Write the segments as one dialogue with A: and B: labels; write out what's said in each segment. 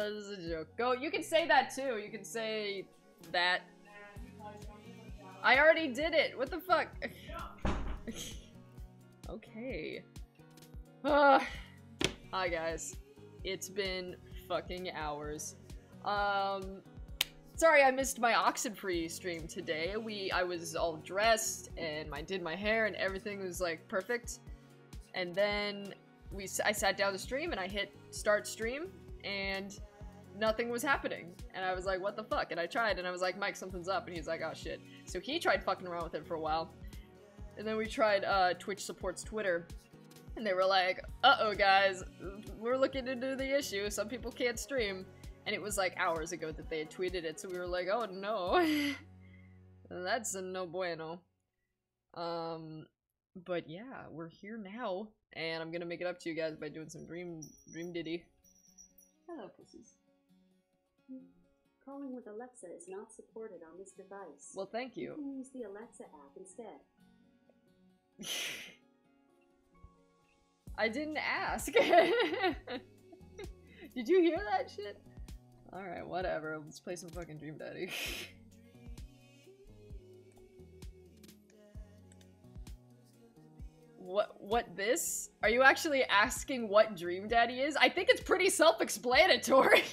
A: This is a joke. Go, you can say that too. You can say that. I already did it. What the fuck? Okay. Hi guys. It's been fucking hours. Sorry I missed my Oxenfree stream today. I was all dressed and I did my hair and everything was like perfect. And then I sat down to stream and I hit start stream and nothing was happening. And I was like, what the fuck? And I tried and I was like, Mike, something's up. And he's like, oh shit. So he tried fucking around with it for a while. And then we tried Twitch supports Twitter. And they were like, uh-oh guys, we're looking into the issue. Some people can't stream. And it was like hours ago that they had tweeted it. So we were like, oh no. That's a no bueno. But yeah, we're here now. And I'm gonna make it up to you guys by doing some dream ditty.
B: Hello, pussies. Calling with Alexa is not supported on this device.
A: Well, thank you.
B: You can use the Alexa app instead.
A: I didn't ask. Did you hear that shit? Alright, whatever. Let's play some fucking Dream Daddy. What this? Are you actually asking what Dream Daddy is? I think it's pretty self-explanatory.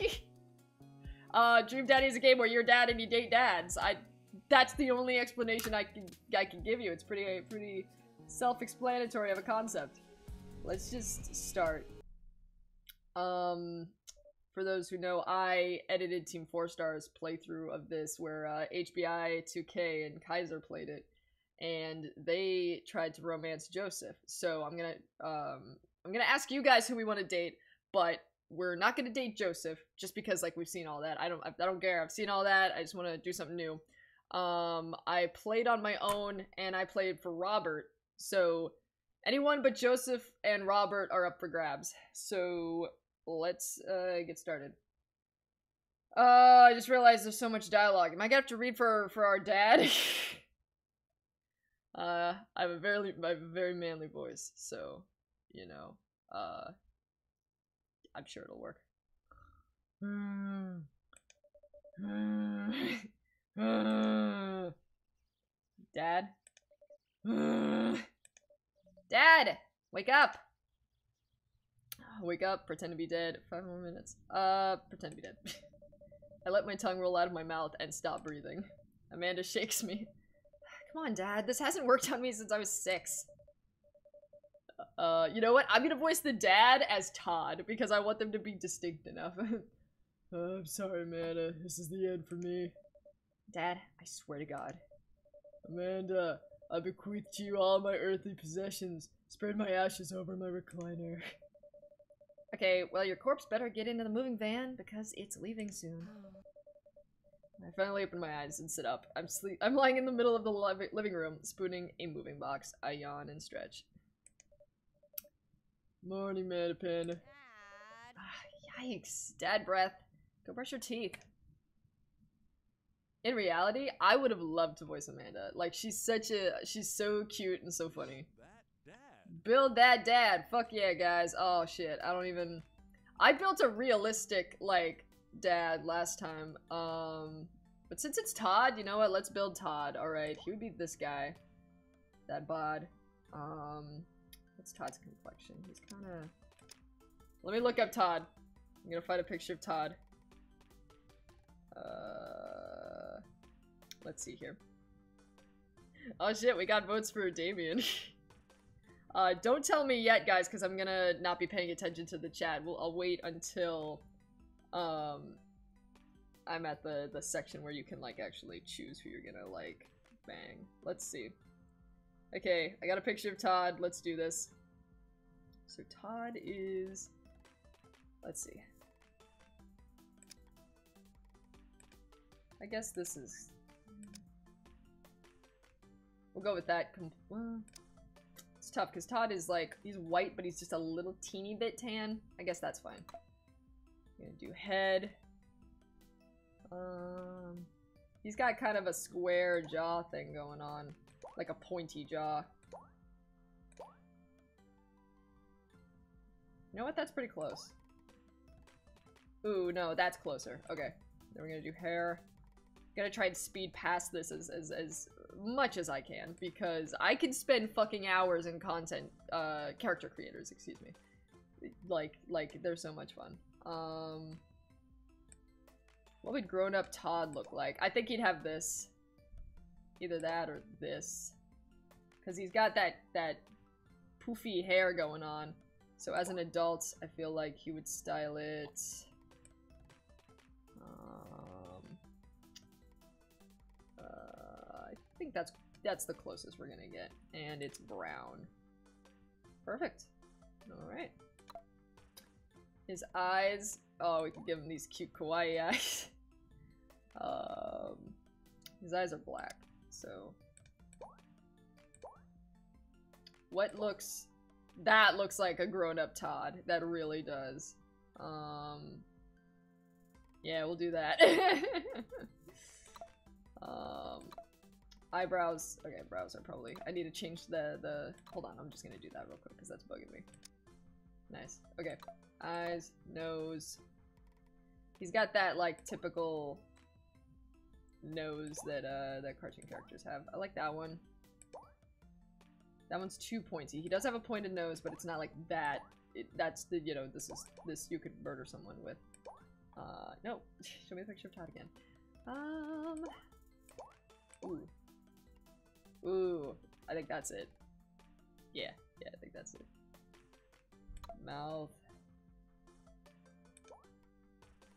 A: Dream Daddy is a game where you're dad and you date dads. That's the only explanation I can give you. It's pretty self-explanatory of a concept. Let's just start. For those who know, I edited Team 4 Star's playthrough of this where HBI, 2K, and Kaiser played it. And they tried to romance Joseph. So I'm gonna ask you guys who we want to date, but we're not gonna date Joseph just because like we've seen all that. I don't care. I've seen all that. I just want to do something new. I played on my own and I played for Robert. So anyone but Joseph and Robert are up for grabs. So let's get started. I just realized there's so much dialogue. Am I gonna have to read for our dad? I have a very manly voice, so, you know, I'm sure it'll work. Dad? Dad! Wake up! Wake up, pretend to be dead. 5 more minutes. Pretend to be dead. I let my tongue roll out of my mouth and stop breathing. Amanda shakes me. Come on, Dad. This hasn't worked on me since I was 6. You know what? I'm gonna voice the dad as Todd because I want them to be distinct enough. I'm sorry, Amanda. This is the end for me. Dad, I swear to God. Amanda, I bequeath to you all my earthly possessions. Spread my ashes over my recliner. Okay, well, your corpse better get into the moving van because it's leaving soon. I finally open my eyes and sit up. I'm lying in the middle of the living room, spooning a moving box. I yawn and stretch. Morning, Manapin. Dad. Yikes. Dad breath. Go brush your teeth. In reality, I would have loved to voice Amanda. Like, she's so cute and so funny. Build that dad. Fuck yeah, guys. Oh, shit. I built a realistic, like, dad last time. But since it's Todd, you know what? Let's build Todd. Alright, he would be this guy. That bod. What's Todd's complexion? He's kinda... Let me look up Todd. I'm gonna find a picture of Todd. Let's see here. Oh shit, we got votes for Damien. Don't tell me yet, guys, because I'm gonna not be paying attention to the chat. I'll wait until, I'm at the section where you can, like, actually choose who you're gonna, like, bang. Let's see. Okay, I got a picture of Todd. Let's do this. So Todd is... Let's see. I guess this is... We'll go with that. It's tough, because Todd is, like, he's white, but he's just a little teeny bit tan. I guess that's fine. I'm gonna do head. He's got kind of a square jaw thing going on. Like a pointy jaw. You know what? That's pretty close. Ooh, no, that's closer. Okay. Then we're gonna do hair. Gonna try and speed past this as much as I can, because I can spend fucking hours in content, character creators, excuse me. Like, they're so much fun. What would grown-up Todd look like? I think he'd have this. Either that or this. Because he's got that poofy hair going on. So as an adult, I feel like he would style it... I think that's the closest we're gonna get. And it's brown. Perfect. Alright. His eyes... Oh, we can give him these cute kawaii eyes. His eyes are black, so... What looks... That looks like a grown-up Todd. That really does. Yeah, we'll do that. Eyebrows. Okay, brows are probably... I need to change the... Hold on, I'm just gonna do that real quick, because that's bugging me. Nice. Okay. Eyes, nose. He's got that, like, typical nose that, that cartoon characters have. I like that one. That one's too pointy. He does have a pointed nose, but it's not like that. That's the, you know, this you could murder someone with. No. Show me the picture of Todd again. Ooh. Ooh. I think that's it. Yeah. Yeah, I think that's it. Mouth.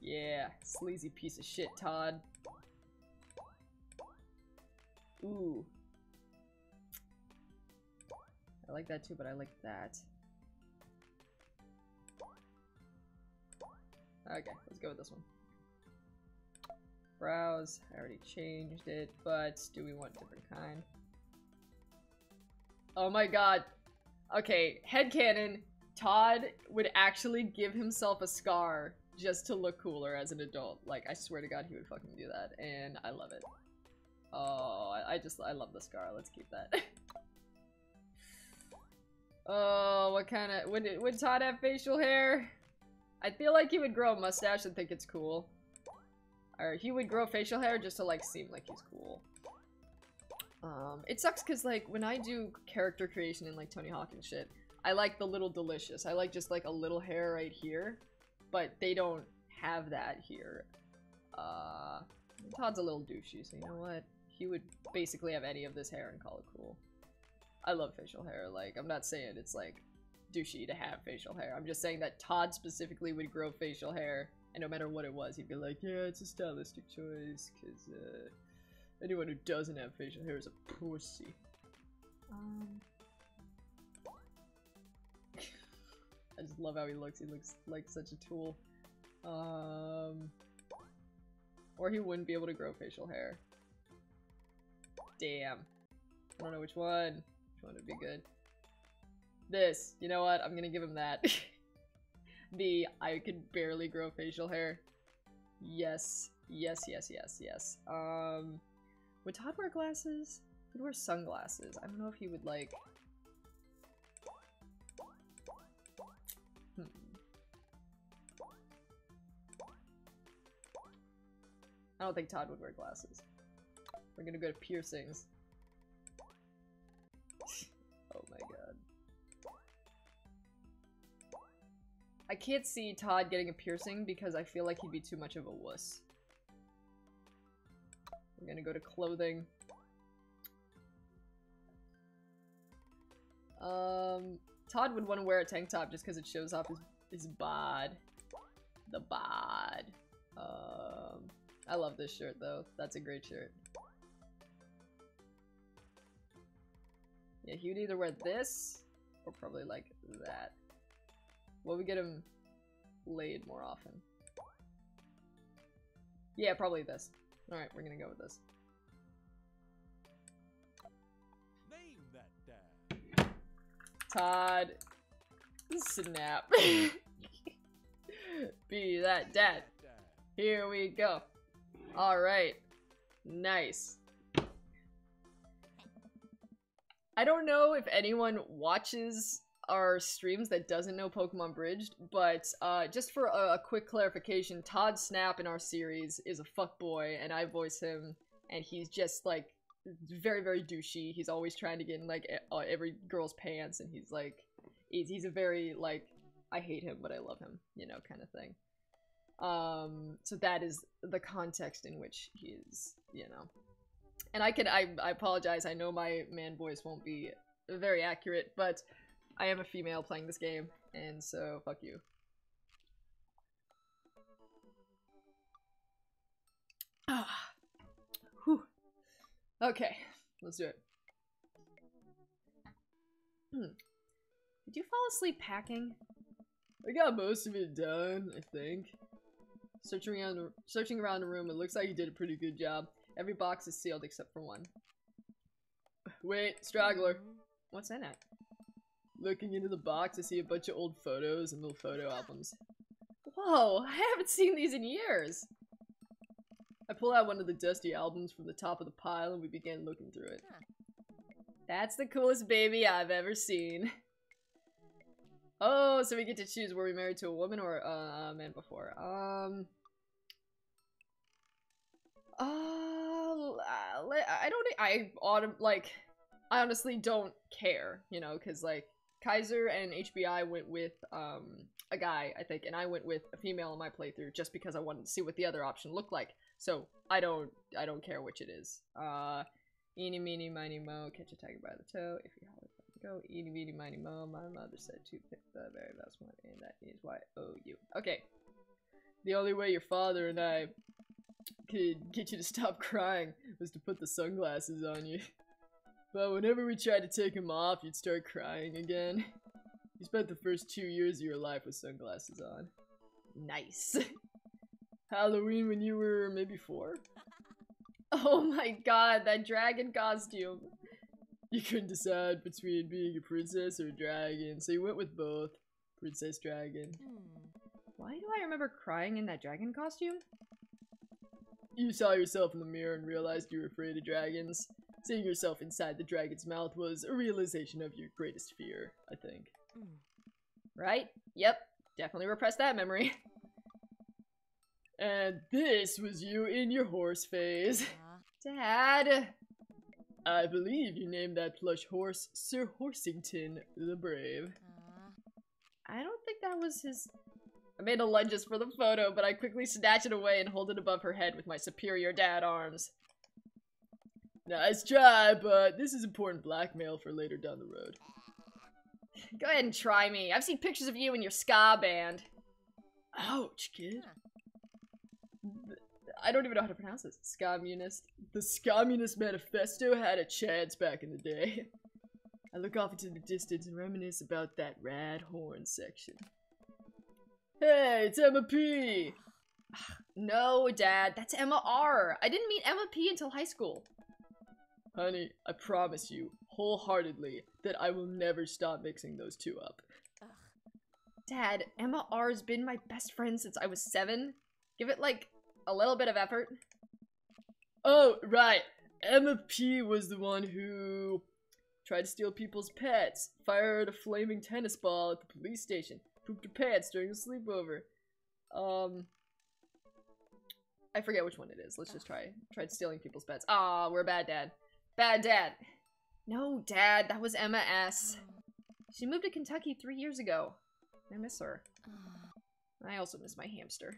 A: Yeah. Sleazy piece of shit, Todd. Ooh. I like that too, but I like that. Okay, let's go with this one. Brows. I already changed it, but do we want a different kind? Oh my god. Okay, headcanon. Todd would actually give himself a scar just to look cooler as an adult. Like, I swear to god he would fucking do that, and I love it. Oh, I love the scar. Let's keep that. Oh, what kind of... Would Todd have facial hair? I feel like he would grow a mustache and think it's cool. Or he would grow facial hair just to, like, seem like he's cool. It sucks because, like, when I do character creation in, like, Tony Hawk and shit, I like the little delicious. I like just, like, a little hair right here. But they don't have that here. Todd's a little douchey, so you know what? He would basically have any of this hair and call it cool. I love facial hair. Like, I'm not saying it's, like, douchey to have facial hair. I'm just saying that Todd specifically would grow facial hair, and no matter what it was, he'd be like, yeah, it's a stylistic choice, because, anyone who doesn't have facial hair is a pussy. I just love how he looks. He looks like such a tool. Or he wouldn't be able to grow facial hair. Damn. I don't know which one. Which one would be good? This. You know what? I'm gonna give him that. The I could barely grow facial hair. Yes. Yes, yes, yes, yes. Would Todd wear glasses? He'd wear sunglasses. I don't know if he would, like... I don't think Todd would wear glasses. We're gonna go to piercings. Oh my god. I can't see Todd getting a piercing because I feel like he'd be too much of a wuss. We're gonna go to clothing. Todd would want to wear a tank top just because it shows off his bod. The bod. I love this shirt though. That's a great shirt. Yeah, he would either wear this or probably like that. What would get him laid more often? Yeah, probably this. Alright, we're gonna go with this.
C: Name that dad.
A: Todd. Snap. Be that dad. Here we go. Alright. Nice. I don't know if anyone watches our streams that doesn't know Pokemon Bridged, but just for a quick clarification, Todd Snap in our series is a fuckboy, and I voice him, and he's just like very, very douchey. He's always trying to get in like every girl's pants, and he's like, he's a very like, I hate him, but I love him, you know, kind of thing. So that is the context in which he is, you know. And I apologize, I know my man voice won't be very accurate, but I am a female playing this game, and so fuck you. Ah. Whew. Okay, let's do it. Did you fall asleep packing? I got most of it done, I think. Searching around the room, it looks like you did a pretty good job. Every box is sealed except for one. Wait, straggler. What's in it? Looking into the box, I see a bunch of old photos and little photo albums. Whoa, I haven't seen these in years! I pull out one of the dusty albums from the top of the pile and we began looking through it. That's the coolest baby I've ever seen. Oh, so we get to choose, were we married to a woman or a man before? I honestly don't care, you know, because like Kaiser and HBI went with a guy, I think, and I went with a female in my playthrough just because I wanted to see what the other option looked like. So I don't care which it is. Eeny, meeny, miny, mo, catch a tiger by the toe. If you holler, go. Eeny, meeny, miny, mo. My mother said to pick the very best one, and that is why I owe you. Okay. The only way your father and I could get you to stop crying was to put the sunglasses on you. But whenever we tried to take them off, you'd start crying again. You spent the first 2 years of your life with sunglasses on. Nice. Halloween when you were maybe 4? Oh my god, that dragon costume. You couldn't decide between being a princess or a dragon, so you went with both. Princess Dragon. Why do I remember crying in that dragon costume? You saw yourself in the mirror and realized you were afraid of dragons. Seeing yourself inside the dragon's mouth was a realization of your greatest fear, I think. Right? Yep. Definitely repressed that memory. And this was you in your horse phase. Dad! I believe you named that plush horse Sir Horsington the Brave. I don't think that was his... I made a lunges for the photo, but I quickly snatch it away and hold it above her head with my superior dad arms. Nice try, but this is important blackmail for later down the road. Go ahead and try me. I've seen pictures of you and your ska band. Ouch, kid. I don't even know how to pronounce this. Scommunist. The Scommunist Manifesto had a chance back in the day. I look off into the distance and reminisce about that rad horn section. Hey, it's Emma P! No, Dad, that's Emma R. I didn't meet Emma P until high school. Honey, I promise you, wholeheartedly, that I will never stop mixing those two up. Dad, Emma R's been my best friend since I was 7. Give it, like, a little bit of effort. Oh, right. Emma P was the one who tried to steal people's pets, fired a flaming tennis ball at the police station, pooped her pants during a sleepover. I forget which one it is. Let's just tried stealing people's pets. Ah, we're a bad dad. Bad dad. No, Dad, that was Emma S. She moved to Kentucky 3 years ago. I miss her. I also miss my hamster.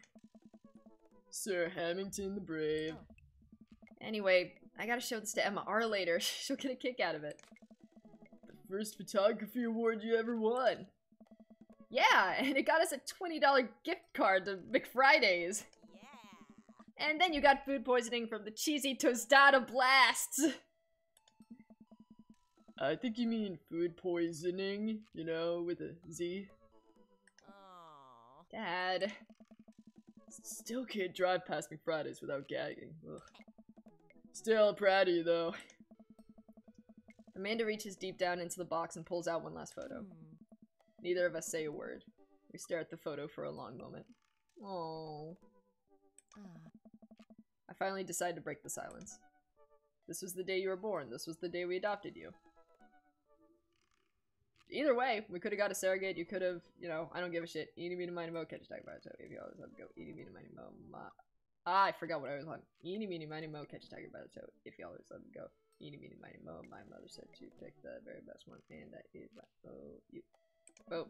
A: Sir Hamilton the Brave. Anyway, I gotta show this to Emma R later. She'll get a kick out of it. The first photography award you ever won. Yeah, and it got us a $20 gift card to McFriday's. Yeah. And then you got food poisoning from the cheesy tostada blasts. I think you mean food poisoning, you know, with a Z. Aww. Dad. Still can't drive past McFriday's without gagging. Ugh. Still proud of you, though. Amanda reaches deep down into the box and pulls out one last photo. Neither of us say a word. We stare at the photo for a long moment. Aww. I finally decide to break the silence. This was the day you were born. This was the day we adopted you. either way, we could have got a surrogate. You could have, you know, I don't give a shit. Eeny, meeny, miny, mo, catch a tiger by the toe. If you always let me go. Eeny, meeny, miny, mo, I forgot what I was on. Eeny, meeny, miny, mo, catch a tiger by the toe. If you always let me go. Eeny, meeny, miny, mo. My mother said to pick the very best one, and that is you. Oh.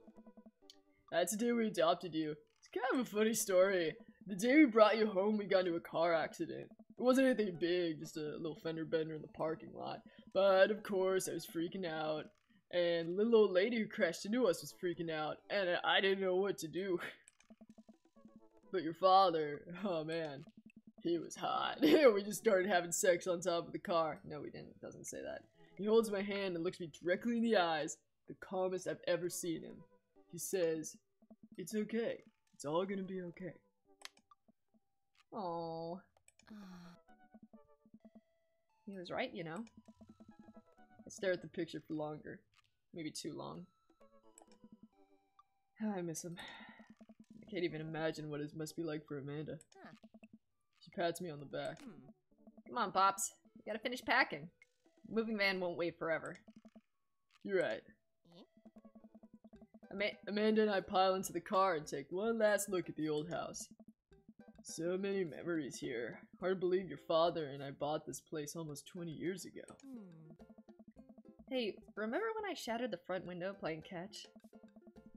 A: That's the day we adopted you. It's kind of a funny story. The day we brought you home, we got into a car accident. It wasn't anything big, just a little fender bender in the parking lot. But, of course, I was freaking out. And the little old lady who crashed into us was freaking out. And I didn't know what to do. But your father, oh man, he was hot. We just started having sex on top of the car. No, we didn't. It doesn't say that. He holds my hand and looks me directly in the eyes. The calmest I've ever seen him. He says, "It's okay. It's all gonna be okay." Oh. He was right, you know. I stare at the picture for longer. Maybe too long. I miss him. I can't even imagine what it must be like for Amanda. She pats me on the back. Come on, Pops. We gotta finish packing. The moving van won't wait forever. You're right. Amanda and I pile into the car and take one last look at the old house. So many memories here. Hard to believe your father and I bought this place almost 20 years ago. Hey, remember when I shattered the front window playing catch?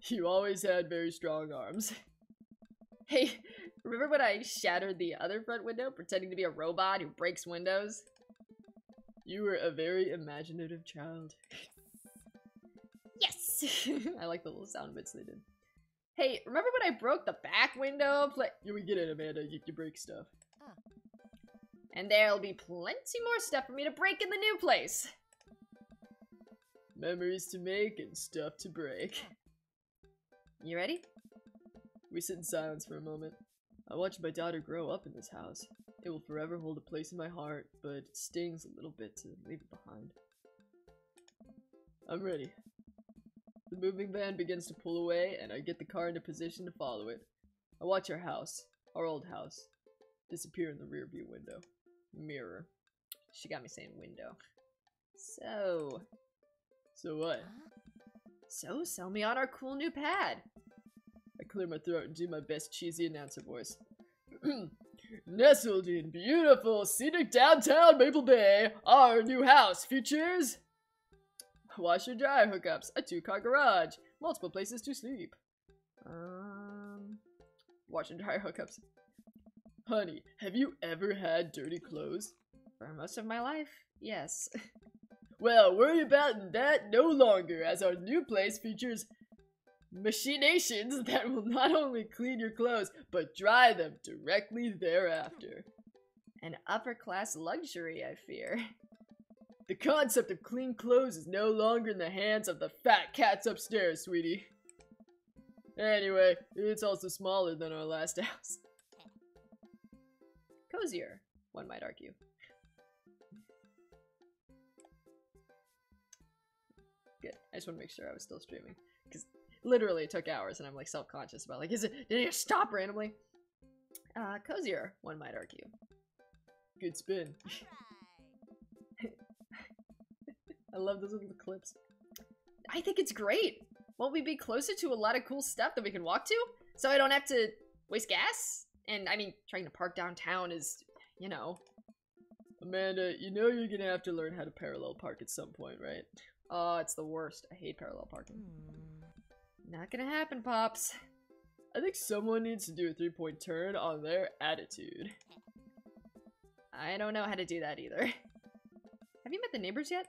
A: You always had very strong arms. Hey, remember when I shattered the other front window pretending to be a robot who breaks windows? You were a very imaginative child. Yes! I like the little sound bits they did. Hey, remember when I broke the back window? Yeah, we get it, Amanda. You break stuff. And there'll be plenty more stuff for me to break in the new place. Memories to make and stuff to break. You ready? We sit in silence for a moment. I watch my daughter grow up in this house. It will forever hold a place in my heart, but it stings a little bit to leave it behind. I'm ready. The moving van begins to pull away, and I get the car into position to follow it. I watch our house, our old house, disappear in the rearview window. Mirror. She got me saying window. So what? So sell me on our cool new pad. I clear my throat and do my best cheesy announcer voice. Nestled in beautiful scenic downtown Maple Bay, our new house features washer and dryer hookups, a 2-car garage, multiple places to sleep. Washer and dryer hookups. Honey, have you ever had dirty clothes? For most of my life, yes. Well, worry about that no longer, as our new place features machinations that will not only clean your clothes, but dry them directly thereafter. An upper-class luxury, I fear. The concept of clean clothes is no longer in the hands of the fat cats upstairs, sweetie. Anyway, it's also smaller than our last house. Cozier, one might argue. Good. I just want to make sure I was still streaming. Because literally it took hours and I'm like self-conscious about like, did it just stop randomly? Cozier, one might argue. Good spin. I love those little clips. I think it's great. Won't we be closer to a lot of cool stuff that we can walk to? So I don't have to waste gas? And I mean, trying to park downtown is, you know. Amanda, you know you're gonna have to learn how to parallel park at some point, right? Oh, it's the worst. I hate parallel parking. Not gonna happen, Pops. I think someone needs to do a 3-point turn on their attitude. I don't know how to do that either. Have you met the neighbors yet?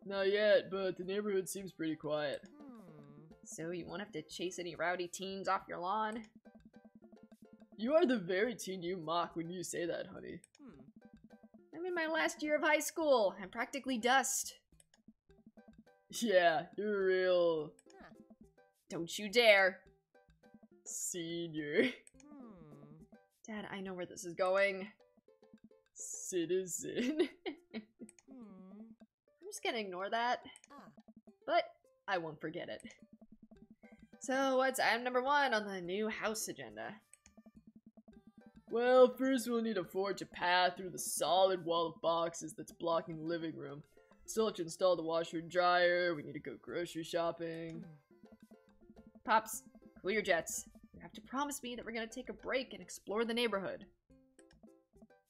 A: Not yet, but the neighborhood seems pretty quiet. So you won't have to chase any rowdy teens off your lawn? You are the very teen you mock when you say that, honey. I'm in my last year of high school. I'm practically dust. Yeah, you're real... Don't you dare. Senior. Dad, I know where this is going. Citizen. I'm just gonna ignore that. But I won't forget it. So what's item number 1 on the new house agenda? Well, first we'll need to forge a path through the solid wall of boxes that's blocking the living room. Still have to install the washer and dryer. We need to go grocery shopping. Pops, cool your jets. You have to promise me that we're gonna take a break and explore the neighborhood.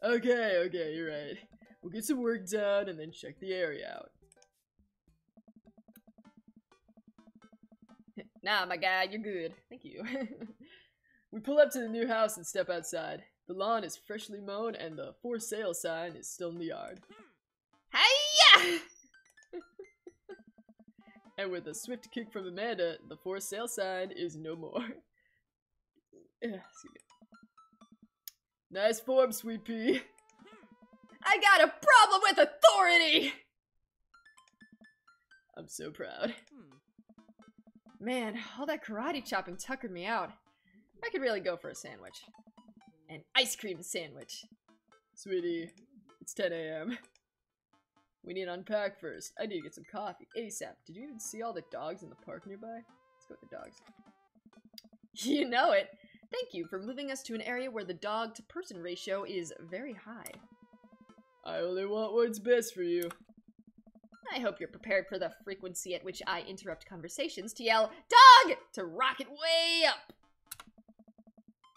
A: Okay, you're right. We'll get some work done and then check the area out. Nah, my guy, you're good. Thank you. We pull up to the new house and step outside. The lawn is freshly mown and the for sale sign is still in the yard. Hiya! And with a swift kick from Amanda, the for sale sign is no more. Nice form, Sweet Pea. I got a problem with authority! I'm so proud. Man, all that karate chopping tuckered me out. I could really go for a sandwich. An ice cream sandwich. Sweetie, it's 10 a.m. We need to unpack first. I need to get some coffee ASAP. Did you even see all the dogs in the park nearby? Let's go with the dogs. You know it. Thank you for moving us to an area where the dog-to-person ratio is very high. I only want what's best for you. I hope you're prepared for the frequency at which I interrupt conversations to yell, "Dog!" to rocket way up.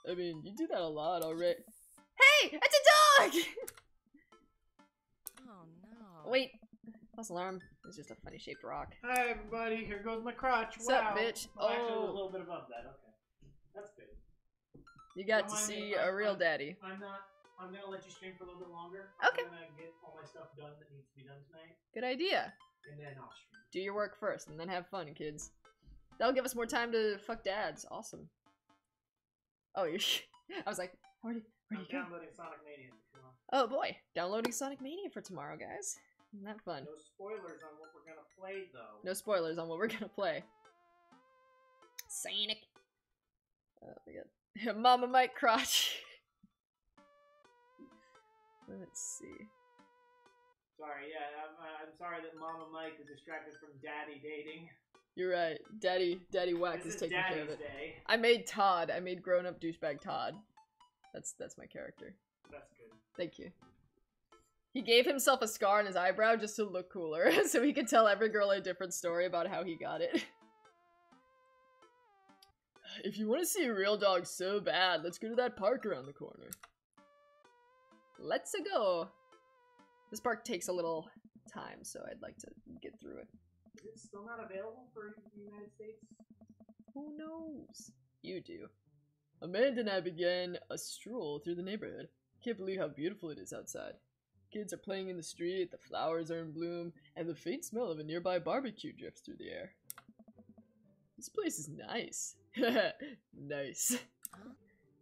A: I mean, you do that a lot already. Hey! It's a dog!
D: Oh no.
A: Wait. False alarm. It's just a funny shaped rock.
E: Hi everybody, here goes my crotch.
A: What's
E: wow.
A: up, bitch?
E: Oh, actually, it was
A: Oh.
E: a little bit above that. Okay, that's good.
A: You got
E: Don't
A: to
E: mind me
A: see
E: if
A: a real daddy.
E: I'm gonna let you stream for a little bit longer.
A: Okay.
E: I'm gonna get all my stuff done that needs to be done tonight,
A: Good idea.
E: and then I'll stream.
A: Do your work first, and then have fun, kids. That'll give us more time to fuck dads. Awesome. Oh, you. I was like, where do
E: I'm
A: you go?
E: downloading Sonic Mania. If you want.
A: Oh boy, downloading Sonic Mania for tomorrow, guys. Isn't that fun?
E: No spoilers on what we're gonna play, though.
A: No spoilers on what we're gonna play. Sonic. Oh my god. Mama Mike crotch. Let's see.
E: Sorry, yeah, I'm sorry that Mama Mike is distracted from Daddy dating.
A: You're right. Daddy Whack
E: This
A: is
E: is
A: taking care of
E: Daddy's
A: it.
E: day.
A: I made Todd. I made grown-up douchebag Todd. That's my character.
E: That's good.
A: Thank you. He gave himself a scar on his eyebrow just to look cooler, so he could tell every girl a different story about how he got it. If you want to see a real dog so bad, let's go to that park around the corner. Let's go. This park takes a little time, so I'd like to get through it.
E: Is it still not available for the United States?
A: Who knows? You do. Amanda and I began a stroll through the neighborhood. Can't believe how beautiful it is outside. Kids are playing in the street, the flowers are in bloom, and the faint smell of a nearby barbecue drifts through the air. This place is nice. Nice.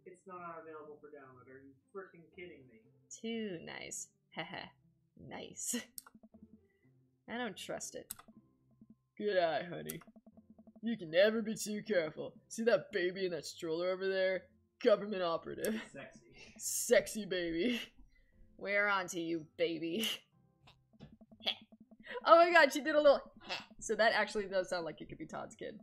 E: It's not available for download. Are you freaking kidding me?
A: Too nice. Haha. Nice. I don't trust it. Good eye, honey. You can never be too careful. See that baby in that stroller over there? Government operative.
E: Sexy.
A: Sexy baby. We're on to you, baby. Oh my god, she did a little so that actually does sound like it could be Todd's kid.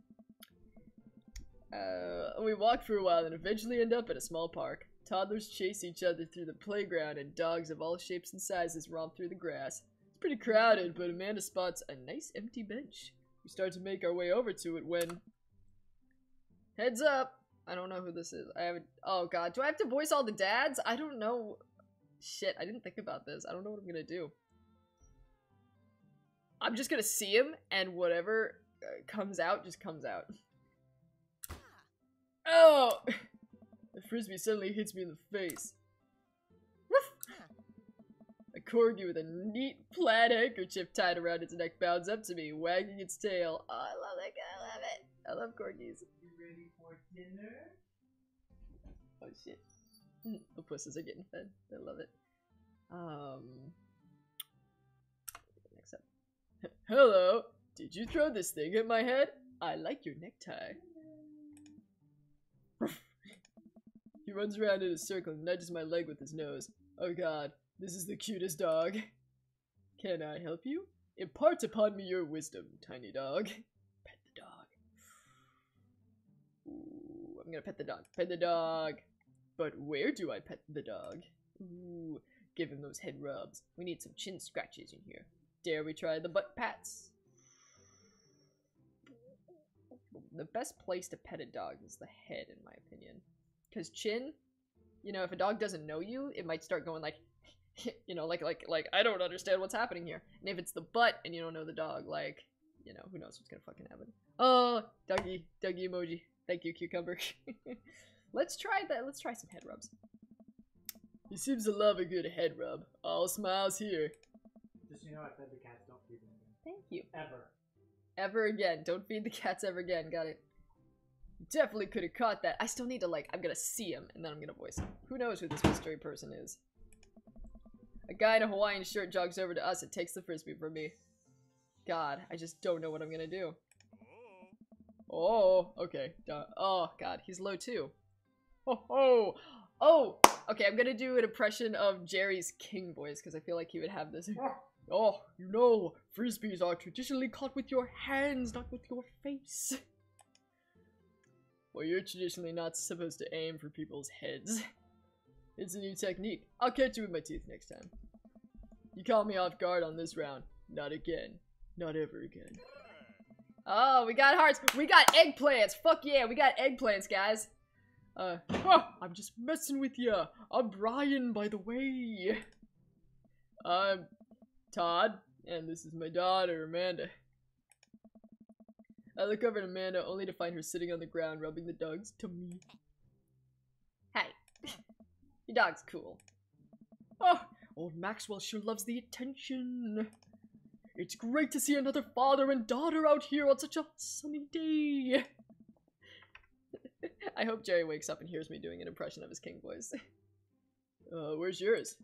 A: We walk for a while and eventually end up at a small park. Toddlers chase each other through the playground and dogs of all shapes and sizes romp through the grass. It's pretty crowded, but Amanda spots a nice empty bench. We start to make our way over to it when... Heads up! I don't know who this is. I haven't... Oh god, do I have to voice all the dads? I don't know. Shit, I didn't think about this. I don't know what I'm gonna do. I'm just gonna see him, and whatever comes out, just comes out. Oh! The frisbee suddenly hits me in the face. Woof! A corgi with a neat plaid handkerchief tied around its neck bounds up to me, wagging its tail. Oh, I love that guy. I love it. I love corgis.
E: You ready for dinner?
A: Oh shit. The pusses are getting fed. I love it. Next up. Hello! Did you throw this thing at my head? I like your necktie. He runs around in a circle and nudges my leg with his nose. Oh god, this is the cutest dog. Can I help you? Impart upon me your wisdom, tiny dog. Pet the dog. Ooh, I'm gonna pet the dog. Pet the dog. But where do I pet the dog? Ooh, give him those head rubs. We need some chin scratches in here. Dare we try the butt pats? The best place to pet a dog is the head, in my opinion. Because chin, you know, if a dog doesn't know you, it might start going like, you know, like, I don't understand what's happening here. And if it's the butt and you don't know the dog, like, you know, who knows what's gonna fucking happen. Oh, doggy emoji. Thank you, cucumber. Let's try that. Let's try some head rubs. He seems to love a good head rub. All smiles here.
E: Just so you know, I fed the cats. Don't feed them again.
A: Thank you.
E: Ever
A: again. Don't feed the cats ever again. Got it. Definitely could have caught that. I still need to, like, I'm gonna see him, and then I'm gonna voice him. Who knows who this mystery person is? A guy in a Hawaiian shirt jogs over to us and takes the frisbee from me. God, I just don't know what I'm gonna do. Oh, okay. Oh, God, he's low too. Oh, okay, I'm gonna do an impression of Jerry's king voice, because I feel like he would have this. Oh, you know, frisbees are traditionally caught with your hands, not with your face. Well, you're traditionally not supposed to aim for people's heads. It's a new technique. I'll catch you with my teeth next time. You caught me off guard on this round. Not again. Not ever again. Oh, we got hearts. We got eggplants. Fuck yeah, we got eggplants, guys. I'm just messing with ya. I'm Brian, by the way. I'm Todd, and this is my daughter, Amanda. I look over at Amanda only to find her sitting on the ground rubbing the dog's tummy. Hi. Your dog's cool. Oh, old Maxwell sure loves the attention. It's great to see another father and daughter out here on such a sunny day. I hope Jerry wakes up and hears me doing an impression of his king voice. Where's yours?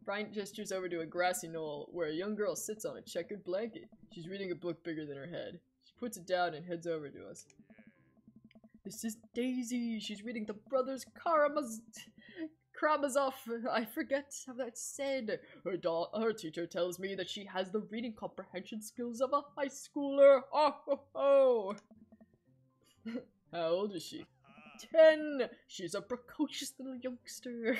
A: Brian gestures over to a grassy knoll where a young girl sits on a checkered blanket. She's reading a book bigger than her head. She puts it down and heads over to us. This is Daisy. She's reading the Brothers Karamazov. I forget how that's said. Her teacher tells me that she has the reading comprehension skills of a high schooler. Oh. How old is she? 10! She's a precocious little youngster.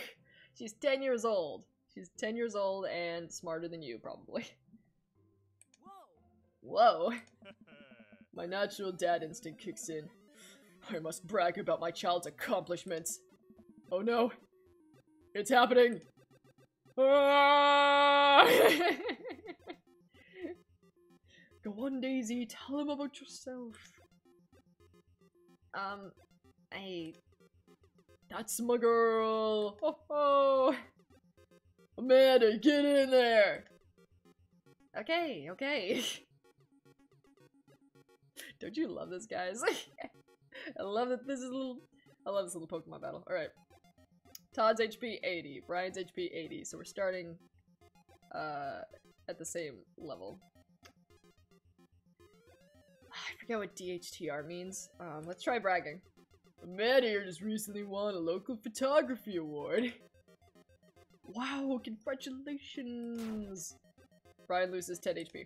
A: She's 10 years old. She's 10 years old and smarter than you, probably. Whoa. My natural dad instinct kicks in. I must brag about my child's accomplishments. Oh no. It's happening. Ah! Go on, Daisy. Tell him about yourself. That's my girl. Oh. Amanda, get in there. Okay. Don't you love this, guys? I love that this is I love this little Pokemon battle. Alright. Todd's HP 80, Brian's HP 80, so we're starting at the same level. I forget what DHTR means. Let's try bragging. Amanda here just recently won a local photography award. Wow, congratulations! Brian loses 10 HP.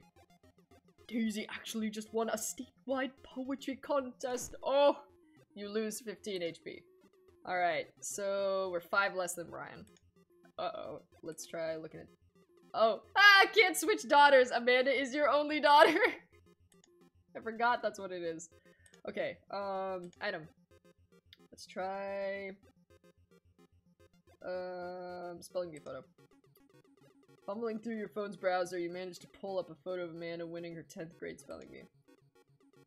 A: Daisy actually just won a statewide poetry contest. Oh, you lose 15 HP. Alright, so we're 5 less than Brian. Uh-oh, let's try looking at... Oh, I can't switch daughters! Amanda is your only daughter! I forgot that's what it is. Okay, item. Let's try... spelling bee photo. Fumbling through your phone's browser, you managed to pull up a photo of Amanda winning her 10th grade spelling bee.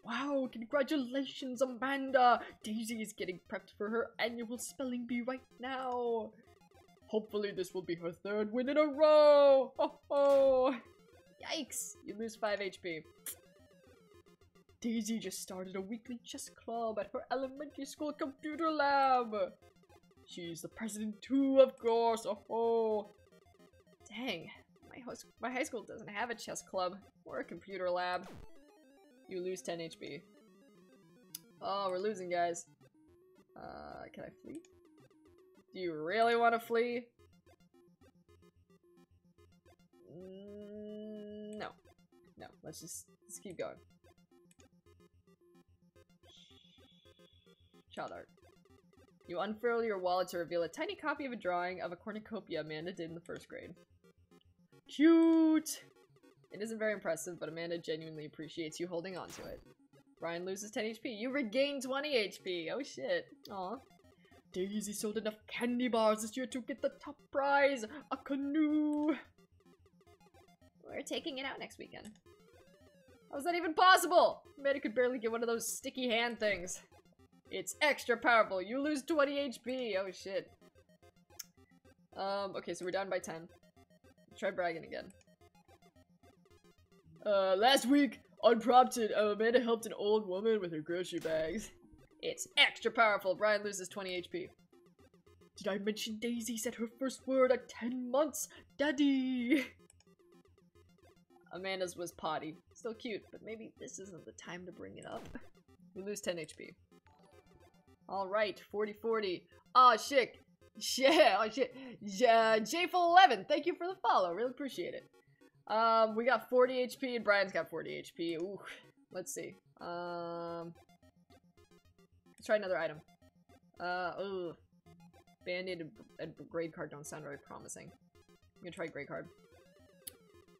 A: Wow, congratulations, Amanda! Daisy is getting prepped for her annual spelling bee right now. Hopefully this will be her 3rd win in a row! Oh. Yikes! You lose 5 HP. Daisy just started a weekly chess club at her elementary school computer lab. She's the president too, of course. Oh. Dang, my high school doesn't have a chess club or a computer lab. You lose 10 HP. Oh, we're losing, guys. Can I flee? Do you really want to flee? No. Let's keep going. Child art. You unfurl your wallet to reveal a tiny copy of a drawing of a cornucopia Amanda did in the 1st grade. Cute! It isn't very impressive, but Amanda genuinely appreciates you holding on to it. Brian loses 10 HP. You regain 20 HP. Oh shit. Aw. Daisy sold enough candy bars this year to get the top prize, a canoe. We're taking it out next weekend. How is that even possible? Amanda could barely get one of those sticky hand things. It's extra powerful. You lose 20 HP. Oh shit. Okay, so we're down by 10. Try bragging again. Last week, unprompted, Amanda helped an old woman with her grocery bags. It's extra powerful. Brian loses 20 HP. Did I mention Daisy said her first word at 10 months? Daddy! Amanda's was potty. Still cute, but maybe this isn't the time to bring it up. We lose 10 HP. Alright, 40-40. Aw, shit. Yeah, oh shit. J-Full11, thank you for the follow. Really appreciate it. We got 40 HP and Brian's got 40 HP. Ooh, let's see. Let's try another item. Ugh. Band-Aid and grade card don't sound very promising. I'm gonna try grade card.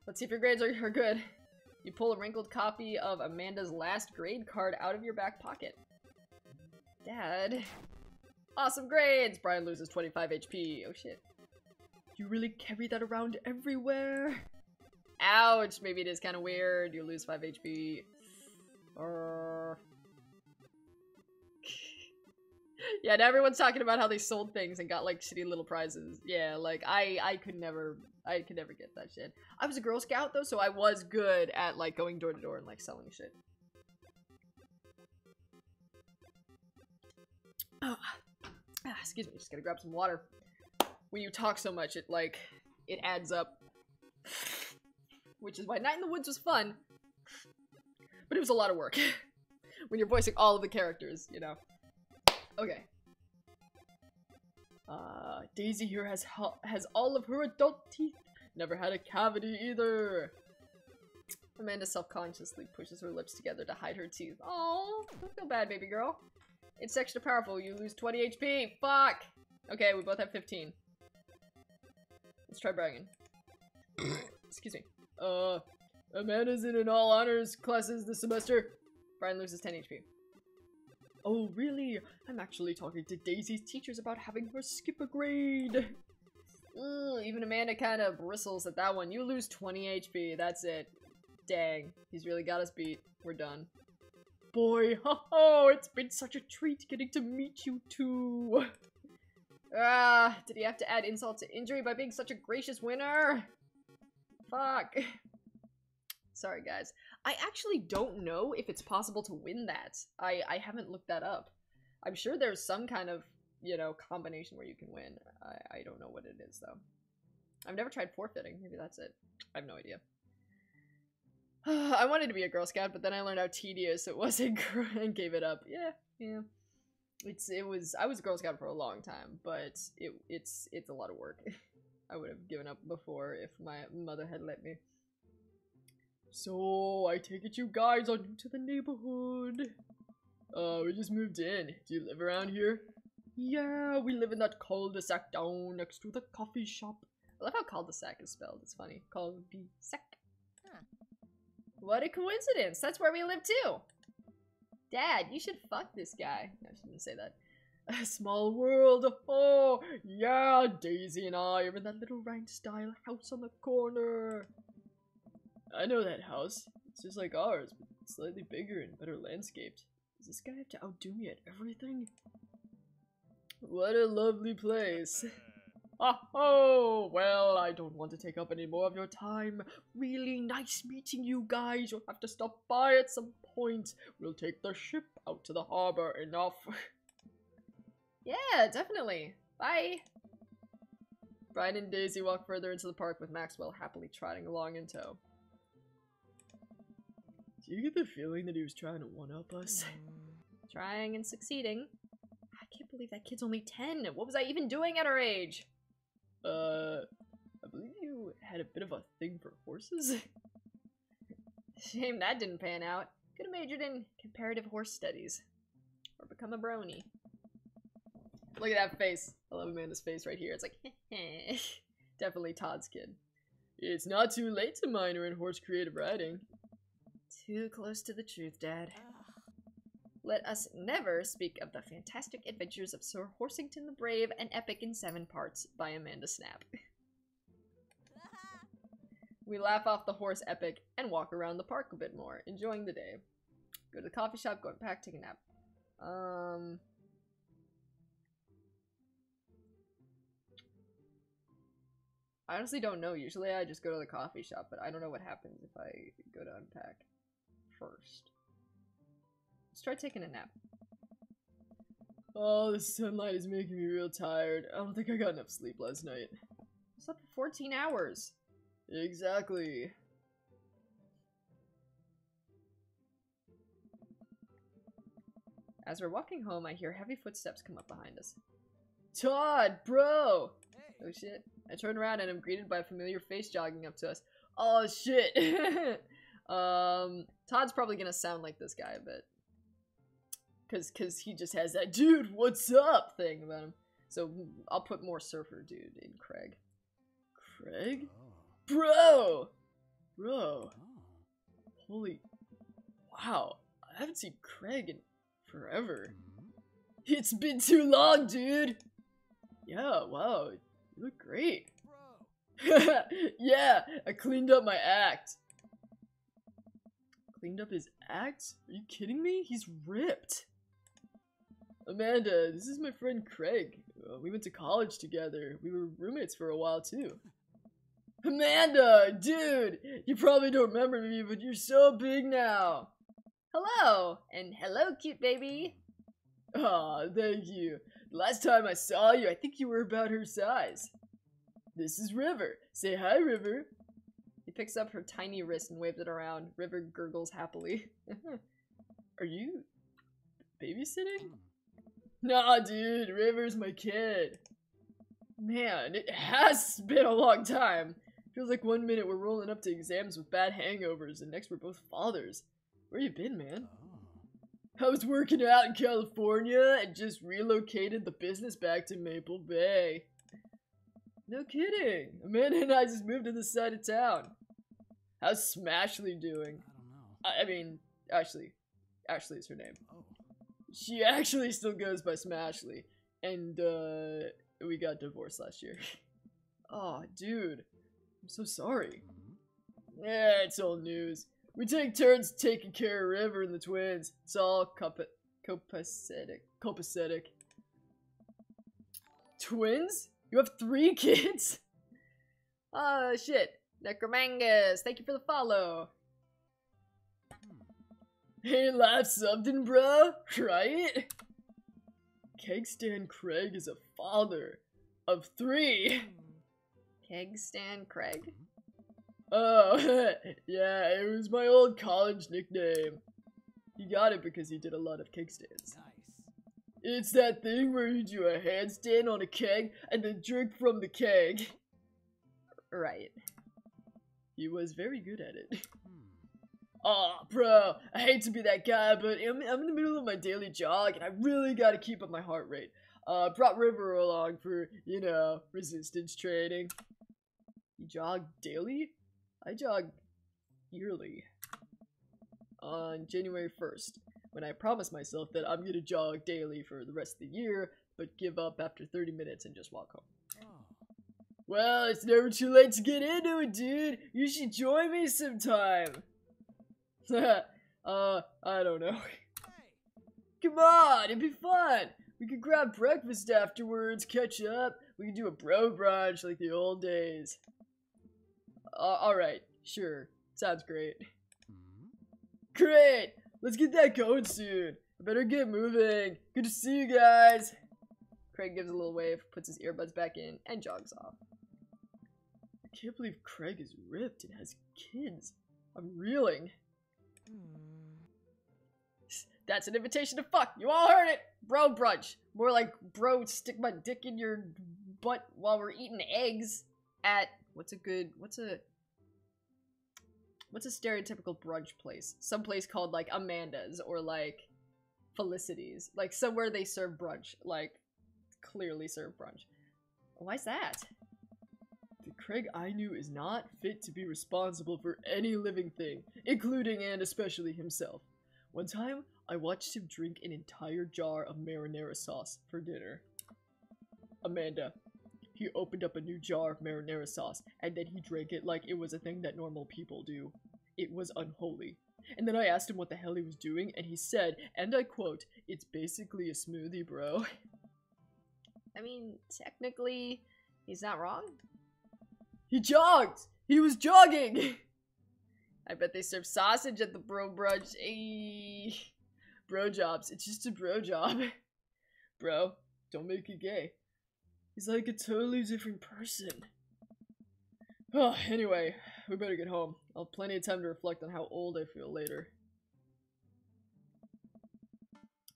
A: Let's see if your grades are good. You pull a wrinkled copy of Amanda's last grade card out of your back pocket. Dad. Awesome grades! Brian loses 25 HP. Oh shit. You really carry that around everywhere? Ouch! Maybe it is kind of weird. You lose 5 HP. Yeah, and everyone's talking about how they sold things and got like shitty little prizes. Yeah, like I could never get that shit. I was a Girl Scout though, so I was good at like going door to door and like selling shit. Oh. Excuse me, just gotta grab some water. When you talk so much, it adds up. Which is why Night in the Woods was fun. But it was a lot of work. When you're voicing all of the characters, you know. Okay. Daisy here has all of her adult teeth. Never had a cavity either. Amanda self-consciously pushes her lips together to hide her teeth. Oh, don't feel bad, baby girl. It's extra powerful. You lose 20 HP. Fuck! Okay, we both have 15. Let's try bragging. Excuse me. Amanda's in an all honors classes this semester. Brian loses 10 HP. Oh, really? I'm actually talking to Daisy's teachers about having her skip a grade. Even Amanda kind of bristles at that one. You lose 20 HP. That's it. Dang. He's really got us beat. We're done. Boy, ho, it's been such a treat getting to meet you two. Did he have to add insult to injury by being such a gracious winner? Fuck. Sorry, guys. I actually don't know if it's possible to win that. I haven't looked that up. I'm sure there's some kind of, you know, combination where you can win. I don't know what it is, though. I've never tried forfeiting. Maybe that's it. I have no idea. I wanted to be a Girl Scout, but then I learned how tedious it was and gave it up. Yeah. I was a Girl Scout for a long time, but it's a lot of work. I would have given up before if my mother had let me. So, I take it you guys are new to the neighborhood. We just moved in. Do you live around here? Yeah, we live in that cul-de-sac down next to the coffee shop. I love how cul-de-sac is spelled. It's funny. Cul-de-sac. What a coincidence! That's where we live too! Dad, you should fuck this guy. No, I shouldn't say that. A small world! Oh, yeah! Daisy and I are in that little ranch-style house on the corner. I know that house. It's just like ours, but slightly bigger and better landscaped. Does this guy have to outdo me at everything? What a lovely place. Oh, well, I don't want to take up any more of your time. Really nice meeting you guys. You'll have to stop by at some point. We'll take the ship out to the harbor. Enough. Yeah, definitely. Bye. Brian and Daisy walk further into the park with Maxwell happily trotting along in tow. Do you get the feeling that he was trying to one-up us? Trying and succeeding. I can't believe that kid's only 10. What was I even doing at her age? I believe you had a bit of a thing for horses? Shame that didn't pan out. Could have majored in comparative horse studies. Or become a brony. Look at that face. I love Amanda's face right here. It's like, definitely Todd's kid. It's not too late to minor in horse creative writing. Too close to the truth, Dad. Let us never speak of the fantastic adventures of Sir Horsington the Brave, an epic in 7 parts by Amanda Snap. We laugh off the horse epic and walk around the park a bit more, enjoying the day. Go to the coffee shop, go back, take a nap. I honestly don't know. Usually I just go to the coffee shop, but I don't know what happens if I go to unpack first. Let's try taking a nap. Oh, the sunlight is making me real tired. I don't think I got enough sleep last night. I slept for 14 hours. Exactly. As we're walking home, I hear heavy footsteps come up behind us. Todd, bro! Oh shit. I turn around and I'm greeted by a familiar face jogging up to us. Oh shit! Todd's probably gonna sound like this guy a bit. Cause he just has that dude, what's up thing about him. So I'll put more surfer dude in Craig. Craig? Bro! Bro. Holy. Wow. I haven't seen Craig in forever. It's been too long, dude! Yeah, wow. You look great. Yeah, I cleaned up my act. Cleaned up his act? Are you kidding me? He's ripped. Amanda, this is my friend Craig. We went to college together. We were roommates for a while too. Amanda, dude, you probably don't remember me, but you're so big now. Hello, and hello, cute baby. Aw, thank you. The last time I saw you, I think you were about her size. This is River. Say hi, River. He picks up her tiny wrist and waves it around. River gurgles happily. Are you babysitting? Nah, dude, River's my kid. Man, it has been a long time. Feels like one minute we're rolling up to exams with bad hangovers, and next we're both fathers. Where you been, man? I was working out in California and just relocated the business back to Maple Bay. No kidding. Amanda and I just moved to this side of town. How's Smashley doing? I don't know. I mean, Ashley. Ashley is her name. Oh. She actually still goes by Smashley. And, we got divorced last year. Oh, dude. I'm so sorry. Yeah, it's old news. We take turns taking care of River and the twins. It's all copacetic. Twins? You have 3 kids? Oh, shit. Necromangus, thank you for the follow. Ain't life something, bro? Right? Kegstand Craig is a father of 3. Kegstand Craig? Oh, yeah, it was my old college nickname. He got it because he did a lot of keg stands. Nice. It's that thing where you do a handstand on a keg and then drink from the keg. Right. He was very good at it. Aw, bro, I hate to be that guy, but I'm in the middle of my daily jog and I really gotta keep up my heart rate. Brought River along for, you know, resistance training. You jog daily? I jog yearly. On January 1st, when I promised myself that I'm gonna jog daily for the rest of the year, but give up after 30 minutes and just walk home. Well, it's never too late to get into it, dude. You should join me sometime. I don't know. Come on, it'd be fun. We could grab breakfast afterwards, catch up. We could do a bro brunch like the old days. Alright, sure. Sounds great. Great! Let's get that going soon. I better get moving. Good to see you guys. Craig gives a little wave, puts his earbuds back in, and jogs off. I can't believe Craig is ripped and has kids. I'm reeling. That's an invitation to fuck. You all heard it. Bro brunch. More like bro stick my dick in your butt while we're eating eggs at what's a stereotypical brunch place? Some place called like Amanda's or like Felicity's. Like somewhere they serve brunch. Like clearly serve brunch. Why's that? Did Craig I knew is not fit to be responsible for any living thing, including and especially himself. One time, I watched him drink an entire jar of marinara sauce for dinner. Amanda. He opened up a new jar of marinara sauce, and then he drank it like it was a thing that normal people do. It was unholy. And then I asked him what the hell he was doing, and he said, and I quote, "It's basically a smoothie, bro."
D: I mean, technically, he's not wrong.
A: He jogged! He was jogging! I bet they serve sausage at the bro brunch. Ayy. Bro jobs. It's just a bro job. Bro, don't make it gay. He's like a totally different person. Oh, anyway, we better get home. I'll have plenty of time to reflect on how old I feel later.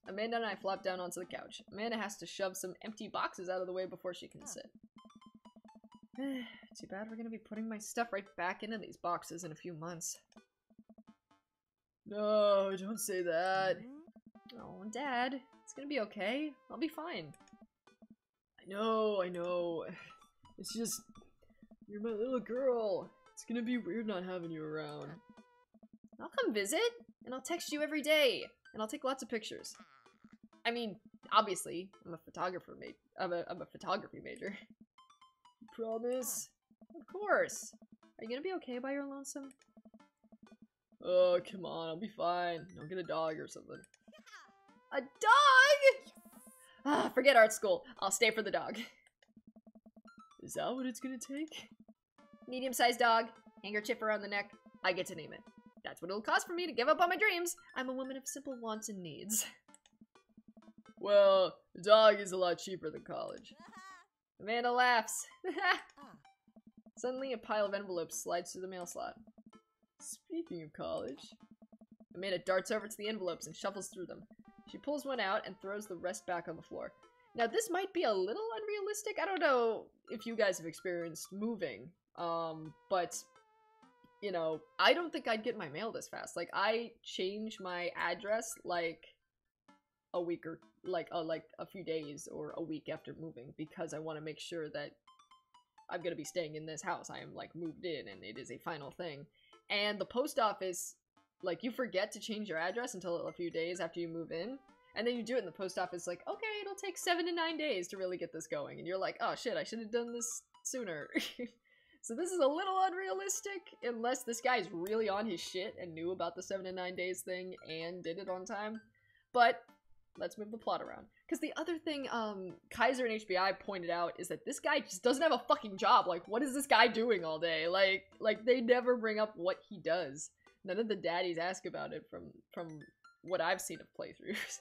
D: Amanda and I flop down onto the couch. Amanda has to shove some empty boxes out of the way before she can sit. Too bad we're gonna be putting my stuff right back into these boxes in a few months.
A: No, don't say that.
D: Oh, Dad, it's gonna be okay. I'll be fine.
A: I know. It's just, you're my little girl. It's gonna be weird not having you around.
D: I'll come visit, and I'll text you every day, and I'll take lots of pictures. I mean, obviously, I'm a photography major.
A: Promise?
D: Of course. Are you gonna be okay by your lonesome?
A: Oh, come on, I'll be fine. I'll get a dog or something.
D: A dog? Ah, forget art school. I'll stay for the dog.
A: Is that what it's gonna take?
D: Medium-sized dog, handkerchief around the neck. I get to name it. That's what it'll cost for me to give up on my dreams. I'm a woman of simple wants and needs.
A: Well, the dog is a lot cheaper than college.
D: Amanda laughs. Suddenly, a pile of envelopes slides through the mail slot.
A: Speaking of college...
D: Amanda darts over to the envelopes and shuffles through them. She pulls one out and throws the rest back on the floor. Now, this might be a little unrealistic. I don't know if you guys have experienced moving, but, you know, I don't think I'd get my mail this fast. Like, I change my address, like, a week or, like a few days or a week after moving, because I want to make sure that I'm going to be staying in this house. I am, like, moved in, and it is a final thing. And the post office, like, you forget to change your address until a few days after you move in, and then you do it, and the post office is like, okay, it'll take 7 to 9 days to really get this going, and you're like, oh shit, I should have done this sooner. So this is a little unrealistic, unless this guy's really on his shit and knew about the 7 to 9 days thing and did it on time. But let's move the plot around. Because the other thing Kaiser and HBI pointed out is that this guy just doesn't have a fucking job. Like, what is this guy doing all day? Like they never bring up what he does. None of the daddies ask about it from what I've seen of playthroughs.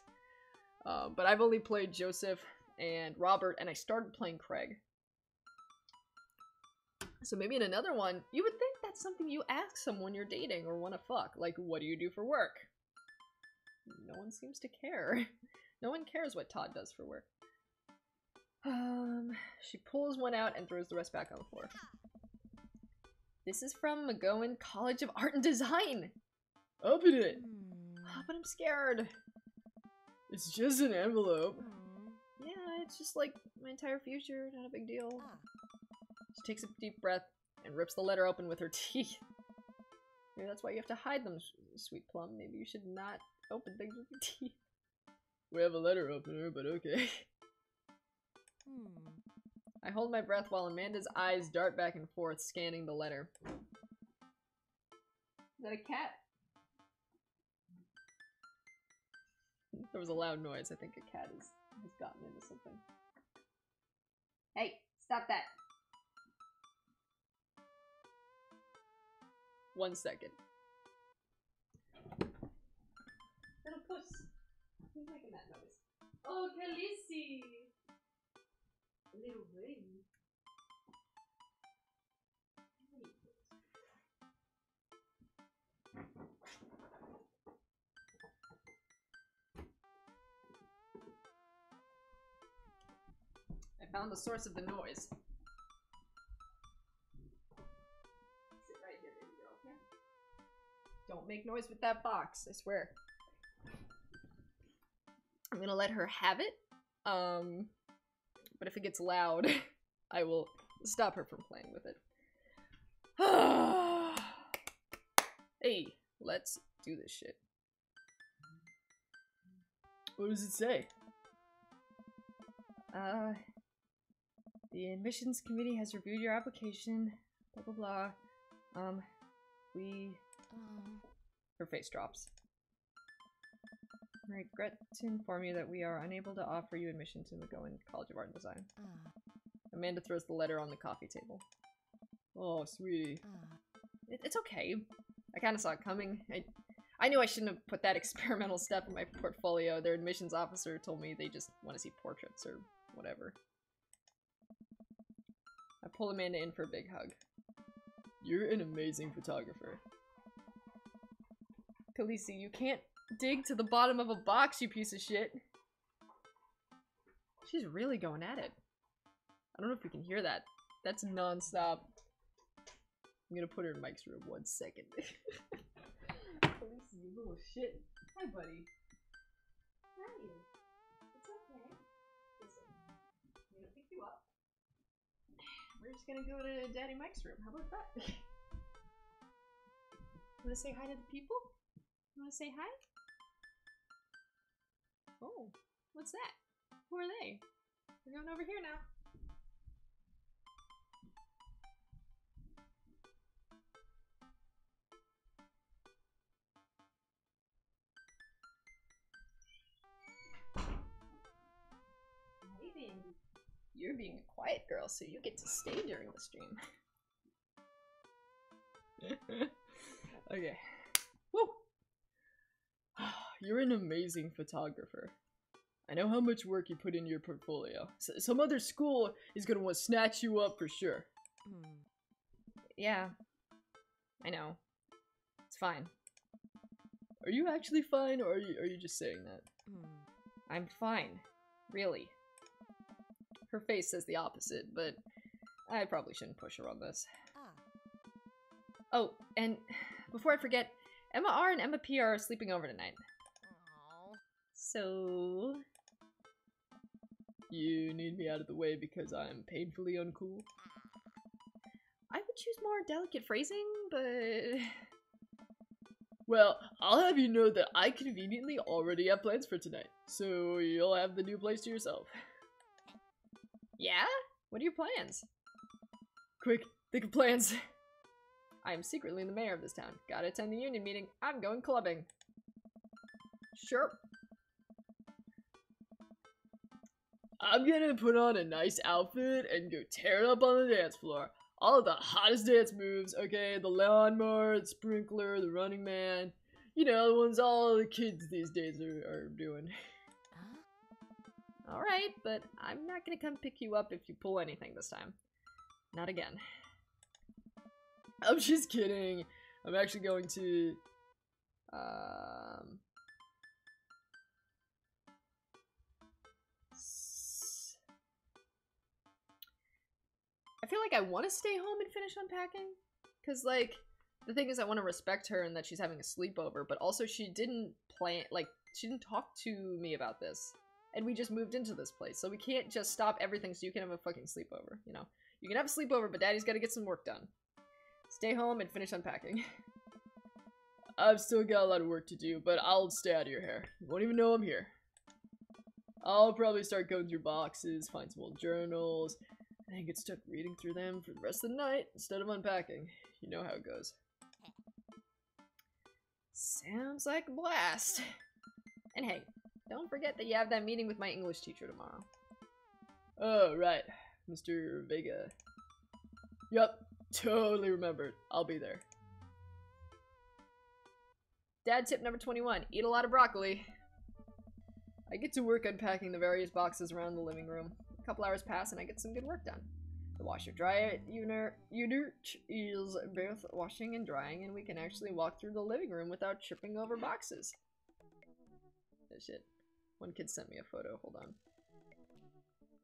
D: But I've only played Joseph and Robert, and I started playing Craig. So maybe in another one, you would think that's something you ask someone you're dating or want to fuck. Like, what do you do for work? No one seems to care. No one cares what Todd does for work. She pulls one out and throws the rest back on the floor. This is from McGowan College of Art and Design.
A: Open it!
D: Oh, but I'm scared.
A: It's just an envelope.
D: Yeah, it's just like my entire future, not a big deal. She takes a deep breath and rips the letter open with her teeth. Maybe that's why you have to hide them, Sweet Plum. Maybe you should not open things with your teeth.
A: We have a letter opener, but okay.
D: I hold my breath while Amanda's eyes dart back and forth, scanning the letter. Is that a cat? There was a loud noise. I think a cat has gotten into something. Hey, stop that!
A: 1 second.
D: Little puss. Who's making that noise? Oh, Khaleesi! A little ring. I found the source of the noise. Sit right here, baby girl, okay? Don't make noise with that box, I swear. I'm gonna let her have it, but if it gets loud, I will stop her from playing with it. Hey, let's do this shit. What does it say? The admissions committee has reviewed your application. Blah blah blah. Her face drops. I regret to inform you that we are unable to offer you admission to McGowan College of Art and Design. Amanda throws the letter on the coffee table. Oh, sweetie. It's okay. I kind of saw it coming. I knew I shouldn't have put that experimental step in my portfolio. Their admissions officer told me they just want to see portraits or whatever. I pull Amanda in for a big hug. You're an amazing photographer. Khaleesi, you can't dig to the bottom of a box, you piece of shit. She's really going at it. I don't know if we can hear that. That's non-stop. I'm gonna put her in Mike's room 1 second. Khaleesi, you little shit. Hi, buddy.
B: Hi. It's okay.
D: Listen, I'm gonna pick you up. We're just gonna go to Daddy Mike's room. How about that? Wanna say hi to the people? You wanna say hi? Oh, what's that? Who are they? We're going over here now. Hey, Bandy. You're being a quiet girl, so you get to stay during the stream. Okay. Woo! You're an amazing photographer. I know how much work you put into your portfolio. Some other school is gonna want to snatch you up for sure. Yeah. I know. It's fine. Are you actually fine, or are you just saying that? I'm fine. Really. Her face says the opposite, but I probably shouldn't push her on this. Oh, and before I forget, Emma R and Emma P are sleeping over tonight. So... You need me out of the way because I'm painfully uncool? I would choose more delicate phrasing, but... Well, I'll have you know that I conveniently already have plans for tonight, so you'll have the new place to yourself. Yeah? What are your plans? Quick, think of plans. I am secretly the mayor of this town. Gotta attend the union meeting. I'm going clubbing. Sure. I'm gonna put on a nice outfit and go tear it up on the dance floor. All of the hottest dance moves, okay? The lawnmower, the sprinkler, the running man. You know, the ones all the kids these days are doing. Alright, but I'm not gonna come pick you up if you pull anything this time. Not again. I'm just kidding. I'm actually going to... I feel like I want to stay home and finish unpacking. Because, like, the thing is I want to respect her and that she's having a sleepover, but also she didn't plan, like, she didn't talk to me about this. And we just moved into this place, so we can't just stop everything so you can have a fucking sleepover, you know? You can have a sleepover, but Daddy's gotta get some work done. Stay home and finish unpacking. I've still got a lot of work to do, but I'll stay out of your hair. You won't even know I'm here. I'll probably start going through boxes, find some old journals, and then get stuck reading through them for the rest of the night instead of unpacking. You know how it goes. Sounds like a blast. And hey, don't forget that you have that meeting with my English teacher tomorrow. Oh, right. Mr. Vega. Yup, totally remembered. I'll be there. Dad tip number 21. Eat a lot of broccoli. I get to work unpacking the various boxes around the living room. A couple hours pass and I get some good work done. The washer dryer unit is both washing and drying, and we can actually walk through the living room without tripping over boxes. Oh shit. One kid sent me a photo. Hold on.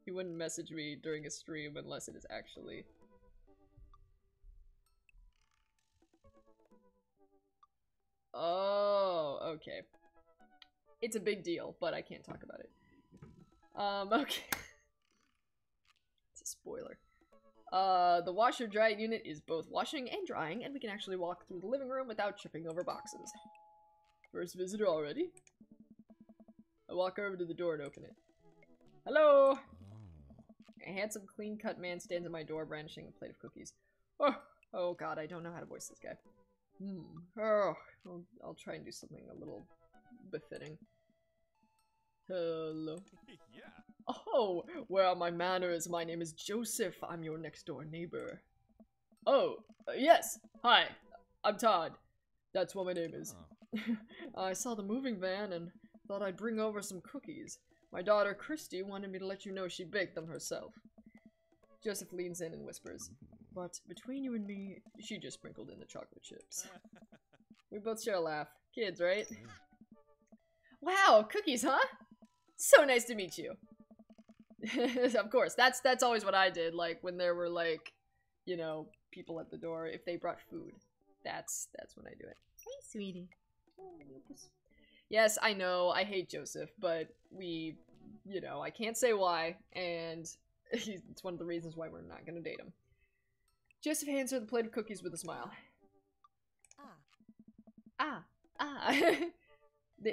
D: He wouldn't message me during a stream unless it is actually... Oh, okay. It's a big deal, but I can't talk about it. Okay. It's a spoiler. The washer dry unit is both washing and drying, and we can actually walk through the living room without tripping over boxes. First visitor already? I walk over to the door and open it. Hello! A handsome, clean-cut man stands at my door brandishing a plate of cookies. Oh god, I don't know how to voice this guy. I'll try and do something a little befitting. Hello.
C: Yeah.
D: Oh, where are my manners? My name is Joseph. I'm your next-door neighbor. Oh, yes. Hi, I'm Todd. That's what my name is. I saw the moving van and thought I'd bring over some cookies. My daughter, Christy, wanted me to let you know she baked them herself. Joseph leans in and whispers, but between you and me, she just sprinkled in the chocolate chips. We both share a laugh. Kids, right? Wow, cookies, huh? So nice to meet you. Of course, that's always what I did, like, when there were, like, you know, people at the door, if they brought food. That's when I do it. Hey, sweetie. Yes, I know, I hate Joseph, but we, you know, I can't say why, and it's one of the reasons why we're not gonna date him. Joseph hands her the plate of cookies with a smile.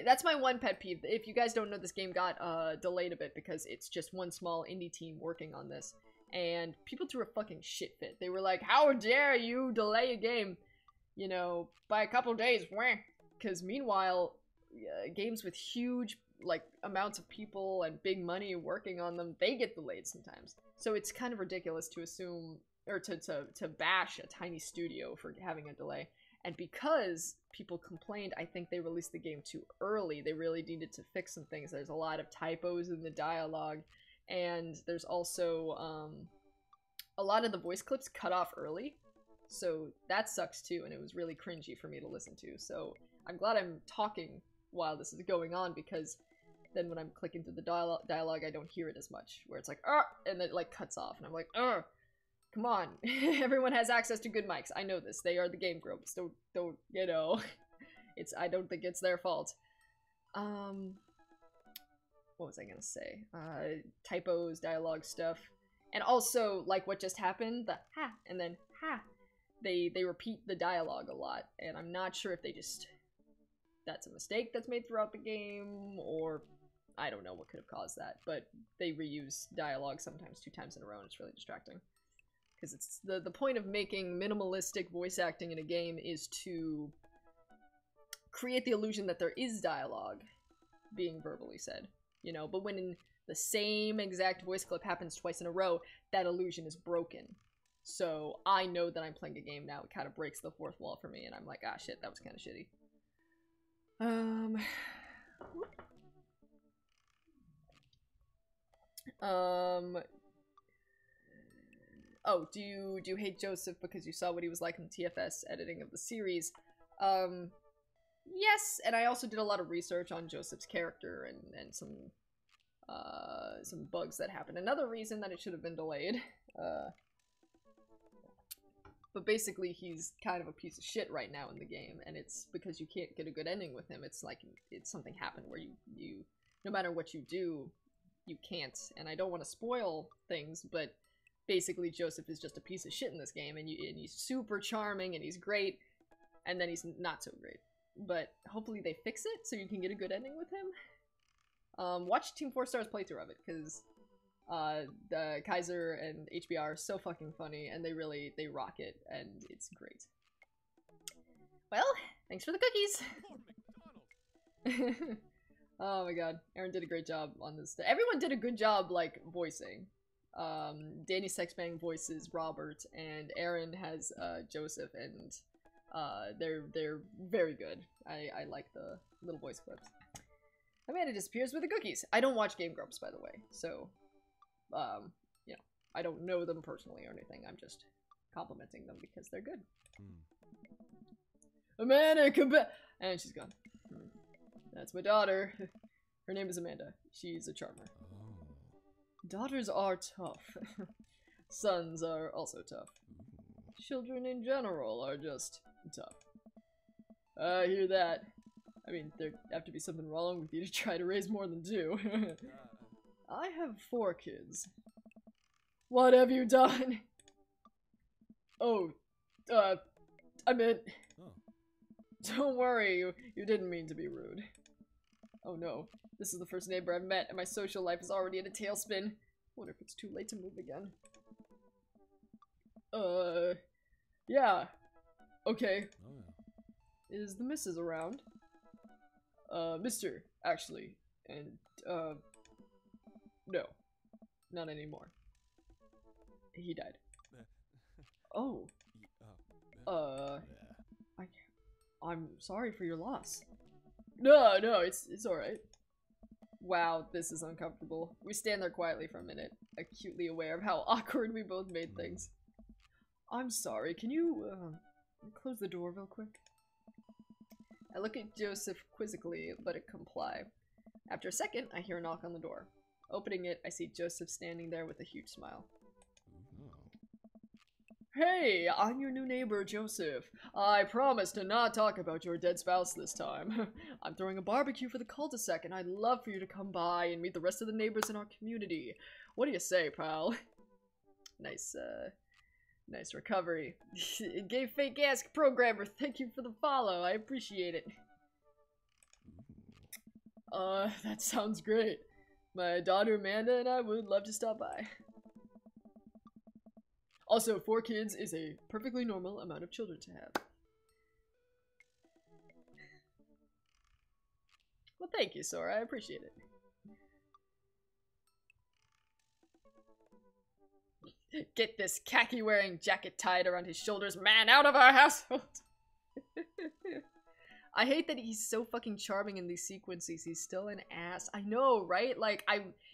D: That's my one pet peeve. If you guys don't know, this game got delayed a bit because it's just one small indie team working on this, and people threw a fucking shit fit. They were like, how dare you delay a game, you know, by a couple days, because meanwhile, games with huge, like, amounts of people and big money working on them, they get delayed sometimes. So it's kind of ridiculous to assume, or to bash a tiny studio for having a delay. And because people complained, I think they released the game too early. They really needed to fix some things. There's a lot of typos in the dialogue, and there's also a lot of the voice clips cut off early. So that sucks too, and it was really cringy for me to listen to. So I'm glad I'm talking while this is going on, because then when I'm clicking through the dialogue, I don't hear it as much, where it's like, and then it like cuts off, and I'm like, come on. Everyone has access to good mics. I know this. They are the Game Grumps. Don't, you know. I don't think it's their fault. What was I gonna say? Typos, dialogue stuff. And also, like what just happened, the ha, and then ha. They repeat the dialogue a lot, and I'm not sure if they just... that's a mistake that's made throughout the game, or I don't know what could have caused that, but they reuse dialogue sometimes 2 times in a row, and it's really distracting. Because it's the point of making minimalistic voice acting in a game is to create the illusion that there is dialogue being verbally said, you know, but when in the same exact voice clip happens twice in a row, that illusion is broken. So I know that I'm playing a game now. It kind of breaks the fourth wall for me, and I'm like, ah, shit, that was kind of shitty. Oh, do you hate Joseph because you saw what he was like in the TFS editing of the series? Yes, and I also did a lot of research on Joseph's character and some bugs that happened. Another reason that it should have been delayed. But basically, he's kind of a piece of shit right now in the game, and it's because you can't get a good ending with him. It's like, something happened where you no matter what you do, you can't. And I don't want to spoil things, but basically Joseph is just a piece of shit in this game, and he's super charming, and he's great, and then he's not so great. But hopefully they fix it so you can get a good ending with him. Watch Team 4 Star's playthrough of it, because the Kaiser and HBR are so fucking funny, and they rock it, and it's great. Well, thanks for the cookies! Oh my god, Aaron did a great job on this. Everyone did a good job, like, voicing. Danny Sexbang voices Robert, and Aaron has Joseph, and they're very good. I like the little voice clips. Amanda disappears with the cookies. I don't watch Game Grumps, by the way, so you know, I don't know them personally or anything. I'm just complimenting them because they're good. Amanda, come back! And she's gone. That's my daughter. Her name is Amanda. She's a charmer. Daughters are tough. Sons are also tough. Children in general are just tough. I hear that. I mean, there'd have to be something wrong with you to try to raise more than 2. I have 4 kids. What have you done? Oh, I meant...
C: Oh.
D: Don't worry, you didn't mean to be rude. Oh no, this is the first neighbor I've met, and my social life is already in a tailspin. Wonder if it's too late to move again. Yeah. Okay.
C: Oh, yeah.
D: Is the missus around? Mister, actually. And, no. Not anymore. He died. Oh. I'm sorry for your loss. No, it's alright. Wow, this is uncomfortable. We stand there quietly for a minute, acutely aware of how awkward we both made things. I'm sorry, can you, close the door real quick? I look at Joseph quizzically, but it comply. After a second, I hear a knock on the door. Opening it, I see Joseph standing there with a huge smile. Hey, I'm your new neighbor, Joseph. I promise to not talk about your dead spouse this time. I'm throwing a barbecue for the cul-de-sac, and I'd love for you to come by and meet the rest of the neighbors in our community. What do you say, pal? Nice recovery. Gay fake ass programmer, thank you for the follow. I appreciate it. That sounds great. My daughter Amanda and I would love to stop by. Also, 4 kids is a perfectly normal amount of children to have. Well, thank you, Sora. I appreciate it. Get this khaki-wearing, jacket-tied-around his shoulders man out of our household! I hate that he's so fucking charming in these sequences. He's still an ass. I know, right? Like,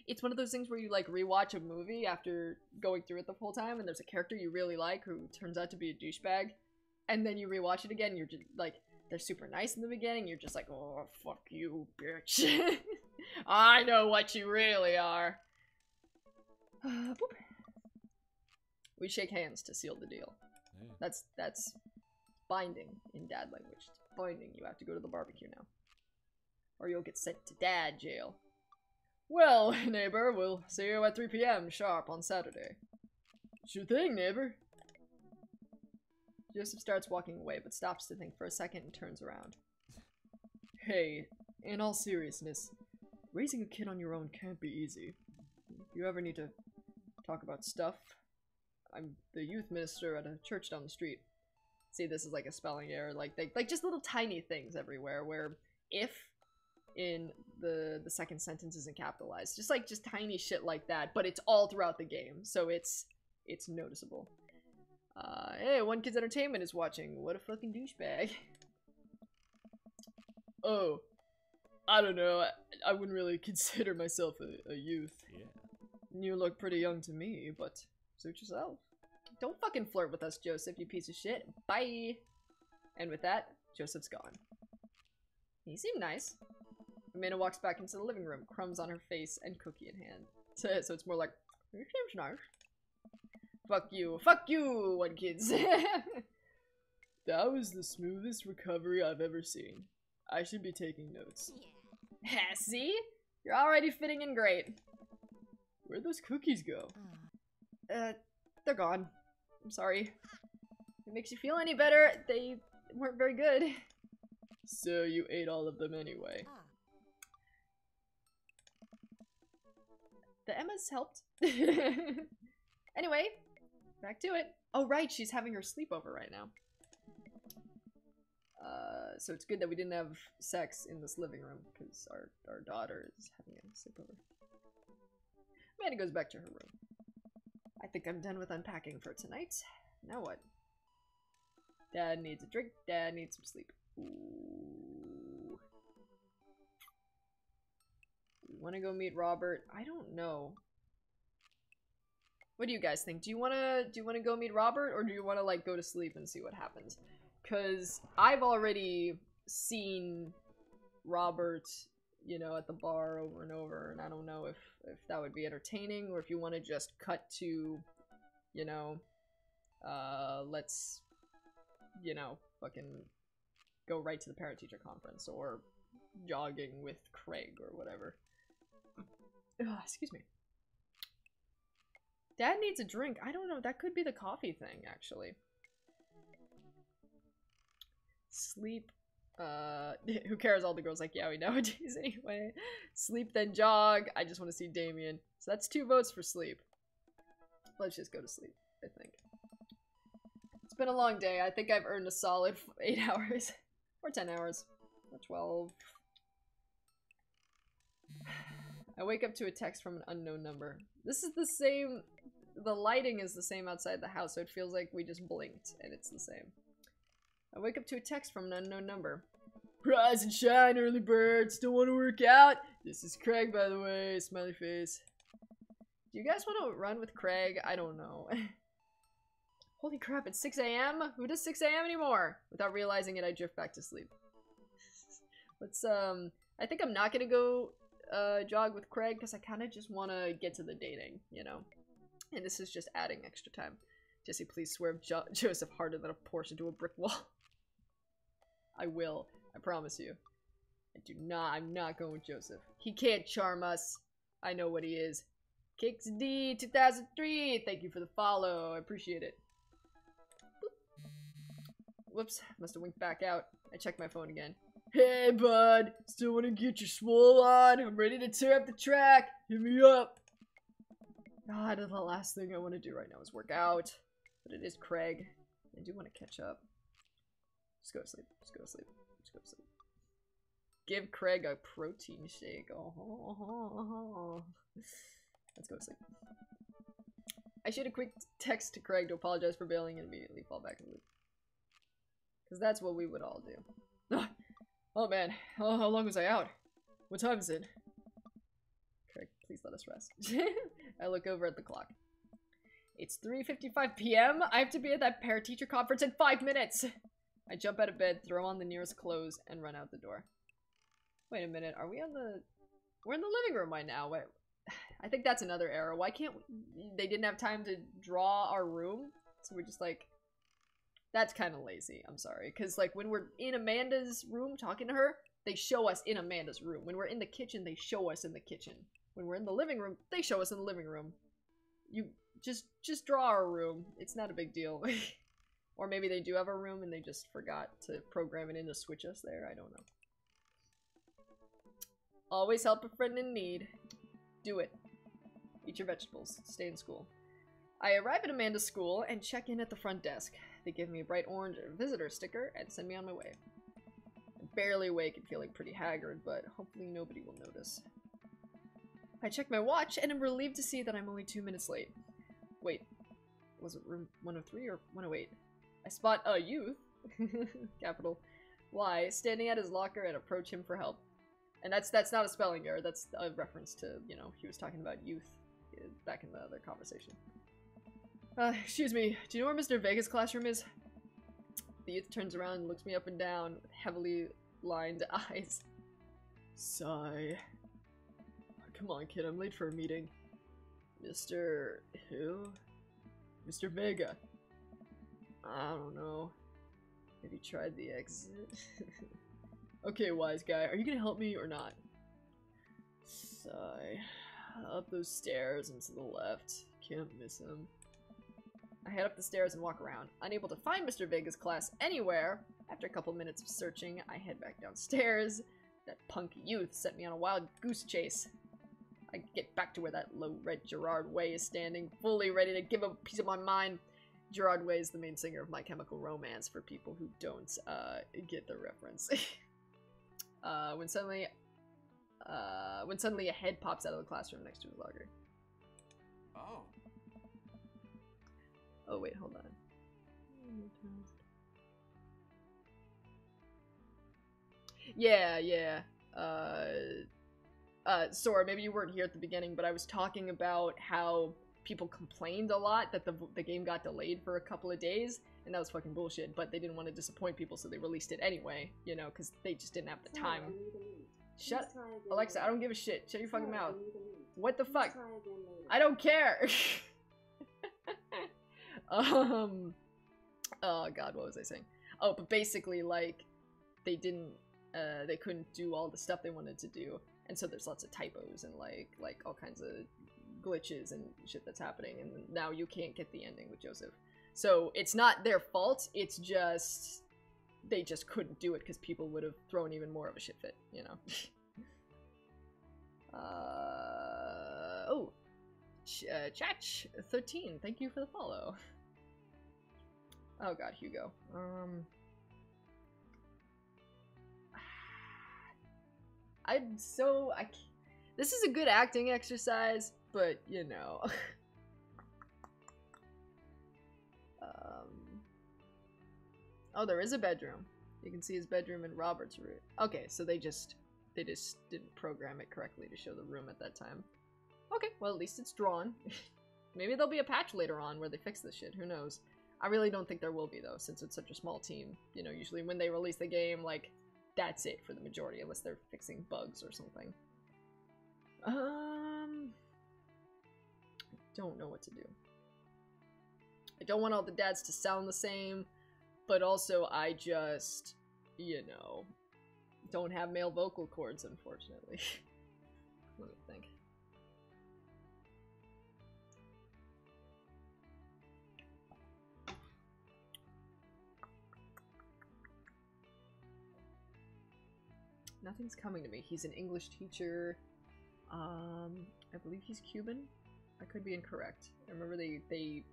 D: it's one of those things where you, like, rewatch a movie after going through it the whole time, and there's a character you really like who turns out to be a douchebag, and then you rewatch it again, and you're just, like, they're super nice in the beginning, you're just like, oh, fuck you, bitch. I know what you really are. Boop. We shake hands to seal the deal.
C: Hey.
D: That's binding in dad language. It's binding. You have to go to the barbecue now. Or you'll get sent to dad jail. Well, neighbor, we'll see you at 3 p.m. sharp on Saturday. Sure thing, neighbor. Joseph starts walking away, but stops to think for a second and turns around. Hey, in all seriousness, raising a kid on your own can't be easy. If you ever need to talk about stuff, I'm the youth minister at a church down the street. See, this is like a spelling error, like just little tiny things everywhere where if in the second sentence isn't capitalized. Just tiny shit like that, but it's all throughout the game, so it's noticeable. Hey, One Kids Entertainment is watching. What a fucking douchebag. Oh, I don't know. I wouldn't really consider myself a youth.
C: Yeah.
D: You look pretty young to me, but suit yourself. Don't fucking flirt with us, Joseph, you piece of shit. Bye! And with that, Joseph's gone. He seemed nice. Amanda walks back into the living room, crumbs on her face and cookie in hand. So it's more like, he seems nice. Fuck you, One Kids. That was the smoothest recovery I've ever seen. I should be taking notes. See? You're already fitting in great. Where'd those cookies go? They're gone. I'm sorry. If it makes you feel any better, they weren't very good. So you ate all of them anyway. The Emmas helped. Anyway, back to it. Oh right, she's having her sleepover right now. So it's good that we didn't have sex in this living room, because our daughter is having a sleepover. Amanda goes back to her room. I think I'm done with unpacking for tonight. Now what? Dad needs a drink, Dad needs some sleep. Ooh. We want to go meet Robert? I don't know. What do you guys think? Do you want to go meet Robert, or do you want to like go to sleep and see what happens? Cuz I've already seen Robert, you know, at the bar over and over, and I don't know if that would be entertaining, or if you want to just cut to, you know, let's, you know, fucking go right to the parent-teacher conference, or jogging with Craig, or whatever. Ugh, excuse me. Dad needs a drink. I don't know, that could be the coffee thing, actually. Sleep. Who cares? All the girls like yaoi nowadays anyway. Sleep then jog. I just want to see Damien. So that's 2 votes for sleep. Let's just go to sleep, I think. It's been a long day. I think I've earned a solid 8 hours. Or 10 hours. Or 12. I wake up to a text from an unknown number. This is the same. The lighting is the same outside the house, so it feels like we just blinked, and it's the same. I wake up to a text from an unknown number. Rise and shine, early bird. Still want to work out? This is Craig, by the way. Smiley face. Do you guys want to run with Craig? I don't know. Holy crap, it's 6 a.m.? Who does 6 a.m. anymore? Without realizing it, I drift back to sleep. Let's, I think I'm not gonna go, jog with Craig, because I kind of just want to get to the dating, you know? And this is just adding extra time. Jesse, please swerve Joseph harder than a Porsche into a brick wall. I will. I promise you. I'm not going with Joseph. He can't charm us. I know what he is. Kicks D 2003. Thank you for the follow. I appreciate it. Boop. Whoops. Must have winked back out. I checked my phone again. Hey, bud. Still want to get your swole on? I'm ready to tear up the track. Hit me up. God, the last thing I want to do right now is work out. But it is Craig. I do want to catch up. Just go to sleep. Just go to sleep. Just go to sleep. Give Craig a protein shake. Oh. Let's go to sleep. I shoot a quick text to Craig to apologize for bailing and immediately fall back in the loop. Because that's what we would all do. Oh man, how long was I out? What time is it? Craig, please let us rest. I look over at the clock. It's 3:55 p.m. I have to be at that parent-teacher conference in 5 minutes. I jump out of bed, throw on the nearest clothes, and run out the door. Wait a minute, are we on the... We're in the living room right now. Wait, I think that's another error. Why can't we... They didn't have time to draw our room? So we're just like... That's kind of lazy, I'm sorry. Because, like, when we're in Amanda's room talking to her, they show us in Amanda's room. When we're in the kitchen, they show us in the kitchen. When we're in the living room, they show us in the living room. You just draw our room. It's not a big deal. Or maybe they do have a room and they just forgot to program it in to switch us there. I don't know. Always help a friend in need. Do it. Eat your vegetables. Stay in school. I arrive at Amanda's school and check in at the front desk. They give me a bright orange visitor sticker and send me on my way. I'm barely awake and feeling pretty haggard, but hopefully nobody will notice. I check my watch and am relieved to see that I'm only 2 minutes late. Wait, was it room 103 or 108? I spot a youth, capital Y, standing at his locker and approach him for help. And that's not a spelling error, that's a reference to, you know, he was talking about youth back in the other conversation. Excuse me, do you know where Mr. Vega's classroom is? The youth turns around and looks me up and down with heavily lined eyes. Sigh. Come on, kid, I'm late for a meeting. Mr. who? Mr. Vega. I don't know. Have you tried the exit? Okay, wise guy, are you gonna help me or not? Sigh. Up those stairs and to the left. Can't miss him. I head up the stairs and walk around. Unable to find Mr. Vega's class anywhere, after a couple minutes of searching, I head back downstairs. That punk youth sent me on a wild goose chase. I get back to where that low-red Gerard Way is standing, fully ready to give a piece of my mind. Gerard Way is the main singer of My Chemical Romance, for people who don't get the reference. When suddenly a head pops out of the classroom next to his locker.
C: Oh.
D: Oh wait, hold on. Yeah. Sora, maybe you weren't here at the beginning, but I was talking about how people complained a lot that the game got delayed for a couple of days, and that was fucking bullshit, but they didn't want to disappoint people, so they released it anyway, you know, because they just didn't have the time. Shut Alexa, I don't give a shit. Shut your fucking mouth. What the fuck? I don't care! Oh god, what was I saying? Oh, but basically, like, they couldn't do all the stuff they wanted to do, and so there's lots of typos and like all kinds of glitches and shit that's happening, and now you can't get the ending with Joseph. So it's not their fault, it's just they just couldn't do it because people would have thrown even more of a shit fit, you know. Oh, Chatch13, thank you for the follow. Oh god, Hugo. This is a good acting exercise, but you know. Oh, there is a bedroom. You can see his bedroom in Robert's room. Okay, so they just didn't program it correctly to show the room at that time. Okay, well at least it's drawn. Maybe there'll be a patch later on where they fix this shit, who knows. I really don't think there will be though, since it's such a small team. You know, usually when they release the game, like, that's it for the majority, unless they're fixing bugs or something. Don't know what to do. I don't want all the dads to sound the same, but also I just, you know, don't have male vocal cords, unfortunately. Let me think. Nothing's coming to me. He's an English teacher. I believe he's Cuban. I could be incorrect. I remember they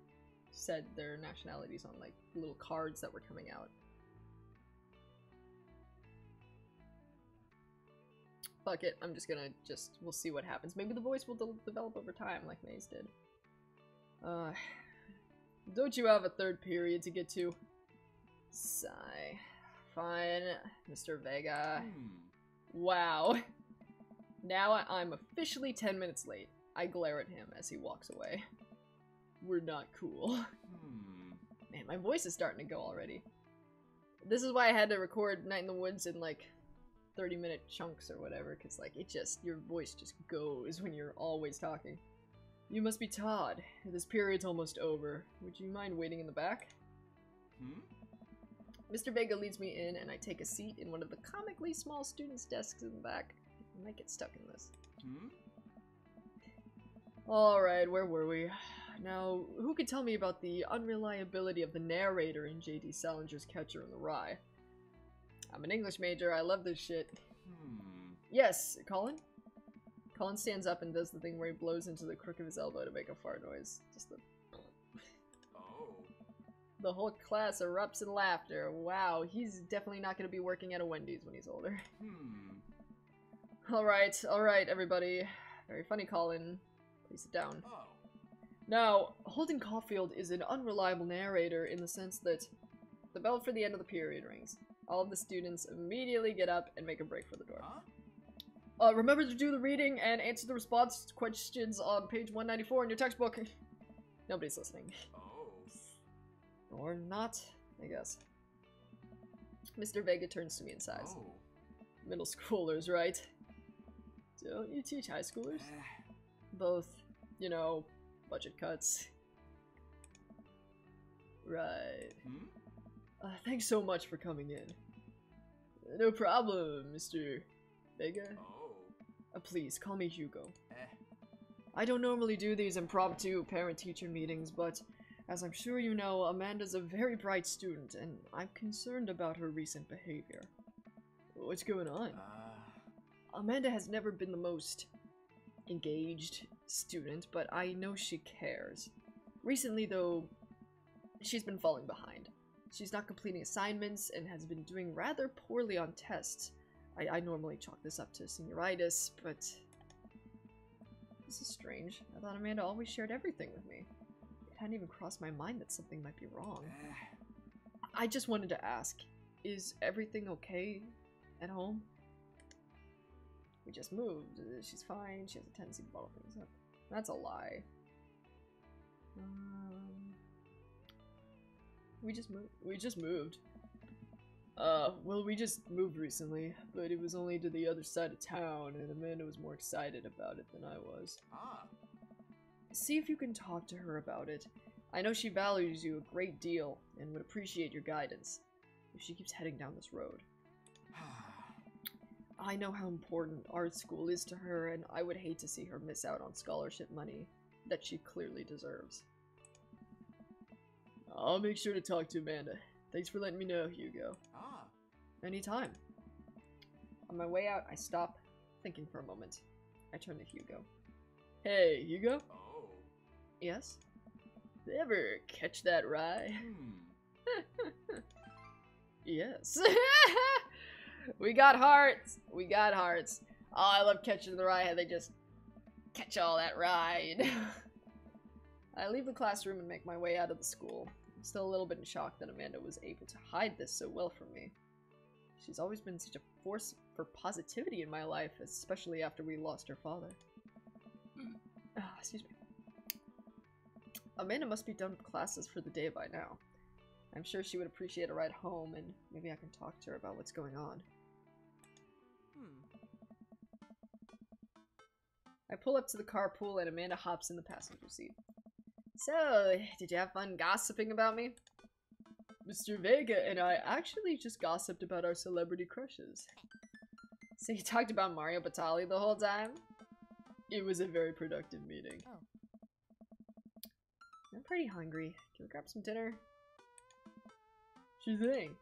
D: said their nationalities on like little cards that were coming out. Fuck it. I'm just gonna we'll see what happens. Maybe the voice will develop over time like Maze did. Don't you have a third period to get to? Sigh. Fine, Mr. Vega. Wow. Now I'm officially 10 minutes late. I glare at him as he walks away. We're not cool. Man, my voice is starting to go already. This is why I had to record Night in the Woods in like 30-minute chunks or whatever, because like your voice just goes when you're always talking. You must be Todd. This period's almost over. Would you mind waiting in the back? Mr. Vega leads me in, and I take a seat in one of the comically small students' desks in the back. I might get stuck in this. Alright, where were we? Now, who could tell me about the unreliability of the narrator in J.D. Salinger's Catcher in the Rye? I'm an English major, I love this shit. Yes, Colin? Colin stands up and does the thing where he blows into the crook of his elbow to make a fart noise. Just the... The whole class erupts in laughter. Wow, he's definitely not going to be working at a Wendy's when he's older. Alright, everybody. Very funny, Colin. Please sit down. Now, Holden Caulfield is an unreliable narrator in the sense that the bell for the end of the period rings. All of the students immediately get up and make a break for the door. Remember to do the reading and answer the response questions on page 194 in your textbook. Nobody's listening. Or not, I guess. Mr. Vega turns to me and sighs. Middle schoolers, right? Don't you teach high schoolers? Both, you know, budget cuts. Right. Thanks so much for coming in. No problem, Mr. Vega. Please, call me Hugo. I don't normally do these impromptu parent-teacher meetings, but as I'm sure you know, Amanda's a very bright student, and I'm concerned about her recent behavior. What's going on? Amanda has never been the most engaged student, but I know she cares. Recently, though, she's been falling behind. She's not completing assignments and has been doing rather poorly on tests. I normally chalk this up to senioritis, but this is strange. I thought Amanda always shared everything with me. It hadn't even crossed my mind that something might be wrong. I just wanted to ask, is everything okay at home? We just moved. She's fine. She has a tendency to bottle things up. That's a lie. We just moved. Well, we just moved recently, but it was only to the other side of town, and Amanda was more excited about it than I was. See if you can talk to her about it. I know she values you a great deal, and would appreciate your guidance, if she keeps heading down this road. I know how important art school is to her, and I would hate to see her miss out on scholarship money that she clearly deserves. I'll make sure to talk to Amanda. Thanks for letting me know, Hugo. Anytime. On my way out, I stop, thinking for a moment. I turn to Hugo. Hey, Hugo?
C: Oh.
D: Yes? Ever catch that rye? Yes. We got hearts! We got hearts. Oh, I love catching the rye. They just catch all that rye. I leave the classroom and make my way out of the school. I'm still a little bit in shock that Amanda was able to hide this so well from me. She's always been such a force for positivity in my life, especially after we lost her father. Excuse me. Amanda must be done with classes for the day by now. I'm sure she would appreciate a ride home, and maybe I can talk to her about what's going on. I pull up to the carpool and Amanda hops in the passenger seat. So, did you have fun gossiping about me? Mr. Vega and I actually just gossiped about our celebrity crushes. So you talked about Mario Batali the whole time? It was a very productive meeting. Oh. I'm pretty hungry. Can we grab some dinner? Sure thing.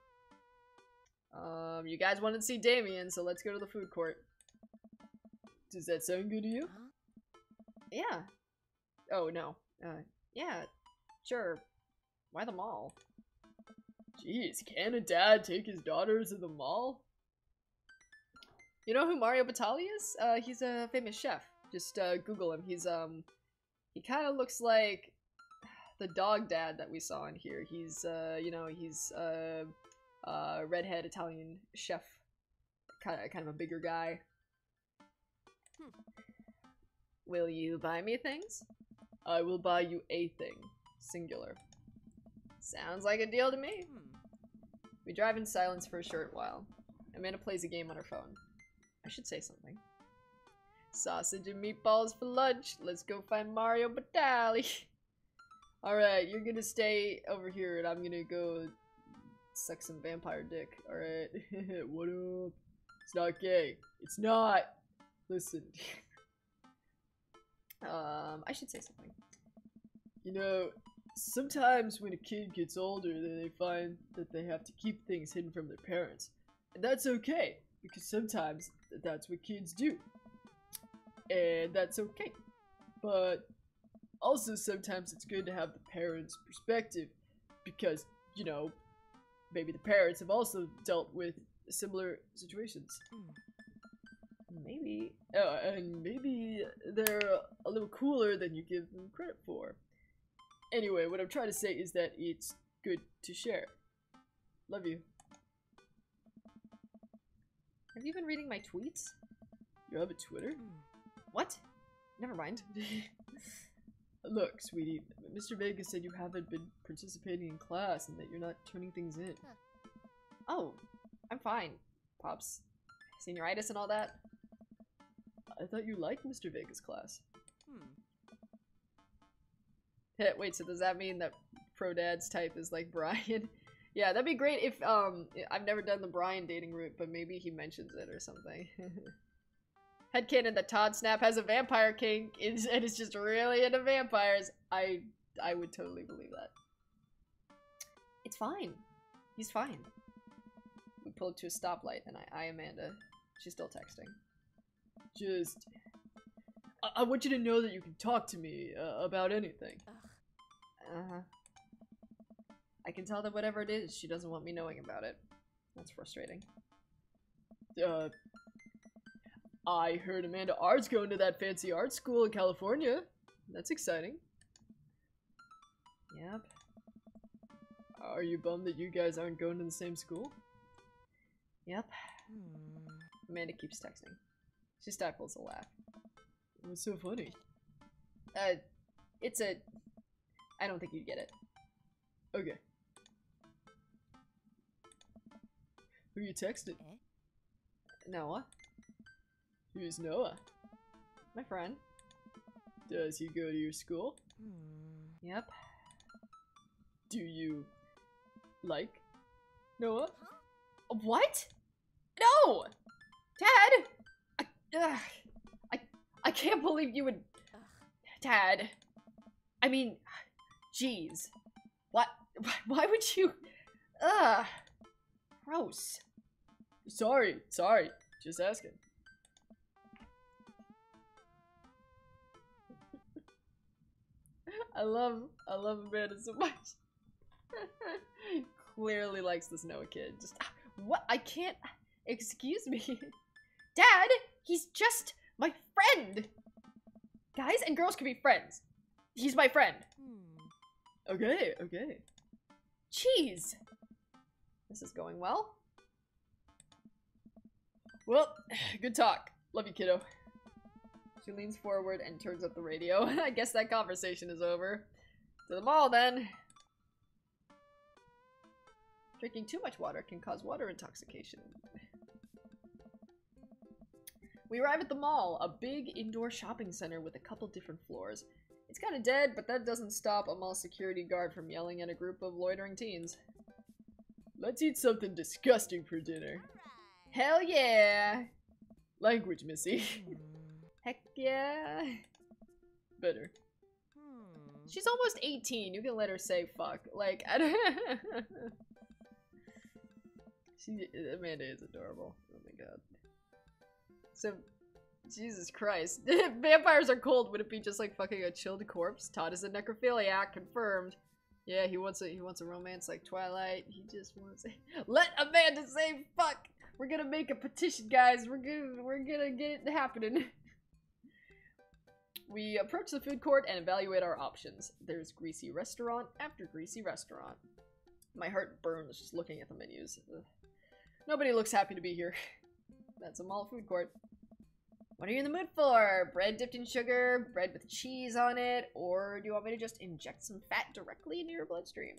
D: You guys wanted to see Damien, so let's go to the food court. Does that sound good to you? Yeah. Oh, no. Yeah, sure. Why the mall? Jeez, can a dad take his daughters to the mall? You know who Mario Batali is? He's a famous chef. Just, Google him. He's, he kind of looks like the dog dad that we saw in here. He's, you know, he's, redhead Italian chef. Kind of a bigger guy. Will you buy me things? I will buy you a thing. Singular. Sounds like a deal to me. We drive in silence for a short while. Amanda plays a game on her phone. I should say something. Sausage and meatballs for lunch. Let's go find Mario Batali. Alright, you're gonna stay over here and I'm gonna go suck some vampire dick. Alright. What up? It's not gay. It's not. Listen. I should say something. You know, sometimes when a kid gets older, they find that they have to keep things hidden from their parents. And that's okay, because sometimes that's what kids do. And that's okay. But also sometimes it's good to have the parents' perspective, because, you know, maybe the parents have also dealt with similar situations. Maybe. And maybe they're a little cooler than you give them credit for. Anyway, what I'm trying to say is that it's good to share. Love you. Have you been reading my tweets? You have a Twitter? What? Never mind. Look, sweetie, Mr. Vega said you haven't been participating in class and that you're not turning things in. Oh, I'm fine, Pops. Senioritis and all that? I thought you liked Mr. Vega's class. Hey, wait, so does that mean that Pro Dad's type is like Brian? Yeah, that'd be great if, I've never done the Brian dating route, but maybe he mentions it or something. Headcanon that Todd Snap has a vampire king and is just really into vampires. I would totally believe that. It's fine. He's fine. We pull up to a stoplight and I eye Amanda. She's still texting. Just... I want you to know that you can talk to me about anything. I can tell that whatever it is, she doesn't want me knowing about it. That's frustrating. I heard Amanda R's going to that fancy art school in California. That's exciting. Yep. Are you bummed that you guys aren't going to the same school? Yep. Amanda keeps texting. She stifles a laugh. What's so funny? It's a... I don't think you'd get it. Okay. Who you texting? Noah. Who's Noah? My friend. Does he go to your school? Yep. Do you like Noah? What? No! Dad! I can't believe you would... Dad. I mean, jeez. What? Why would you... Gross. Sorry. Just asking. I love Amanda so much. Clearly likes this Noah kid. Just what? I can't. Excuse me, Dad. He's just my friend. Guys and girls can be friends. He's my friend. Okay. Jeez. This is going well. Well, good talk. Love you, kiddo. She leans forward and turns up the radio. I guess that conversation is over. To the mall, then. Drinking too much water can cause water intoxication. We arrive at the mall, a big indoor shopping center with a couple different floors. It's kind of dead, but that doesn't stop a mall security guard from yelling at a group of loitering teens. Let's eat something disgusting for dinner. Hell yeah! Language, Missy. Heck yeah. Better. She's almost 18. You can let her say fuck. Like, I don't... Amanda is adorable. Oh my god. So, Jesus Christ. Vampires are cold. Would it be just like fucking a chilled corpse? Todd is a necrophiliac. Confirmed. Yeah, he wants a romance like Twilight. He just wants let Amanda say fuck! We're gonna make a petition, guys. We're gonna get it happening. We approach the food court and evaluate our options. There's greasy restaurant after greasy restaurant. My heart burns just looking at the menus. Ugh. Nobody looks happy to be here. That's a mall food court. What are you in the mood for? Bread dipped in sugar, bread with cheese on it, or do you want me to just inject some fat directly into your bloodstream?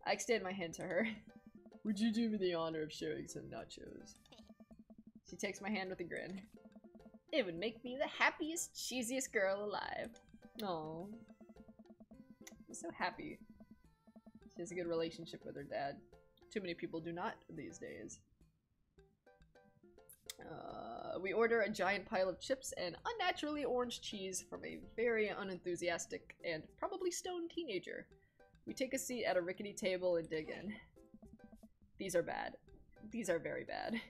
D: I extend my hand to her. Would you do me the honor of sharing some nachos? She takes my hand with a grin. It would make me the happiest, cheesiest girl alive. Aww. I'm so happy. She has a good relationship with her dad. Too many people do not these days. We order a giant pile of chips and unnaturally orange cheese from a very unenthusiastic and probably stoned teenager. We take a seat at a rickety table and dig in. These are bad. These are very bad.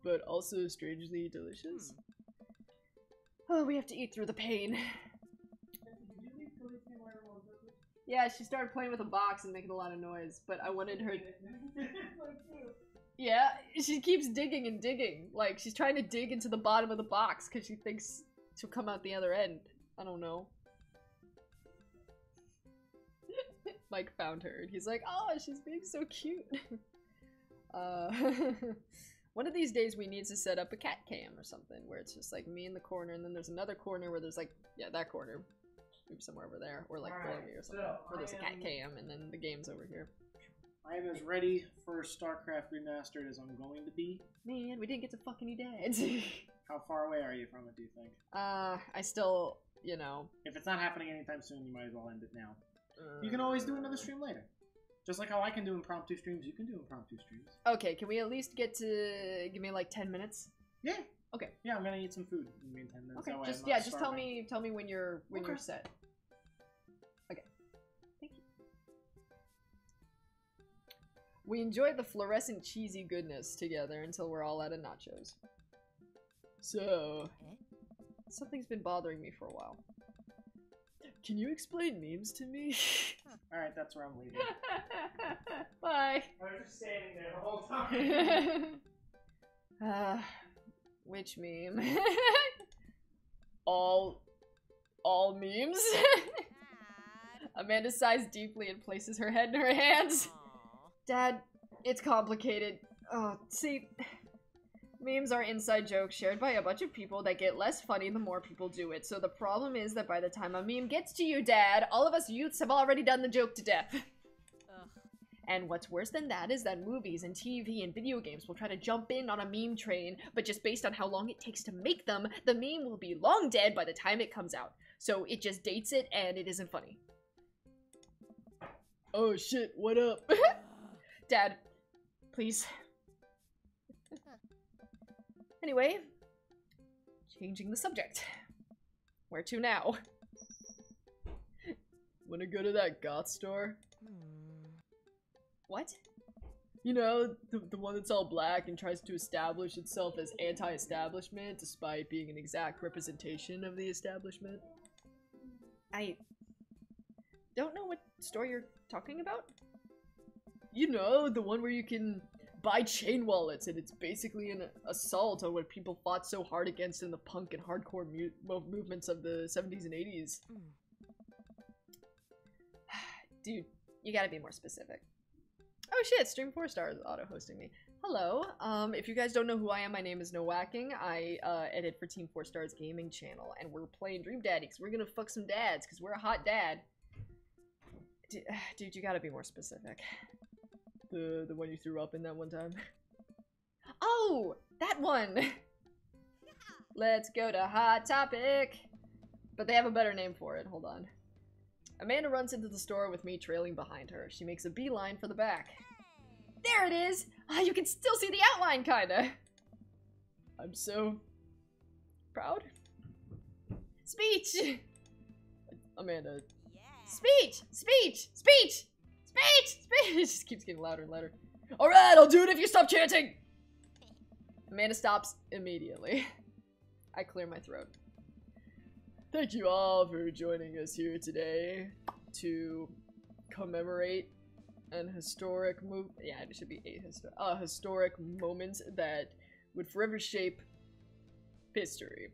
D: But also strangely delicious. Oh, we have to eat through the pain. Yeah, she started playing with a box and making a lot of noise, but I wanted her... Yeah, she keeps digging and digging. Like, she's trying to dig into the bottom of the box because she thinks she'll come out the other end. I don't know. Mike found her and he's like, oh, she's being so cute. One of these days we need to set up a cat cam or something where it's just like me in the corner and then there's another corner where there's like, yeah, that corner. Maybe somewhere over there or like below me or something. Where there's a cat cam and then the game's over here.
E: I am as ready for StarCraft Remastered as I'm going to be.
D: Man, we didn't get to fuck any dads.
E: How far away are you from it, do you think?
D: I still, you know.
E: If it's not happening anytime soon, you might as well end it now. You can always do another stream later. Just like how I can do impromptu streams, you can do impromptu streams.
D: Okay, can we at least get to... give me like 10 minutes?
E: Yeah.
D: Okay.
E: Yeah, I'm gonna eat some food in 10 minutes.
D: Okay, just tell me when you're set. Okay. Thank you. We enjoy the fluorescent cheesy goodness together until we're all out of nachos. So, something's been bothering me for a while. Can you explain memes to me?
E: Alright, that's where I'm leaving.
D: Bye.
E: I was just standing there the whole time.
D: Which meme? all memes? Amanda sighs deeply and places her head in her hands. Dad, it's complicated. Oh, see, memes are inside jokes shared by a bunch of people that get less funny the more people do it. So the problem is that by the time a meme gets to you, Dad, all of us youths have already done the joke to death. And what's worse than that is that movies and TV and video games will try to jump in on a meme train, but just based on how long it takes to make them, the meme will be long dead by the time it comes out. So it just dates it and it isn't funny. Oh shit, what up? Dad, please. Anyway, changing the subject. Where to now? Wanna go to that goth store? What? You know, the one that's all black and tries to establish itself as anti-establishment despite being an exact representation of the establishment. I don't know what store you're talking about. You know, the one where you can buy chain wallets and it's basically an assault on what people fought so hard against in the punk and hardcore movements of the 70s and 80s. Dude, you gotta be more specific. Oh shit, Stream 4 Star is auto-hosting me. Hello, if you guys don't know who I am, my name is No Whacking. I edit for Team 4 Star's gaming channel, and we're playing Dream Daddy because we're gonna fuck some dads because we're a hot dad. Dude, you gotta be more specific. The one you threw up in that one time. Oh, that one! Let's go to Hot Topic! But they have a better name for it, hold on. Amanda runs into the store with me trailing behind her. She makes a beeline for the back. There it is! You can still see the outline, kinda! I'm so... proud? Speech! Amanda... Speech! Speech! Speech! Speech! Speech! It just keeps getting louder and louder. Alright, I'll do it if you stop chanting! Amanda stops immediately. I clear my throat. Thank you all for joining us here today to commemorate an historic yeah, it should be a historic moment that would forever shape history.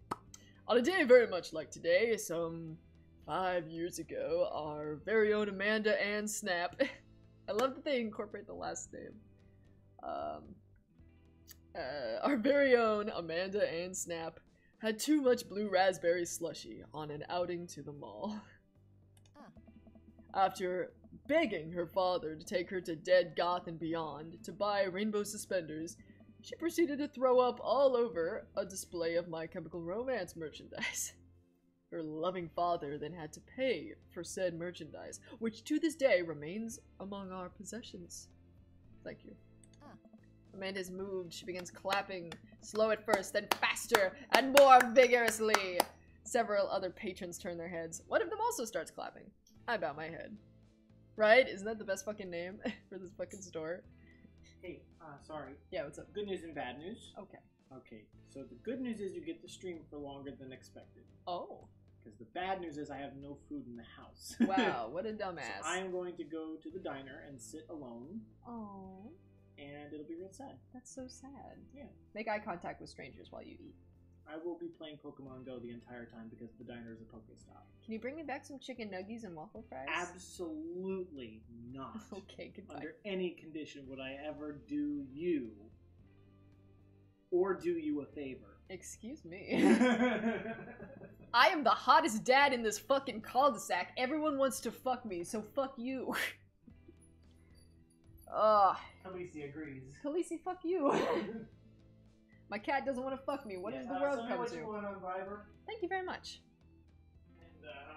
D: On a day very much like today, some 5 years ago, our very own Amanda Ann Snap. I love that they incorporate the last name. Our very own Amanda Ann Snap had too much blue raspberry slushy on an outing to the mall. After begging her father to take her to Dead Goth and Beyond to buy rainbow suspenders, she proceeded to throw up all over a display of My Chemical Romance merchandise. Her loving father then had to pay for said merchandise, which to this day remains among our possessions. Thank you. Amanda's moved. She begins clapping, slow at first, then faster and more vigorously. Several other patrons turn their heads. One of them also starts clapping. I bow my head. Right? Isn't that the best fucking name for this fucking store?
E: Hey, sorry.
D: Yeah, what's up?
E: Good news and bad news.
D: Okay.
E: Okay, so the good news is you get to stream for longer than expected.
D: Oh.
E: Because the bad news is I have no food in the house.
D: Wow, what a dumbass.
E: So I am going to go to the diner and sit alone.
D: Oh.
E: And it'll be real sad.
D: That's so sad.
E: Yeah.
D: Make eye contact with strangers while you eat.
E: I will be playing Pokemon Go the entire time because the diner is a Pokestop.
D: Can you bring me back some chicken nuggies and waffle fries?
E: Absolutely not.
D: Okay, goodbye.
E: Under any condition would I ever do you or do you a favor.
D: Excuse me. I am the hottest dad in this fucking cul-de-sac. Everyone wants to fuck me, so fuck you. Ugh.
E: Khaleesi agrees.
D: Khaleesi, fuck you. My cat doesn't want to fuck me. What does the world come
E: what
D: to?
E: you want on Viber.
D: Thank you very much.
E: And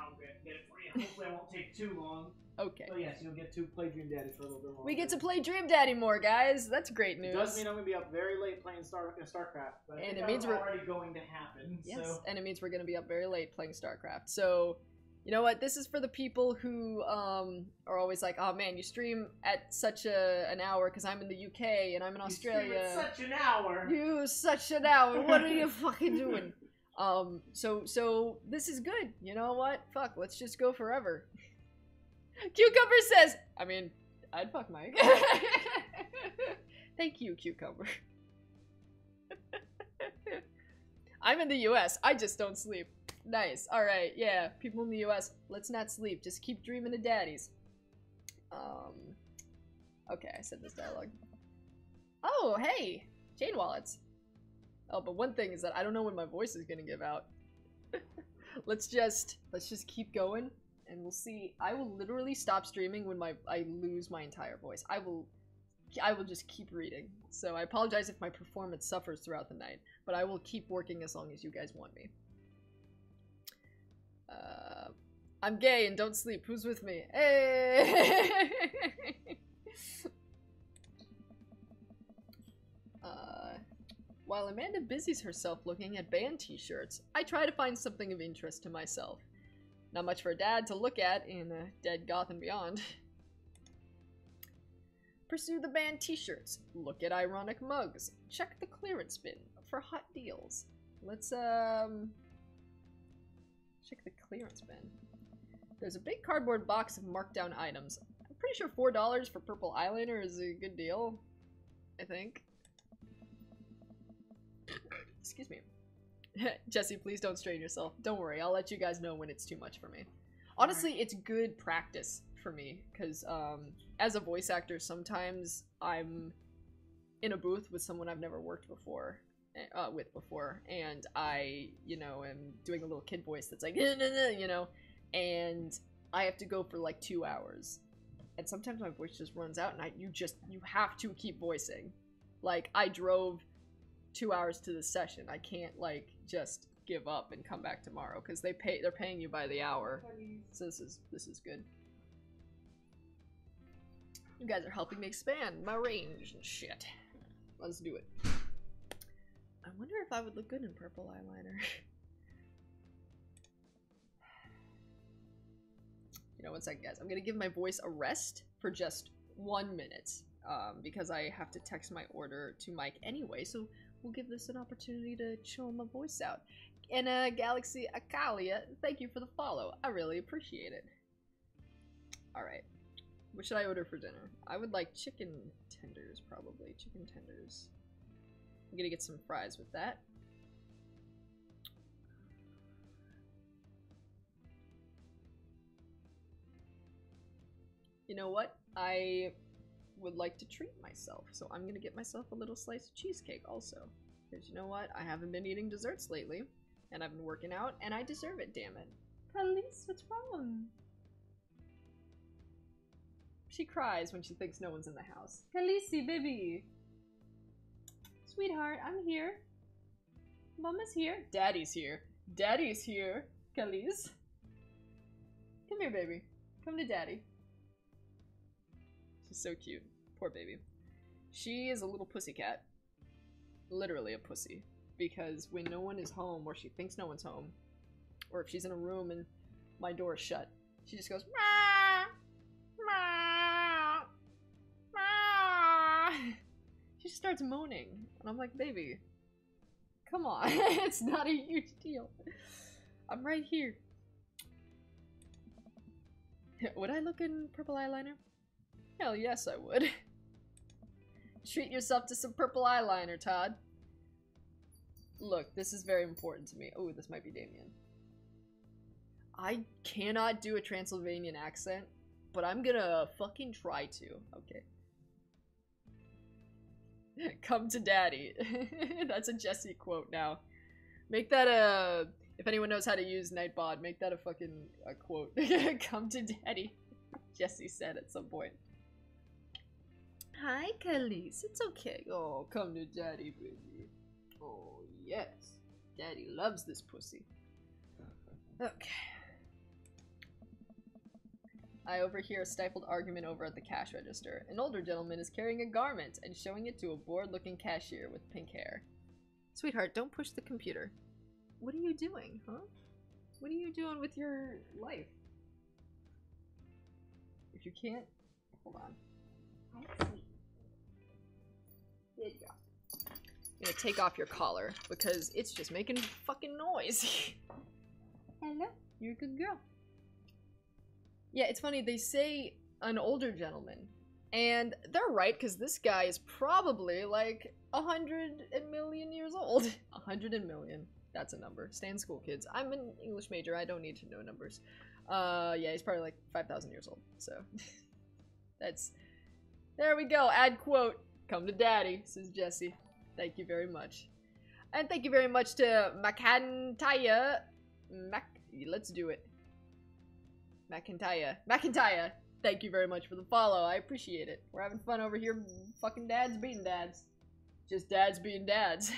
E: I'll get it for you. Hopefully I won't take too long.
D: Okay.
E: Oh yes, you'll get to play Dream Daddy for a little bit longer.
D: We get to play Dream Daddy more, guys. That's great news.
E: It does mean I'm going to be up very late playing StarCraft, but I think
D: it means we're
E: already going to happen.
D: Yes,
E: so.
D: and it means we're going to be up very late playing StarCraft. So, you know what? This is for the people who are always like, "Oh man, you stream at such an hour because I'm in the UK and I'm in Australia."
E: You stream at such an hour.
D: You such an hour. What are you fucking doing? So this is good. You know what? Fuck, let's just go forever. Cucumber says, I mean, I'd fuck Mike. Thank you, Cucumber. I'm in the US. I just don't sleep. Nice. Alright, yeah. People in the US, let's not sleep. Just keep dreaming of daddies. Okay, I said this dialogue. Oh, hey! Chain wallets. Oh, but one thing is that I don't know when my voice is gonna give out. Let's just keep going. And we'll see. I will literally stop streaming when I lose my entire voice. I will just keep reading. So I apologize if my performance suffers throughout the night, but I will keep working as long as you guys want me. I'm gay and don't sleep. Who's with me? Hey! While Amanda busies herself looking at band t-shirts, I try to find something of interest to myself. Not much for Dad to look at in Dead Goth and Beyond. Pursue the band t-shirts. Look at ironic mugs. Check the clearance bin for hot deals. Let's, check the clearance bin. There's a big cardboard box of marked down items. I'm pretty sure $4 for purple eyeliner is a good deal. I think. Excuse me. Jesse, please don't strain yourself. Don't worry, I'll let you guys know when it's too much for me. Honestly, it's good practice for me, because as a voice actor, sometimes I'm in a booth with someone I've never worked with before, and I, you know, am doing a little kid voice that's like, you know, and I have to go for like 2 hours. And sometimes my voice just runs out, and you have to keep voicing. Like, I drove 2 hours to the session. I can't, like, just give up and come back tomorrow, because they're paying you by the hour. So this is good. You guys are helping me expand my range and shit. Let's do it. I wonder if I would look good in purple eyeliner. You know, one second, guys. I'm gonna give my voice a rest for just 1 minute, because I have to text my order to Mike anyway, so we'll give this an opportunity to chill my voice out. And Galaxy Akalia, thank you for the follow. I really appreciate it. Alright. What should I order for dinner? I would like chicken tenders, probably. Chicken tenders. I'm gonna get some fries with that. You know what? I would like to treat myself, so I'm gonna get myself a little slice of cheesecake also. Because you know what? I haven't been eating desserts lately, and I've been working out, and I deserve it, damn it. Khalees, what's wrong? She cries when she thinks no one's in the house. Khaleesi, baby! Sweetheart, I'm here. Mama's here. Daddy's here. Daddy's here. Khalees. Come here, baby. Come to daddy. She's so cute. Poor baby. She is a little pussycat. Literally a pussy. Because when no one is home, or she thinks no one's home, or if she's in a room and my door is shut, she just goes, "Meow, meow, meow." She just starts moaning. And I'm like, baby, come on. It's not a huge deal. I'm right here. Would I look in purple eyeliner? Hell yes, I would. Treat yourself to some purple eyeliner, Todd. Look, this is very important to me. Oh, this might be Damien. I cannot do a Transylvanian accent, but I'm gonna fucking try to. Okay. Come to daddy. That's a Jesse quote now. Make that a... If anyone knows how to use Nightbot, make that a fucking quote. Come to daddy. Jesse said at some point. Hi, Khalees. It's okay. Oh, come to daddy, baby. Oh, yes. Daddy loves this pussy. Okay. I overhear a stifled argument over at the cash register. An older gentleman is carrying a garment and showing it to a bored-looking cashier with pink hair. Sweetheart, don't push the computer. What are you doing, huh? What are you doing with your life? If you can't... Hold on.
B: Hi, sweet.
D: There you go. I'm gonna take off your collar because it's just making fucking noise.
B: Hello.
D: You're a good girl. Yeah, it's funny, they say an older gentleman. And they're right, because this guy is probably like 100 million years old. 100 million. That's a number. Stay in school, kids. I'm an English major. I don't need to know numbers. Yeah, he's probably like 5,000 years old. So, that's... There we go. Add quote. Come to daddy, says Jesse. Thank you very much. And thank you very much to McIntyre. Let's do it. McIntyre. Thank you very much for the follow. I appreciate it. We're having fun over here. Fucking dads being dads. Just dads being dads.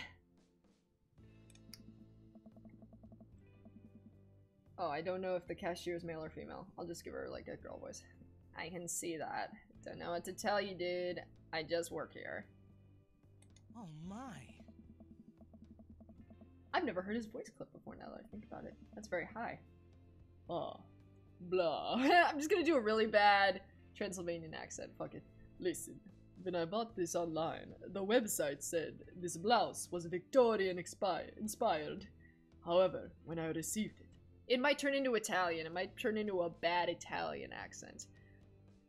D: Oh, I don't know if the cashier is male or female. I'll just give her like a girl voice. I can see that. Don't know what to tell you, dude. I just work here.
C: Oh my.
D: I've never heard his voice clip before now that I think about it. That's very high. Oh. Blah. I'm just gonna do a really bad Transylvanian accent. Fuck it. Listen. when I bought this online, the website said this blouse was Victorian inspired. However, when I received it, it might turn into Italian. It might turn into a bad Italian accent.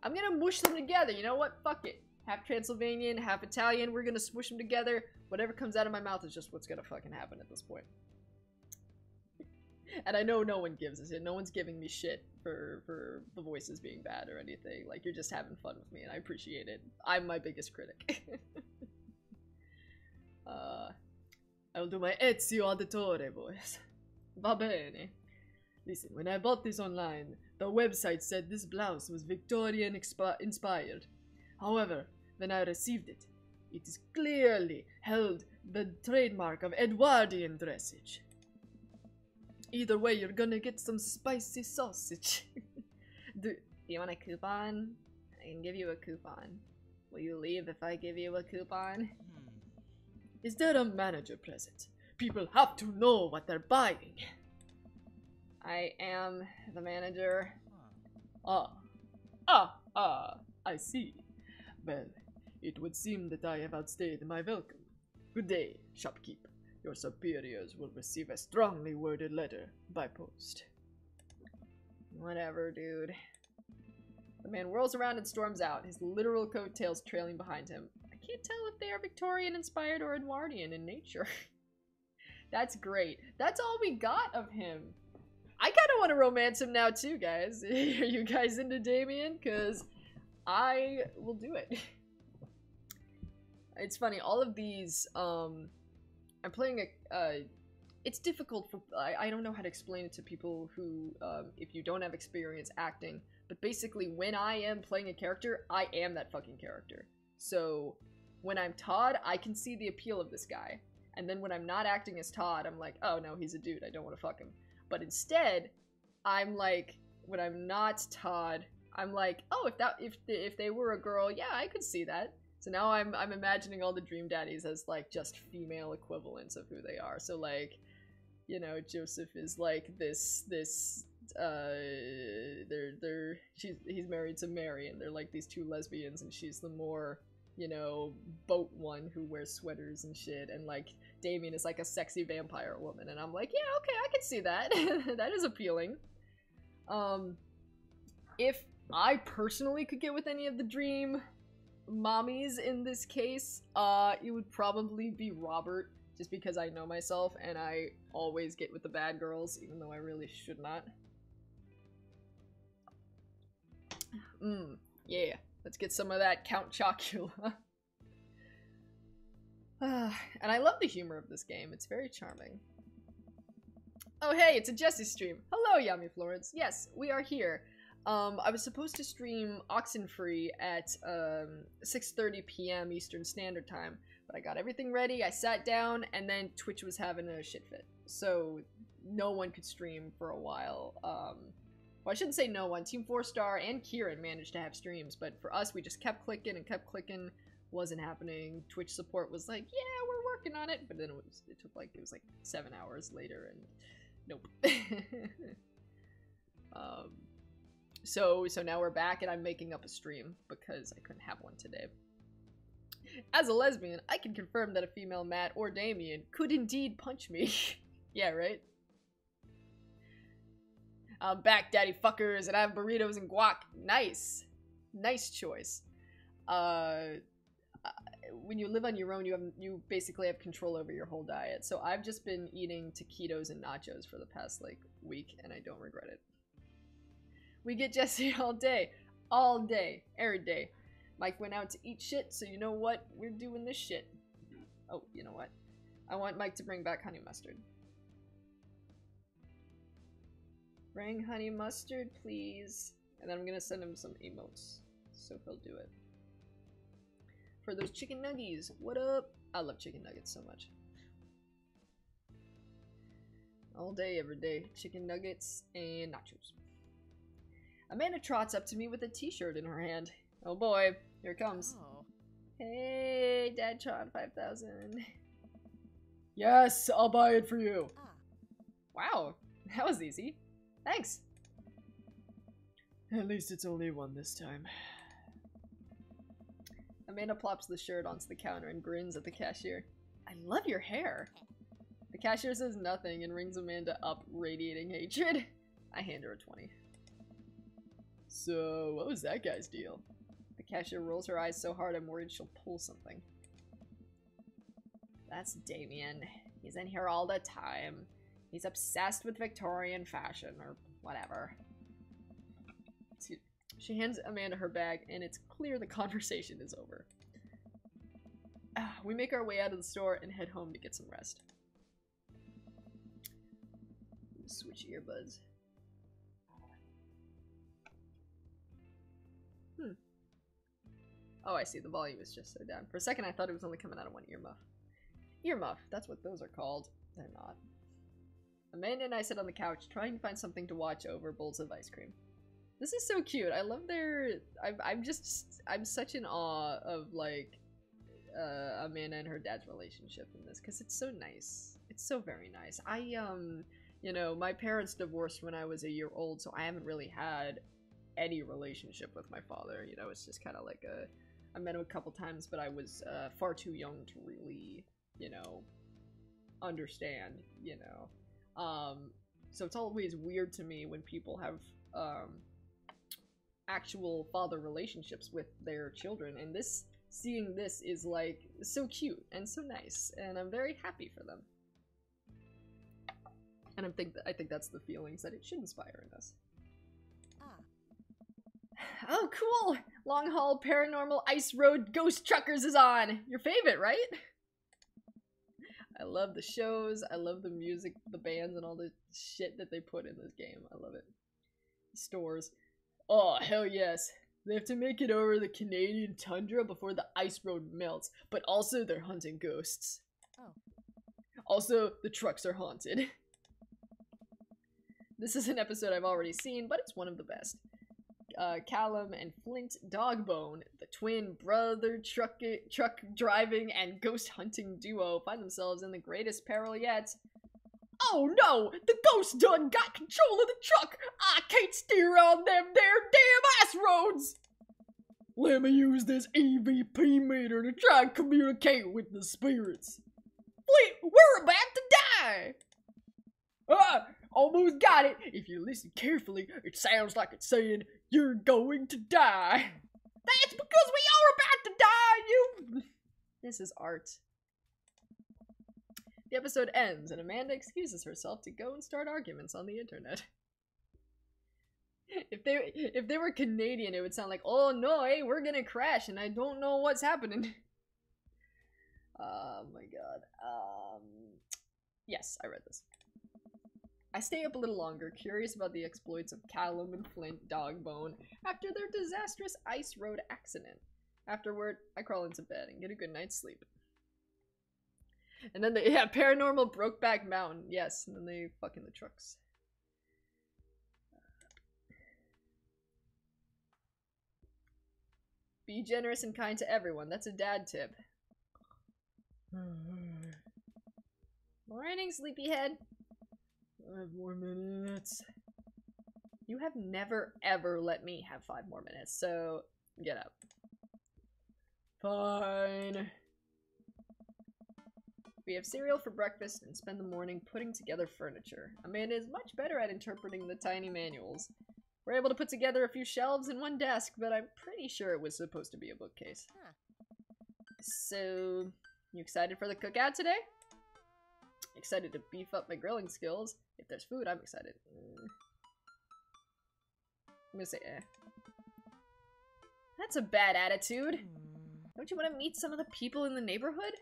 D: I'm gonna mush them together. You know what? Fuck it. Half Transylvanian, half Italian. We're gonna smush them together. Whatever comes out of my mouth is just what's gonna fucking happen at this point. And I know no one gives a shit. No one's giving me shit for the voices being bad or anything. Like, you're just having fun with me, and I appreciate it. I'm my biggest critic. I will do my Ezio Auditore voice. Va bene. Listen, when I bought this online, the website said this blouse was Victorian inspired. However, when I received it, it is clearly held the trademark of Edwardian dressage. Either way, you're gonna get some spicy sausage. Do you want a coupon? I can give you a coupon. Will you leave if I give you a coupon? Is there a manager present? People have to know what they're buying. I am the manager. I see. Well, it would seem that I have outstayed my welcome. Good day, shopkeep. Your superiors will receive a strongly worded letter by post. Whatever, dude. The man whirls around and storms out, his literal coattails trailing behind him. I can't tell if they are Victorian-inspired or Edwardian in nature. That's great. That's all we got of him. I kind of want to romance him now too, guys. Are you guys into Damien? Because I will do it. It's funny, all of these, I'm playing it's difficult for, I don't know how to explain it to people who, if you don't have experience acting, but basically when I am playing a character, I am that fucking character. So, when I'm Todd, I can see the appeal of this guy. And then when I'm not acting as Todd, I'm like, oh no, he's a dude, I don't want to fuck him. But instead, I'm like, when I'm not Todd, I'm like, oh, if they were a girl, yeah, I could see that. So now I'm imagining all the dream daddies as like just female equivalents of who they are. So like, you know, Joseph is like he's married to Mary, and they're like these two lesbians, and she's the more, you know, boat one who wears sweaters and shit, and like Damien is like a sexy vampire woman, and I'm like, yeah, okay, I can see that. That is appealing. If I personally could get with any of the dream mommies in this case, it would probably be Robert, just because I know myself and I always get with the bad girls, even though I really should not. Yeah, let's get some of that Count Chocula. And I love the humor of this game, it's very charming. Oh hey, it's a Jessie stream. Hello, Yami Florence. Yes, we are here. I was supposed to stream Oxenfree at 6:30 p.m. Eastern Standard Time, but I got everything ready, I sat down, and then Twitch was having a shit fit. So no one could stream for a while. Well, I shouldn't say no one. Team 4-Star and Kieran managed to have streams, but for us, we just kept clicking and kept clicking. Wasn't happening. Twitch support was like, yeah, we're working on it, but then it took like, it was like 7 hours later, and nope. So now we're back, and I'm making up a stream because I couldn't have one today. As a lesbian, I can confirm that a female Matt or Damien could indeed punch me. Yeah, right? I'm back, daddy fuckers, and I have burritos and guac. Nice. Nice choice. When you live on your own, you basically have control over your whole diet. So I've just been eating taquitos and nachos for the past, like, week, and I don't regret it. We get Jessie all day, every day. Mike went out to eat shit, so you know what? We're doing this shit. Oh, you know what? I want Mike to bring back honey mustard. Bring honey mustard, please. And then I'm gonna send him some emotes, so he'll do it. For those chicken nuggies, what up? I love chicken nuggets so much. All day, every day, chicken nuggets and nachos. Amanda trots up to me with a t-shirt in her hand. Oh boy, here it comes.
C: Oh.
D: Hey, Dadtron 5000. Yes, I'll buy it for you. Wow, that was easy. Thanks. At least it's only one this time.
A: Amanda plops the shirt onto the counter and grins at the cashier. I love your hair. The cashier says nothing and rings Amanda up, radiating hatred. I hand her a 20. So, what was that guy's deal? The cashier rolls her eyes so hard I'm worried she'll pull something. That's Damien. He's in here all the time. He's obsessed with Victorian fashion, or whatever. She hands Amanda her bag, and it's clear the conversation is over. We make our way out of the store and head home to get some rest. Switch earbuds. Oh, I see. The volume is just so down. For a second, I thought it was only coming out of one earmuff. Earmuff. That's what those are called. They're not. Amanda and I sit on the couch, trying to find something to watch over bowls of ice cream. This is so cute. I love their... I'm such in awe of, like, Amanda and her dad's relationship in this, because it's so nice. It's so very nice. You know, my parents divorced when I was a year old, so I haven't really had any relationship with my father. You know, it's just kind of like a... I met him a couple times, but I was far too young to really, you know, understand, you know. So it's always weird to me when people have actual father relationships with their children, and seeing this is like so cute and so nice, and I'm very happy for them. And I think that's the feelings that it should inspire in us. Oh, cool! Long Haul Paranormal Ice Road Ghost Truckers is on! Your favorite, right? I love the shows, I love the music, the bands, and all the shit that they put in this game. I love it. Stores. Oh, hell yes. They have to make it over the Canadian tundra before the ice road melts, but also they're hunting ghosts. Oh. Also, the trucks are haunted. This is an episode I've already seen, but it's one of the best. Callum and Flint Dogbone, the twin brother truck driving and ghost hunting duo, find themselves in the greatest peril yet. Oh no! The ghost done got control of the truck! I can't steer on them there damn ice roads! Let me use this EVP meter to try and communicate with the spirits. Flint, we're about to die! Almost got it! If you listen carefully, it sounds like it's saying, you're going to die. That's because we are about to die, you... This is art. The episode ends, and Amanda excuses herself to go and start arguments on the internet. If they were Canadian, it would sound like, oh no, hey, we're gonna crash, and I don't know what's happening. Oh my god. Yes, I read this. I stay up a little longer, curious about the exploits of Callum and Flint Dogbone after their disastrous ice road accident. Afterward, I crawl into bed and get a good night's sleep. And then Paranormal Brokeback Mountain, yes, and then they fuck in the trucks. Be generous and kind to everyone, that's a dad tip. Morning, sleepyhead. 5 more minutes. You have never ever let me have 5 more minutes, so get up. Fine. We have cereal for breakfast and spend the morning putting together furniture. Amanda is much better at interpreting the tiny manuals. We're able to put together a few shelves and one desk, but I'm pretty sure it was supposed to be a bookcase. So, you excited for the cookout today? Excited to beef up my grilling skills. If there's food, I'm excited. I'm gonna say eh. That's a bad attitude. Don't you want to meet some of the people in the neighborhood?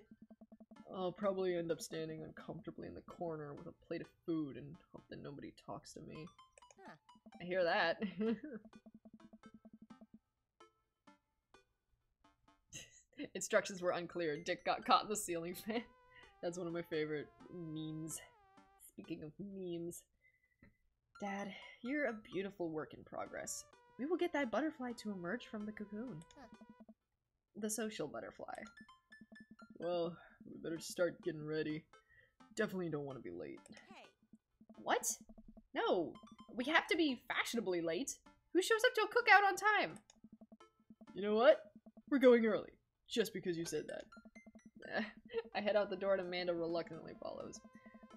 A: I'll probably end up standing uncomfortably in the corner with a plate of food and hope that nobody talks to me. Huh. I hear that. Instructions were unclear. Dick got caught in the ceiling fan. That's one of my favorite memes. Speaking of memes. Dad, you're a beautiful work in progress. We will get that butterfly to emerge from the cocoon. The social butterfly. Well, we better start getting ready. Definitely don't want to be late. Hey. What? No, we have to be fashionably late. Who shows up to a cookout on time? You know what? We're going early. just because you said that. I head out the door and Amanda reluctantly follows.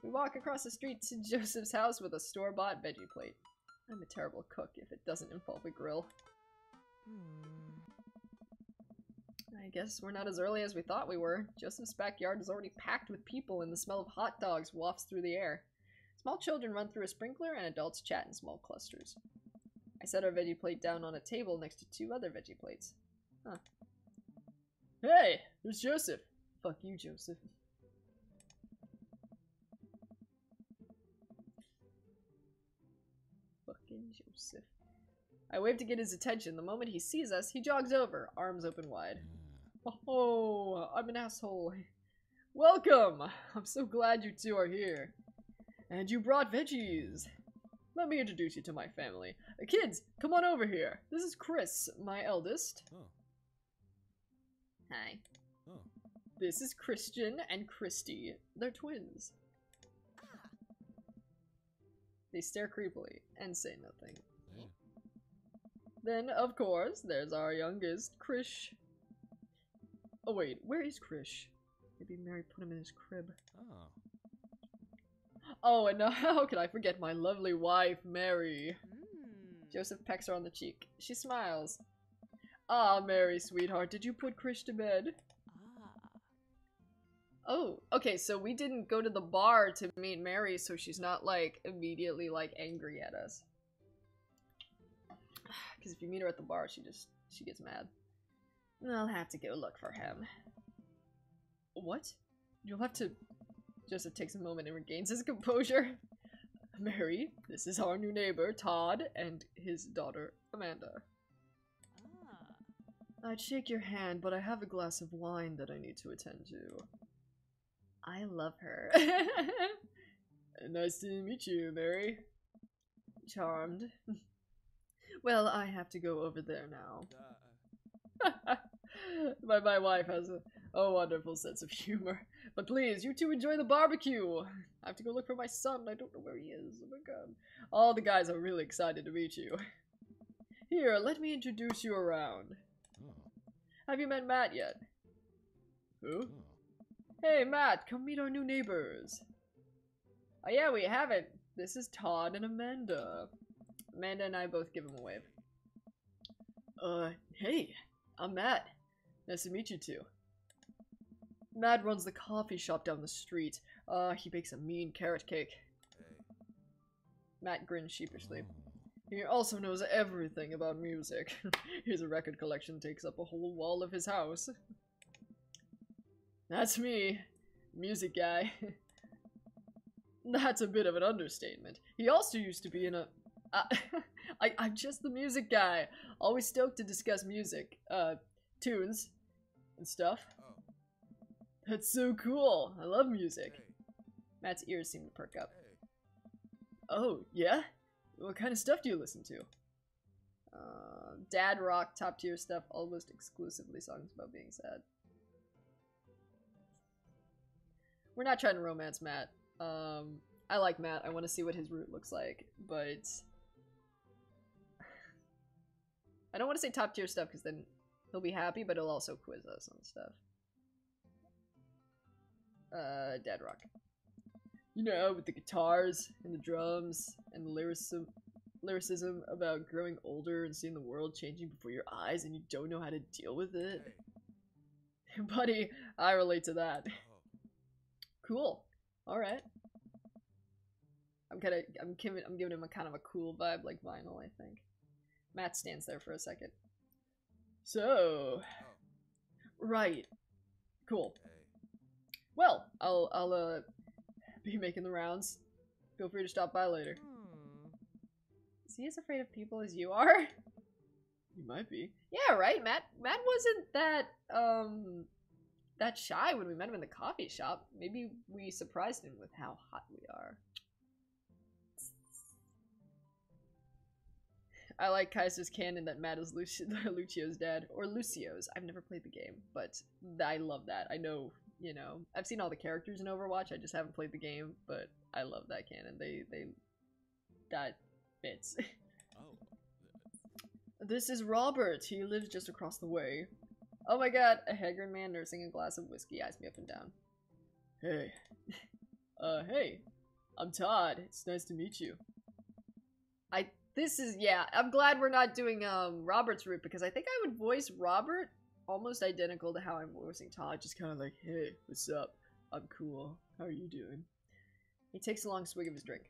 A: We walk across the street to Joseph's house with a store-bought veggie plate. I'm a terrible cook if it doesn't involve a grill. I guess we're not as early as we thought we were. Joseph's backyard is already packed with people and the smell of hot dogs wafts through the air. Small children run through a sprinkler and adults chat in small clusters. I set our veggie plate down on a table next to 2 other veggie plates. Huh. Hey, there's Joseph. Fuck you, Joseph. Fucking Joseph. I wave to get his attention. The moment he sees us, he jogs over, arms open wide. Oh, I'm an asshole. Welcome! I'm so glad you 2 are here. And you brought veggies. Let me introduce you to my family. Kids, come on over here. This is Chris, my eldest.
F: Oh.
A: Hi.
F: Oh.
A: This is Christian and Christy. They're twins. They stare creepily and say nothing.
F: Yeah.
A: Then, of course, there's our youngest, Krish. Oh wait, where is Krish? Maybe Mary put him in his crib.
F: Oh.
A: Oh, and how could I forget my lovely wife, Mary? Joseph pecks her on the cheek. She smiles. Ah, Mary, sweetheart, did you put Krish to bed? Oh, okay, so we didn't go to the bar to meet Mary, so she's not, like, immediately, like, angry at us. Because if you meet her at the bar, she gets mad. I'll have to go look for him. What? You'll have to... Joseph takes a moment and regains his composure. Mary, this is our new neighbor, Todd, and his daughter, Amanda. I'd shake your hand, but I have a glass of wine that I need to attend to. I love her. Nice to meet you, Mary. Charmed. Well, I have to go over there now. My wife has a wonderful sense of humor. But please, you 2 enjoy the barbecue. I have to go look for my son. I don't know where he is. Oh my god. All the guys are really excited to meet you. Here, let me introduce you around.
F: Oh.
A: Have you met Matt yet? Who?
F: Oh.
A: Hey, Matt, come meet our new neighbors. Oh yeah, we haven't. This is Todd and Amanda. Amanda and I both give him a wave. Hey, I'm Matt. Nice to meet you 2. Matt runs the coffee shop down the street. He bakes a mean carrot cake. Matt grins sheepishly. He also knows everything about music. His record collection takes up a whole wall of his house. That's me. Music guy. That's a bit of an understatement. He also used to be in a... I'm just the music guy. Always stoked to discuss music. Tunes. And stuff.
F: Oh.
A: That's so cool. I love music.
F: Hey.
A: Matt's ears seem to perk up.
F: Hey.
A: Oh, yeah? What kind of stuff do you listen to? Dad rock, top tier stuff, almost exclusively songs about being sad. We're not trying to romance Matt. I like Matt. I want to see what his route looks like, but I don't want to say top tier stuff because then he'll be happy, but he'll also quiz us on stuff. Dad rock. You know, with the guitars and the drums and the lyricism about growing older and seeing the world changing before your eyes and you don't know how to deal with it.
F: Hey.
A: Buddy, I relate to that.
F: Oh.
A: Cool. Alright. I'm giving him a kind of a cool vibe like vinyl, I think. Matt stands there for a second. So,
F: Oh.
A: right. Cool.
F: Hey.
A: Well, I'll be making the rounds. Feel free to stop by later. Is he as afraid of people as you are? You might be. Yeah, right, Matt wasn't that shy when we met him in the coffee shop. Maybe we surprised him with how hot we are. I like Kaiser's canon that Matt is Lucio's dad. Or Lucio's. I've never played the game, but I love that. I know, you know, I've seen all the characters in Overwatch, I just haven't played the game, but I love that canon. That fits.
F: Oh.
A: This is Robert. He lives just across the way. Oh my god, a haggard man nursing a glass of whiskey eyes me up and down. Hey. Hey. I'm Todd. It's nice to meet you. I'm glad we're not doing, Robert's route, because I think I would voice Robert almost identical to how I'm voicing Todd, just kind of like, hey, what's up? I'm cool. How are you doing? He takes a long swig of his drink.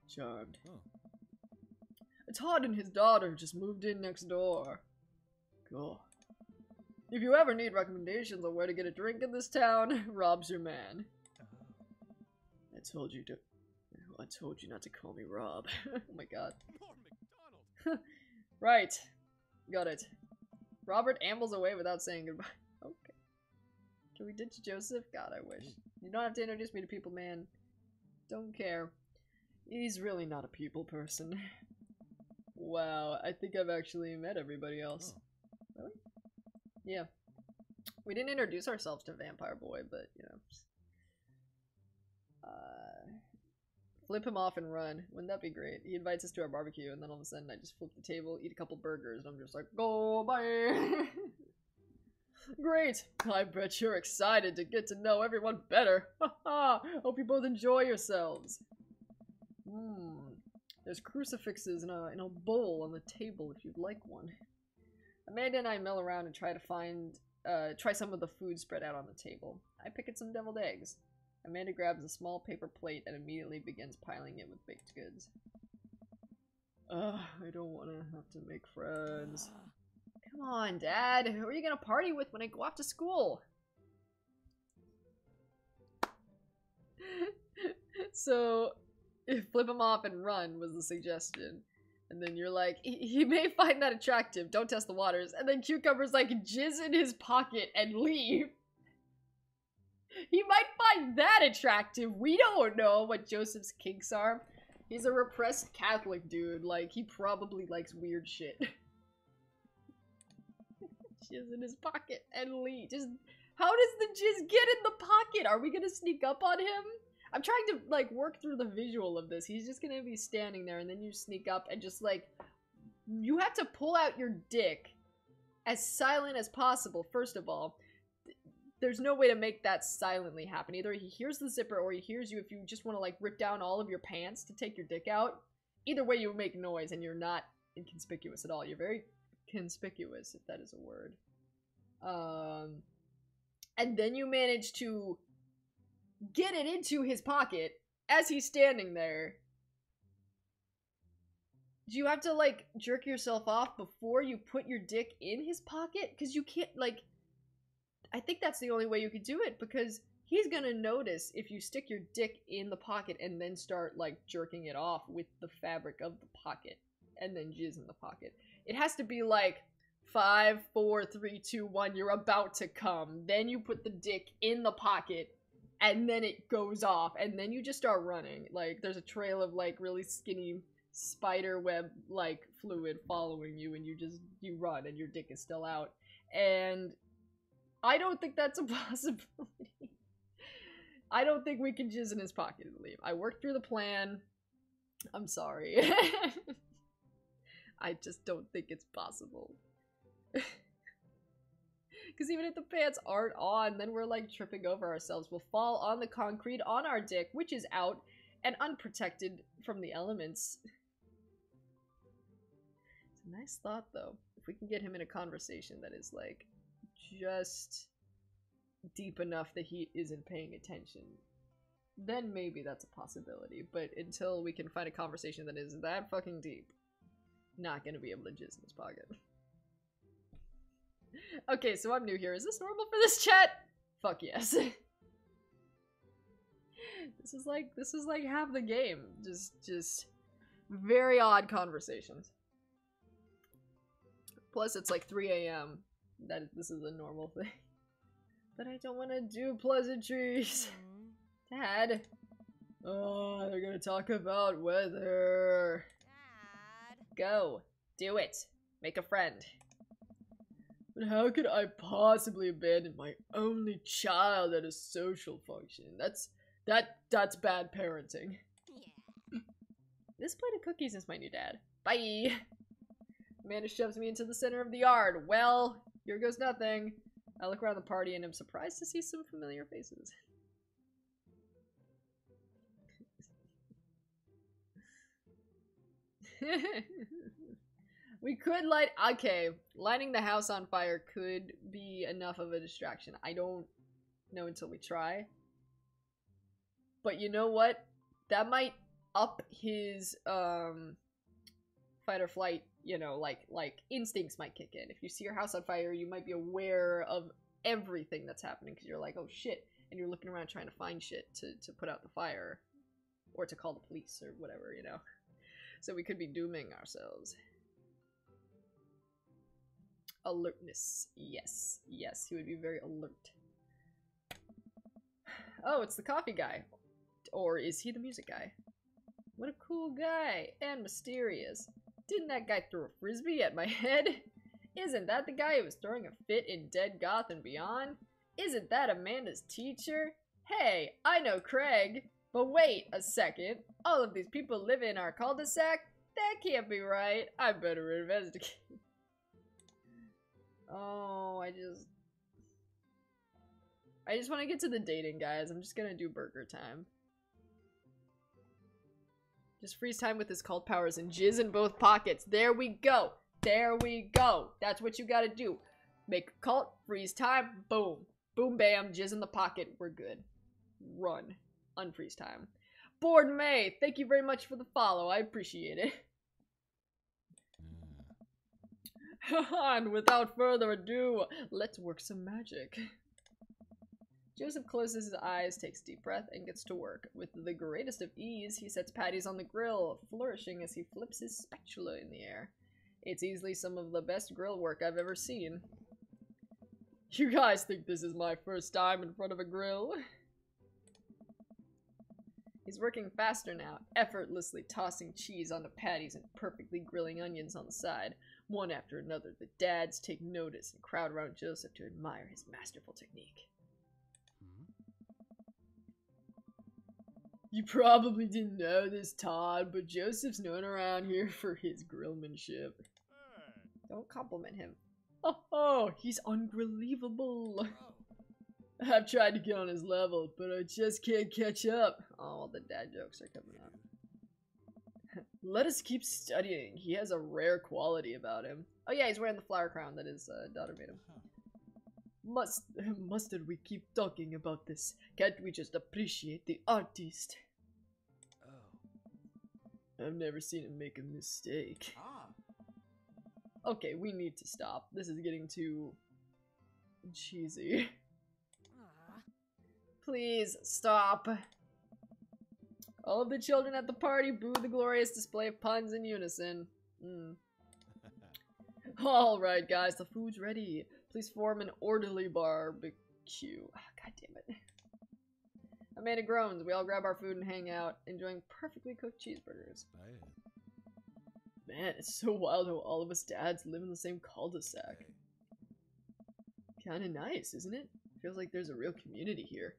A: Charmed.
C: Oh.
A: Todd and his daughter just moved in next door. Cool. If you ever need recommendations on where to get a drink in this town, Rob's your man. I told you not to call me Rob. Oh my god.
C: More McDonald.
A: Right. Got it. Robert ambles away without saying goodbye. Okay. Can we ditch Joseph? God, I wish. You don't have to introduce me to people, man. Don't care. He's really not a people person. Wow, I think I've actually met everybody else.
C: Oh.
A: Really? Yeah. We didn't introduce ourselves to Vampire Boy, but, you know. Flip him off and run. Wouldn't that be great? He invites us to our barbecue, and then all of a sudden I just flip the table, eat a couple burgers, and I'm just like, go, bye! Great! I bet you're excited to get to know everyone better. Haha! Hope you both enjoy yourselves. There's crucifixes in a bowl on the table if you'd like one. Amanda and I mill around and try some of the food spread out on the table. I pick at some deviled eggs. Amanda grabs a small paper plate and immediately begins piling it with baked goods. I don't want to have to make friends. Come on, Dad. Who are you gonna party with when I go off to school? So, flip him off and run was the suggestion. And then you're like, he may find that attractive, don't test the waters. And then Cucumber's like, jizz in his pocket and leave. He might find that attractive. We don't know what Joseph's kinks are. He's a repressed Catholic dude. Like, he probably likes weird shit. Jizz in his pocket and leave. Just, how does the jizz get in the pocket? Are we gonna sneak up on him? I'm trying to, like, work through the visual of this. He's just gonna be standing there, and then you sneak up and just, like, you have to pull out your dick as silent as possible, first of all. There's no way to make that silently happen. Either he hears the zipper or he hears you if you just want to, like, rip down all of your pants to take your dick out. Either way, you make noise, and you're not inconspicuous at all. You're very conspicuous, if that is a word. And then you manage to get it into his pocket as he's standing there. Do you have to, like, jerk yourself off before you put your dick in his pocket? Because you can't, like... I think that's the only way you could do it, because he's gonna notice if you stick your dick in the pocket and then start, like, jerking it off with the fabric of the pocket, and then jizz in the pocket. It has to be like, 5, 4, 3, 2, 1, you're about to come. Then you put the dick in the pocket, and then it goes off, and then you just start running. Like, there's a trail of, like, really skinny spider web, like, fluid following you, and you run, and your dick is still out. And I don't think that's a possibility. I don't think we can jizz in his pocket and leave. I worked through the plan. I'm sorry. I just don't think it's possible. Because even if the pants aren't on, then we're like tripping over ourselves. We'll fall on the concrete on our dick, which is out and unprotected from the elements. It's a nice thought, though. If we can get him in a conversation that is like just deep enough that he isn't paying attention, then maybe that's a possibility. But until we can find a conversation that is that fucking deep, not gonna be able to jizz in his pocket. Okay, so I'm new here. Is this normal for this chat? Fuck yes. This is like half the game. Just very odd conversations. Plus it's like 3 AM. This is a normal thing. But I don't want to do pleasantries. Dad. Oh, they're gonna talk about weather.
B: Dad.
A: Go. Do it. Make a friend. But how could I possibly abandon my only child at a social function? That's bad parenting.
B: Yeah.
A: This plate of cookies is my new dad. Bye! Amanda shoves me into the center of the yard. Well,
D: Here goes nothing. I look around the party and am surprised to see some familiar faces. We could light... Okay, lighting the house on fire could be enough of a distraction. I don't know until we try. But you know what? That might up his, fight or flight, you know, like instincts might kick in. If you see your house on fire, you might be aware of everything that's happening because you're like, oh shit, and you're looking around trying to find shit to put out the fire or to call the police or whatever, you know. So we could be dooming ourselves. Alertness. Yes. Yes, he would be very alert. Oh, it's the coffee guy. Or is he the music guy? What a cool guy. And mysterious. Didn't that guy throw a frisbee at my head? Isn't that the guy who was throwing a fit in Dead Goth and Beyond? Isn't that Amanda's teacher? Hey, I know Craig. But wait a second. All of these people live in our cul-de-sac? That can't be right. I better investigate. Oh, I just want to get to the dating, guys. I'm just gonna do burger time. Just freeze time with his cult powers and jizz in both pockets. There we go. There we go. That's what you gotta do. Make a cult, freeze time, boom. Boom, bam, jizz in the pocket. We're good. Run. Unfreeze time. Bored May, thank you very much for the follow. I appreciate it. And without further ado, let's work some magic. Joseph closes his eyes, takes a deep breath, and gets to work. With the greatest of ease, he sets patties on the grill, flourishing as he flips his spatula in the air. It's easily some of the best grill work I've ever seen. You guys think this is my first time in front of a grill? He's working faster now, effortlessly tossing cheese onto patties and perfectly grilling onions on the side. One after another, the dads take notice and crowd around Joseph to admire his masterful technique. You probably didn't know this, Todd, but Joseph's known around here for his grillmanship. Don't compliment him. Oh, he's unbelievable. I've tried to get on his level, but I just can't catch up. Oh, the dad jokes are coming out. Let us keep studying. He has a rare quality about him. Oh yeah, he's wearing the flower crown that his daughter made him. Mustn't we keep talking about this? Can't we just appreciate the artist? Oh. I've never seen him make a mistake. Okay, we need to stop. This is getting too cheesy. Please, stop. All of the children at the party boo the glorious display of puns in unison. Alright guys, the food's ready. Please form an orderly barbecue. God damn it. Amanda groans. We all grab our food and hang out, enjoying perfectly cooked cheeseburgers. Man, it's so wild how all of us dads live in the same cul-de-sac. Kinda nice, isn't it? Feels like there's a real community here.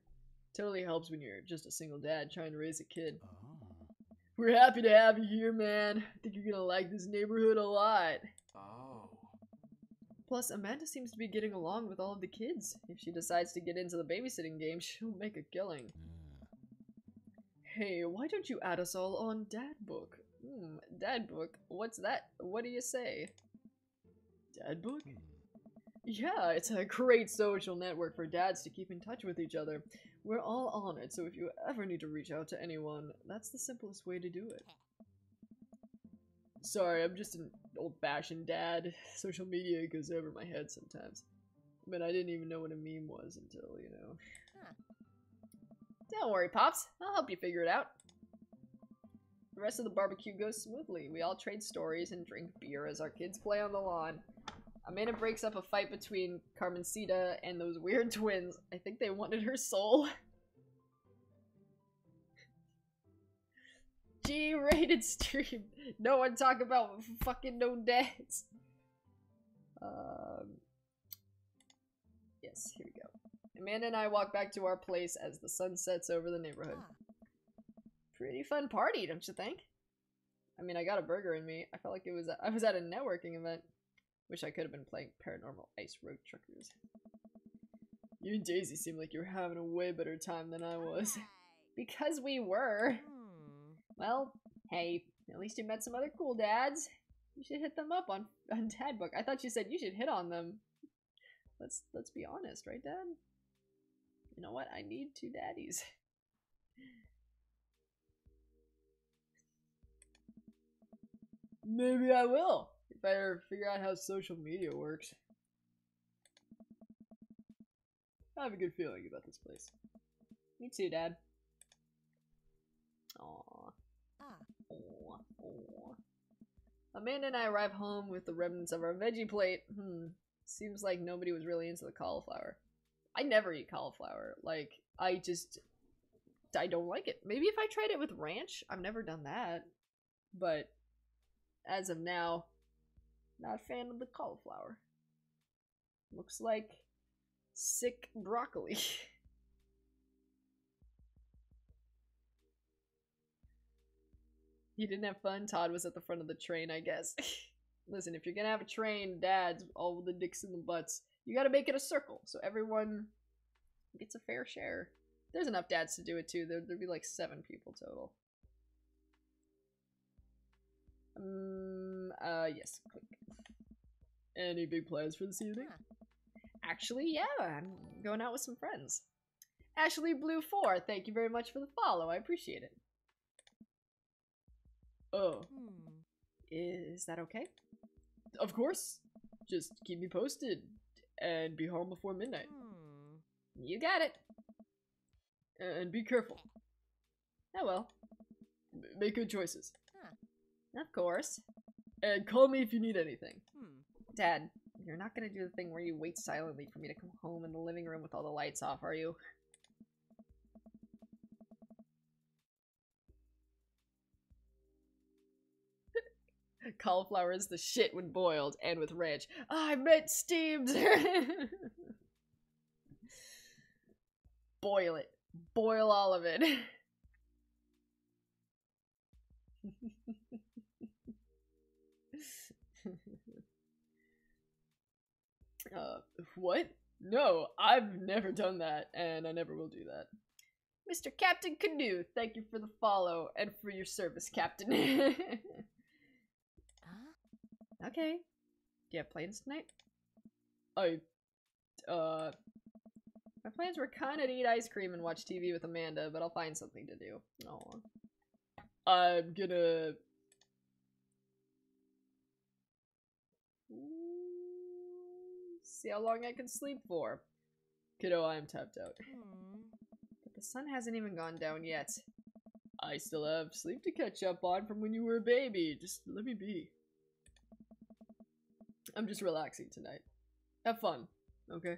D: Totally helps when you're just a single dad trying to raise a kid. We're happy to have you here, man. I think you're gonna like this neighborhood a lot. Plus, Amanda seems to be getting along with all of the kids. If she decides to get into the babysitting game, she'll make a killing. Hey, why don't you add us all on Dad Book? Dad Book? What's that? What do you say? Dad Book? Yeah, it's a great social network for dads to keep in touch with each other. We're all on it, so if you ever need to reach out to anyone, that's the simplest way to do it. Sorry, I'm just an old-fashioned dad. Social media goes over my head sometimes. I mean, I didn't even know what a meme was until, you know. Don't worry, Pops. I'll help you figure it out. The rest of the barbecue goes smoothly. We all trade stories and drink beer as our kids play on the lawn. Amanda breaks up a fight between Carmencita and those weird twins. I think they wanted her soul. G-rated stream. No one talk about fucking no dads. Yes, here we go. Amanda and I walk back to our place as the sun sets over the neighborhood. Pretty fun party, don't you think? I mean, I got a burger in me. I felt like I was at a networking event. Wish I could have been playing Paranormal Ice Road Truckers. You and Daisy seem like you were having a way better time than I was. Because we were. Well, hey, at least you met some other cool dads. You should hit them up on Dadbook. I thought you said you should hit on them. Let's be honest, right, Dad? You know what? I need 2 daddies. Maybe I will, if I ever figure out how social media works. I have a good feeling about this place. Me too, Dad. Aww. Aww. Aww. Amanda and I arrive home with the remnants of our veggie plate. Seems like nobody was really into the cauliflower. I never eat cauliflower. Like, I don't like it. Maybe if I tried it with ranch? I've never done that. But, as of now, not a fan of the cauliflower. Looks like sick broccoli. You didn't have fun? Todd was at the front of the train, I guess. Listen, if you're gonna have a train, dads, all the dicks in the butts, you gotta make it a circle, so everyone gets a fair share. There's enough dads to do it, too. There'd be like 7 people total. Yes, click. Any big plans for this evening? Actually, yeah, I'm going out with some friends. Ashley Blue 4, thank you very much for the follow. I appreciate it. Oh. Is that okay? Of course. Just keep me posted. And be home before midnight. You got it. And be careful. I will. Make good choices. Of course. And call me if you need anything. Dad, you're not gonna do the thing where you wait silently for me to come home in the living room with all the lights off, are you? Cauliflower is the shit when boiled and with ranch. I meant steamed! Boil it. Boil all of it. What? No, I've never done that, and I never will do that. Mr. Captain Canoe, thank you for the follow, and for your service, Captain. Okay. Do you have plans tonight? My plans were kinda to eat ice cream and watch TV with Amanda, but I'll find something to do. Aw. I'm gonna... see how long I can sleep for. Kiddo, I am tapped out. But the sun hasn't even gone down yet. I still have sleep to catch up on from when you were a baby. Just let me be. I'm just relaxing tonight. Have fun, okay?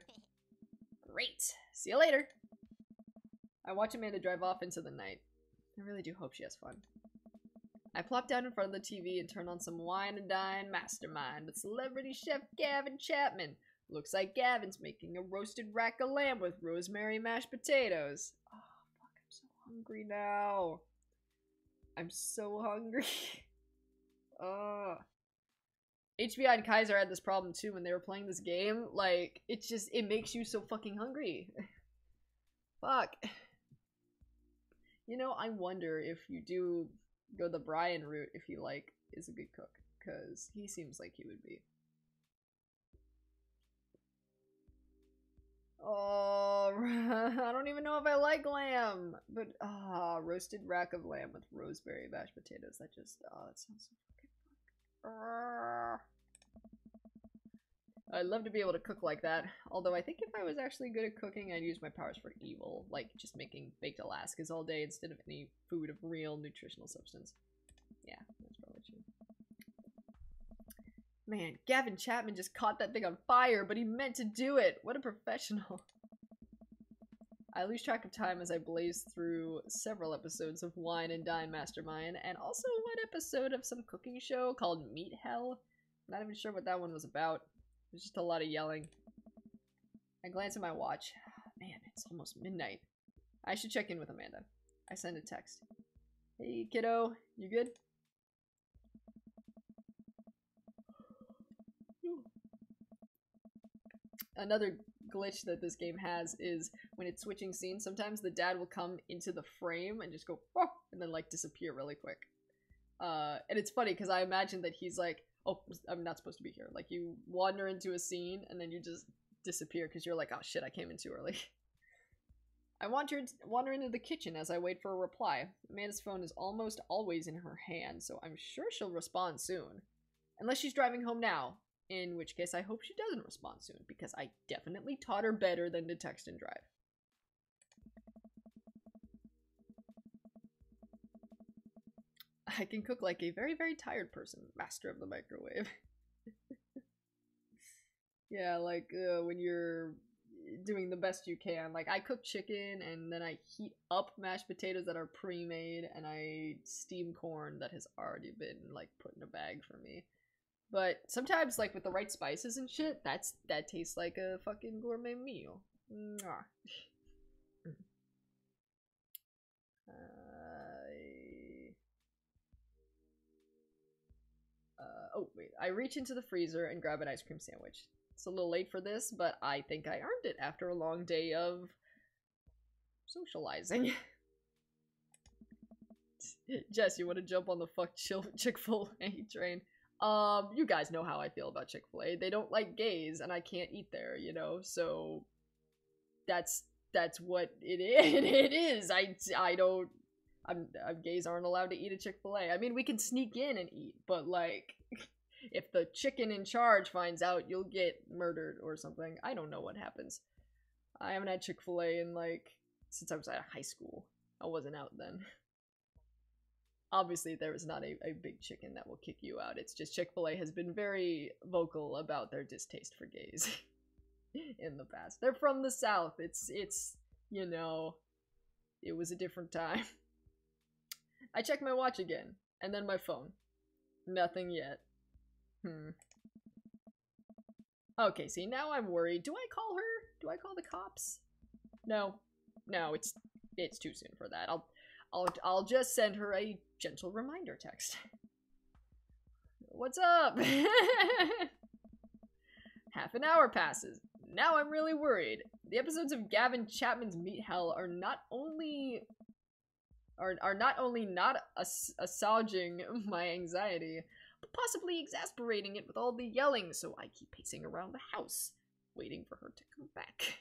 D: Great. See you later. I watch Amanda drive off into the night. I really do hope she has fun. I plop down in front of the TV and turn on some Wine and Dine Mastermind with celebrity chef Gavin Chapman. Looks like Gavin's making a roasted rack of lamb with rosemary mashed potatoes. Oh, fuck, I'm so hungry now. I'm so hungry. HBI and Kaiser had this problem too when they were playing this game. Like, it makes you so fucking hungry. Fuck. You know, I wonder if you do go the Brian route, if he, like, is a good cook. Because he seems like he would be. Oh, I don't even know if I like lamb. But, roasted rack of lamb with rosemary mashed potatoes. That just, that sounds so fucking fun. I'd love to be able to cook like that. Although I think if I was actually good at cooking, I'd use my powers for evil. Like, just making baked Alaskas all day instead of any food of real nutritional substance. Yeah, that's probably true. Man, Gavin Chapman just caught that thing on fire, but he meant to do it! What a professional. I lose track of time as I blaze through several episodes of Wine and Dine Mastermind, and also one episode of some cooking show called Meat Hell. I'm not even sure what that one was about. There's just a lot of yelling. I glance at my watch. Man, it's almost midnight. I should check in with Amanda. I send a text. Hey, kiddo. You good? another glitch that this game has is when it's switching scenes, sometimes the dad will come into the frame and just go, oh, and then like disappear really quick. And it's funny because I imagine that he's like, oh, I'm not supposed to be here. Like you wander into a scene and then you just disappear because you're like, oh shit, I came in too early. I wander into the kitchen as I wait for a reply. Amanda's phone is almost always in her hand, so I'm sure she'll respond soon. Unless she's driving home now, in which case I hope she doesn't respond soon, because I definitely taught her better than to text and drive. I can cook like a very, very tired person, master of the microwave. Yeah, like when you're doing the best you can. Like I cook chicken and then I heat up mashed potatoes that are pre-made and I steam corn that has already been like put in a bag for me. But sometimes like with the right spices and shit, that tastes like a fucking gourmet meal. Mwah. Oh wait, I reach into the freezer and grab an ice cream sandwich. It's a little late for this, but I think I earned it after a long day of socializing. Jess, you want to jump on the fuck Chick-fil-A train? You guys know how I feel about Chick-fil-A. They don't like gays, and I can't eat there, you know, so that's what it is. It is. Gays aren't allowed to eat at Chick-fil-A. I mean, we can sneak in and eat, but like, if the chicken in charge finds out, you'll get murdered or something. I don't know what happens. I haven't had Chick-fil-A in like, since I was at high school. I wasn't out then. Obviously, there is not a big chicken that will kick you out. It's just Chick-fil-A has been very vocal about their distaste for gays in the past. They're from the South. It's you know, it was a different time. I check my watch again, and then my phone. Nothing yet. Okay, see, now I'm worried. Do I call her? Do I call the cops? No, it's too soon for that. I'll just send her a gentle reminder text. What's up? Half an hour passes. Now I'm really worried. The episodes of Gavin Chapman's Meat Hell are not only not assuaging my anxiety, but possibly exasperating it with all the yelling, so I keep pacing around the house, waiting for her to come back.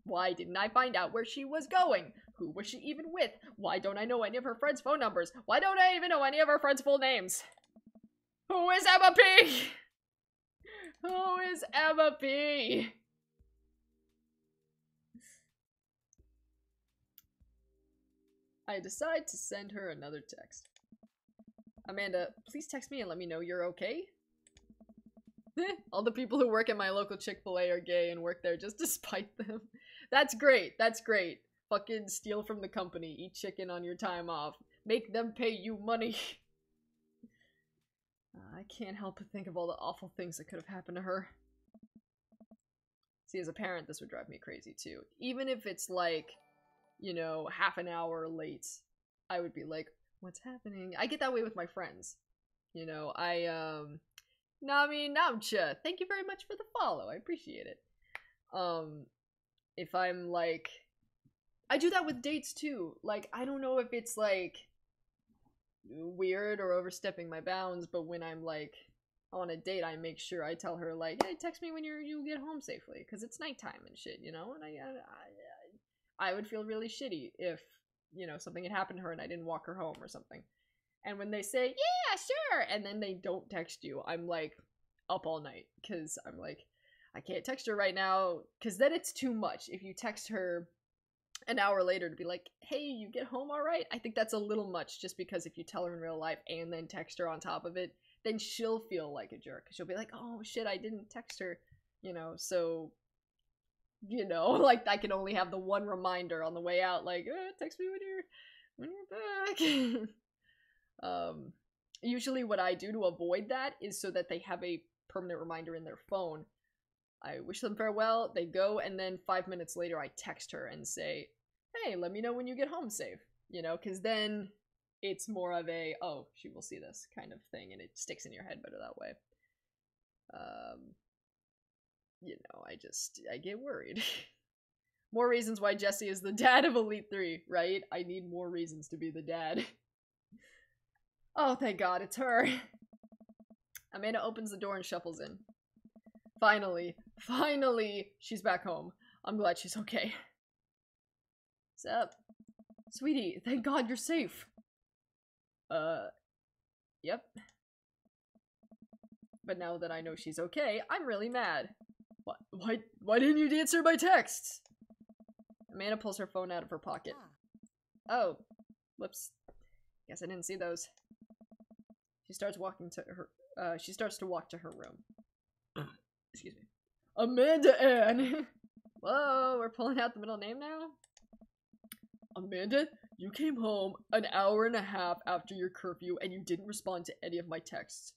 D: Why didn't I find out where she was going? Who was she even with? Why don't I know any of her friends' phone numbers? Why don't I even know any of her friends' full names? Who is Emma P? Who is Emma P? I decide to send her another text. Amanda, please text me and let me know you're okay. All the people who work at my local Chick-fil-A are gay and work there just to spite them. That's great. That's great. Fucking steal from the company. Eat chicken on your time off. Make them pay you money. I can't help but think of all the awful things that could have happened to her. See, as a parent, this would drive me crazy too. Even if it's like, you know, half an hour late, I would be like, what's happening? I get that way with my friends. You know, Nami Namcha, thank you very much for the follow. I appreciate it. If I'm like, I do that with dates too. Like, I don't know if it's like weird or overstepping my bounds, but when I'm like on a date, I make sure I tell her like, hey, text me when you get home safely, because it's nighttime and shit, you know. And I would feel really shitty if, you know, something had happened to her and I didn't walk her home or something. And when they say, yeah, sure, and then they don't text you, I'm like up all night, because I'm like, I can't text her right now, because then it's too much. If you text her an hour later to be like, hey, you get home all right? I think that's a little much, just because if you tell her in real life and then text her on top of it, then she'll feel like a jerk. She'll be like, oh shit, I didn't text her, you know, so, you know, like, I can only have the one reminder on the way out, like, text me when you're back. Usually what I do to avoid that is so that they have a permanent reminder in their phone. I wish them farewell, they go, and then 5 minutes later I text her and say, hey, let me know when you get home safe, you know, because then it's more of a, oh, she will see this kind of thing, and it sticks in your head better that way. you know, I get worried. More reasons why Jesse is the dad of Elite 3, right? I need more reasons to be the dad. Oh, thank God, it's her. Amanda opens the door and shuffles in. Finally, she's back home. I'm glad she's okay. What's up? Sweetie, thank God you're safe. Yep. But now that I know she's okay, I'm really mad. Why didn't you answer my texts? Amanda pulls her phone out of her pocket. Oh, whoops. Guess I didn't see those. She starts to walk to her room. Excuse me. Amanda Ann! Whoa, we're pulling out the middle name now? Amanda, you came home an hour and a half after your curfew and you didn't respond to any of my texts.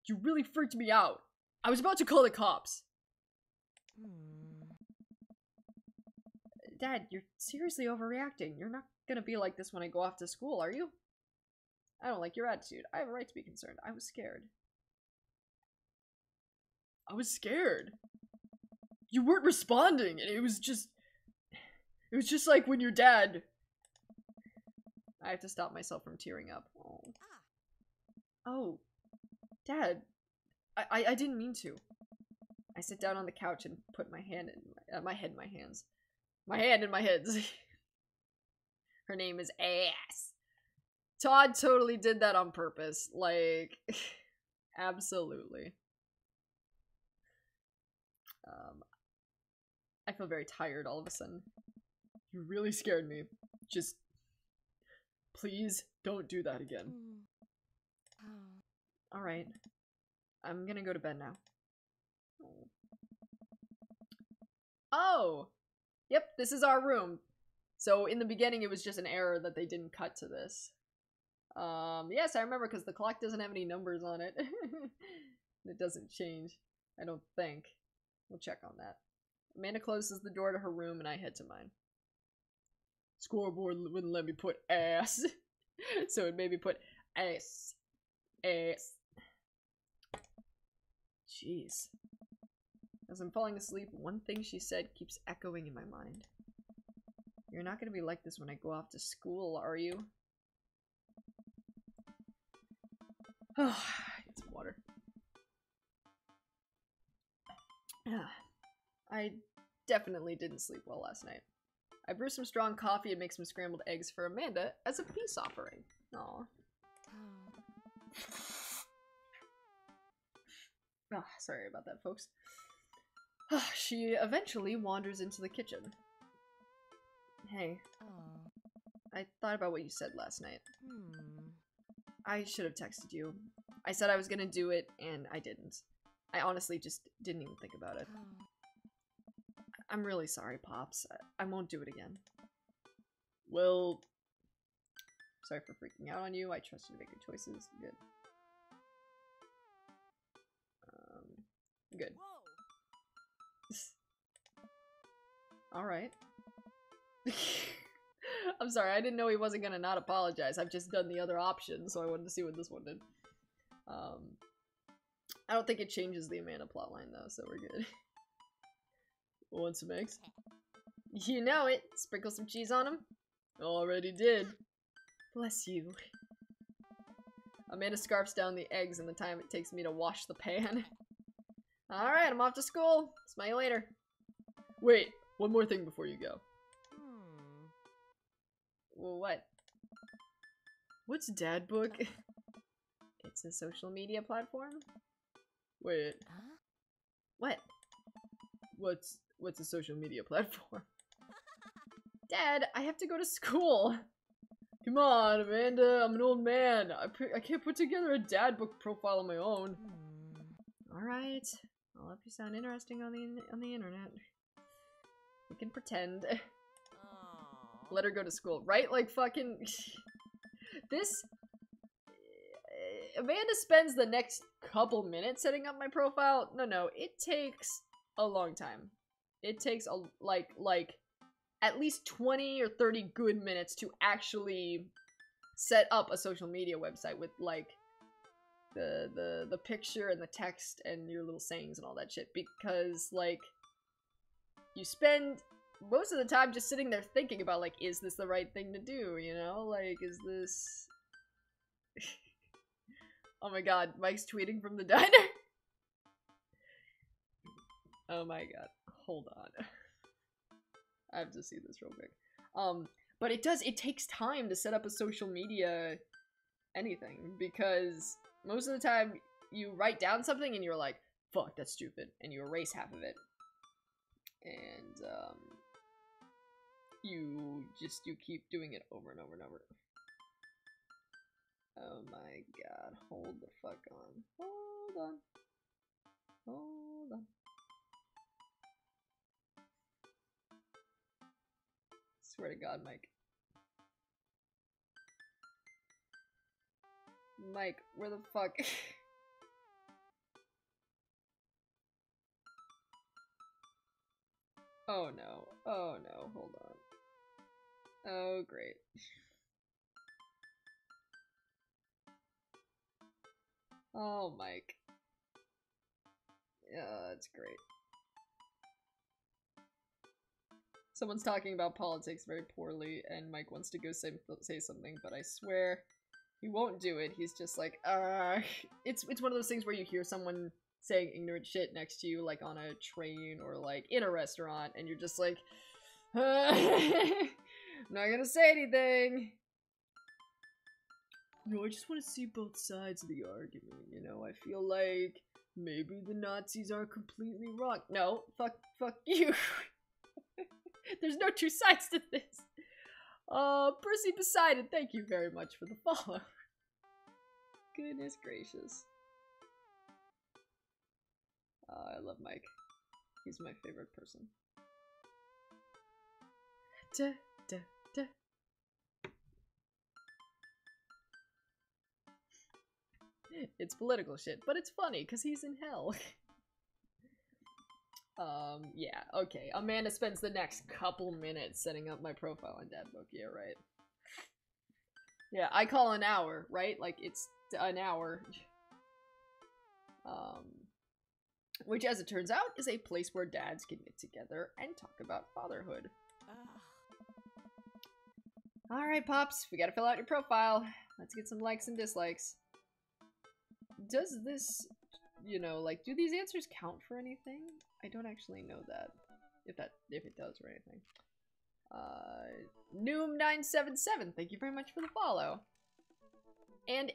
D: You really freaked me out. I was about to call the cops. Dad, you're seriously overreacting. You're not gonna be like this when I go off to school, are you? I don't like your attitude. I have a right to be concerned. I was scared. I was scared. You weren't responding, and it was just like when your dad... I have to stop myself from tearing up. Oh. Dad. I didn't mean to. I sit down on the couch and put my hand in my head in my hands. My hand in my heads. Her name is Ass. Todd totally did that on purpose. Like, absolutely. I feel very tired all of a sudden. You really scared me. Just, please don't do that again. Alright. I'm gonna go to bed now. Oh! Yep, this is our room. So in the beginning it was just an error that they didn't cut to this. Yes, I remember because the clock doesn't have any numbers on it. It doesn't change, I don't think. We'll check on that. Amanda closes the door to her room and I head to mine. Scoreboard wouldn't let me put ass. So it made me put ass. Ass. Jeez. As I'm falling asleep, one thing she said keeps echoing in my mind. You're not gonna be like this when I go off to school, are you? Oh, I need some water. I definitely didn't sleep well last night. I brewed some strong coffee and make some scrambled eggs for Amanda as a peace offering. Aw. Oh, sorry about that, folks. She eventually wanders into the kitchen. Hey. I thought about what you said last night. I should have texted you. I said I was gonna do it, and I didn't. I honestly just didn't even think about it. I'm really sorry, Pops. I won't do it again. Well, sorry for freaking out on you. I trust you to make good choices. Good. Good. Alright. I'm sorry, I didn't know he wasn't gonna not apologize. I've just done the other option, so I wanted to see what this one did. I don't think it changes the Amanda plotline though, so we're good. Want some eggs? You know it. Sprinkle some cheese on them. Already did. Bless you. Amanda scarfs down the eggs in the time it takes me to wash the pan. Alright, I'm off to school. Smell you later. Wait, one more thing before you go. Well, what? What's Dad Book? It's a social media platform? Wait. What? What's a social media platform? Dad, I have to go to school. Come on, Amanda, I'm an old man. I can't put together a Dad Book profile on my own. Alright, I'll help you sound interesting on the internet. We can pretend. Let her go to school, right? Like fucking... This... Amanda spends the next couple minutes setting up my profile. No, it takes a long time. It takes like at least 20 or 30 good minutes to actually set up a social media website with like the picture and the text and your little sayings and all that shit, because like you spend most of the time just sitting there thinking about, like, is this the right thing to do, you know? Like, is this... Oh my god, Mike's tweeting from the diner? Oh my god, hold on. I have to see this real quick. But it takes time to set up a social media anything, because most of the time you write down something and you're like, fuck, that's stupid, and you erase half of it. And, you keep doing it over and over and over. Oh my god, hold the fuck on. Hold on. Hold on. Swear to god, Mike. Mike, where the fuck? Oh no. Oh no, hold on. Oh, great. Oh, Mike. Yeah, that's great. Someone's talking about politics very poorly, and Mike wants to go say something, but I swear he won't do it. He's just like, It's one of those things where you hear someone saying ignorant shit next to you, like on a train or like in a restaurant, and you're just like, I'm not gonna say anything. No, I just want to see both sides of the argument, you know? I feel like maybe the Nazis are completely wrong. No, fuck you. There's no two sides to this. Percy Poseidon, thank you very much for the follow. Goodness gracious. I love Mike. He's my favorite person. Da, da, da. It's political shit, but it's funny because he's in hell. Yeah, okay. Amanda spends the next couple minutes setting up my profile on Dadbook. Yeah, right. Yeah, I call an hour, right? Like, it's an hour. Which, as it turns out, is a place where dads can get together and talk about fatherhood. Alright, Pops, we gotta fill out your profile. Let's get some likes and dislikes. Does this, you know, like, do these answers count for anything? I don't actually know that. If it does or anything. Noom977, thank you very much for the follow. And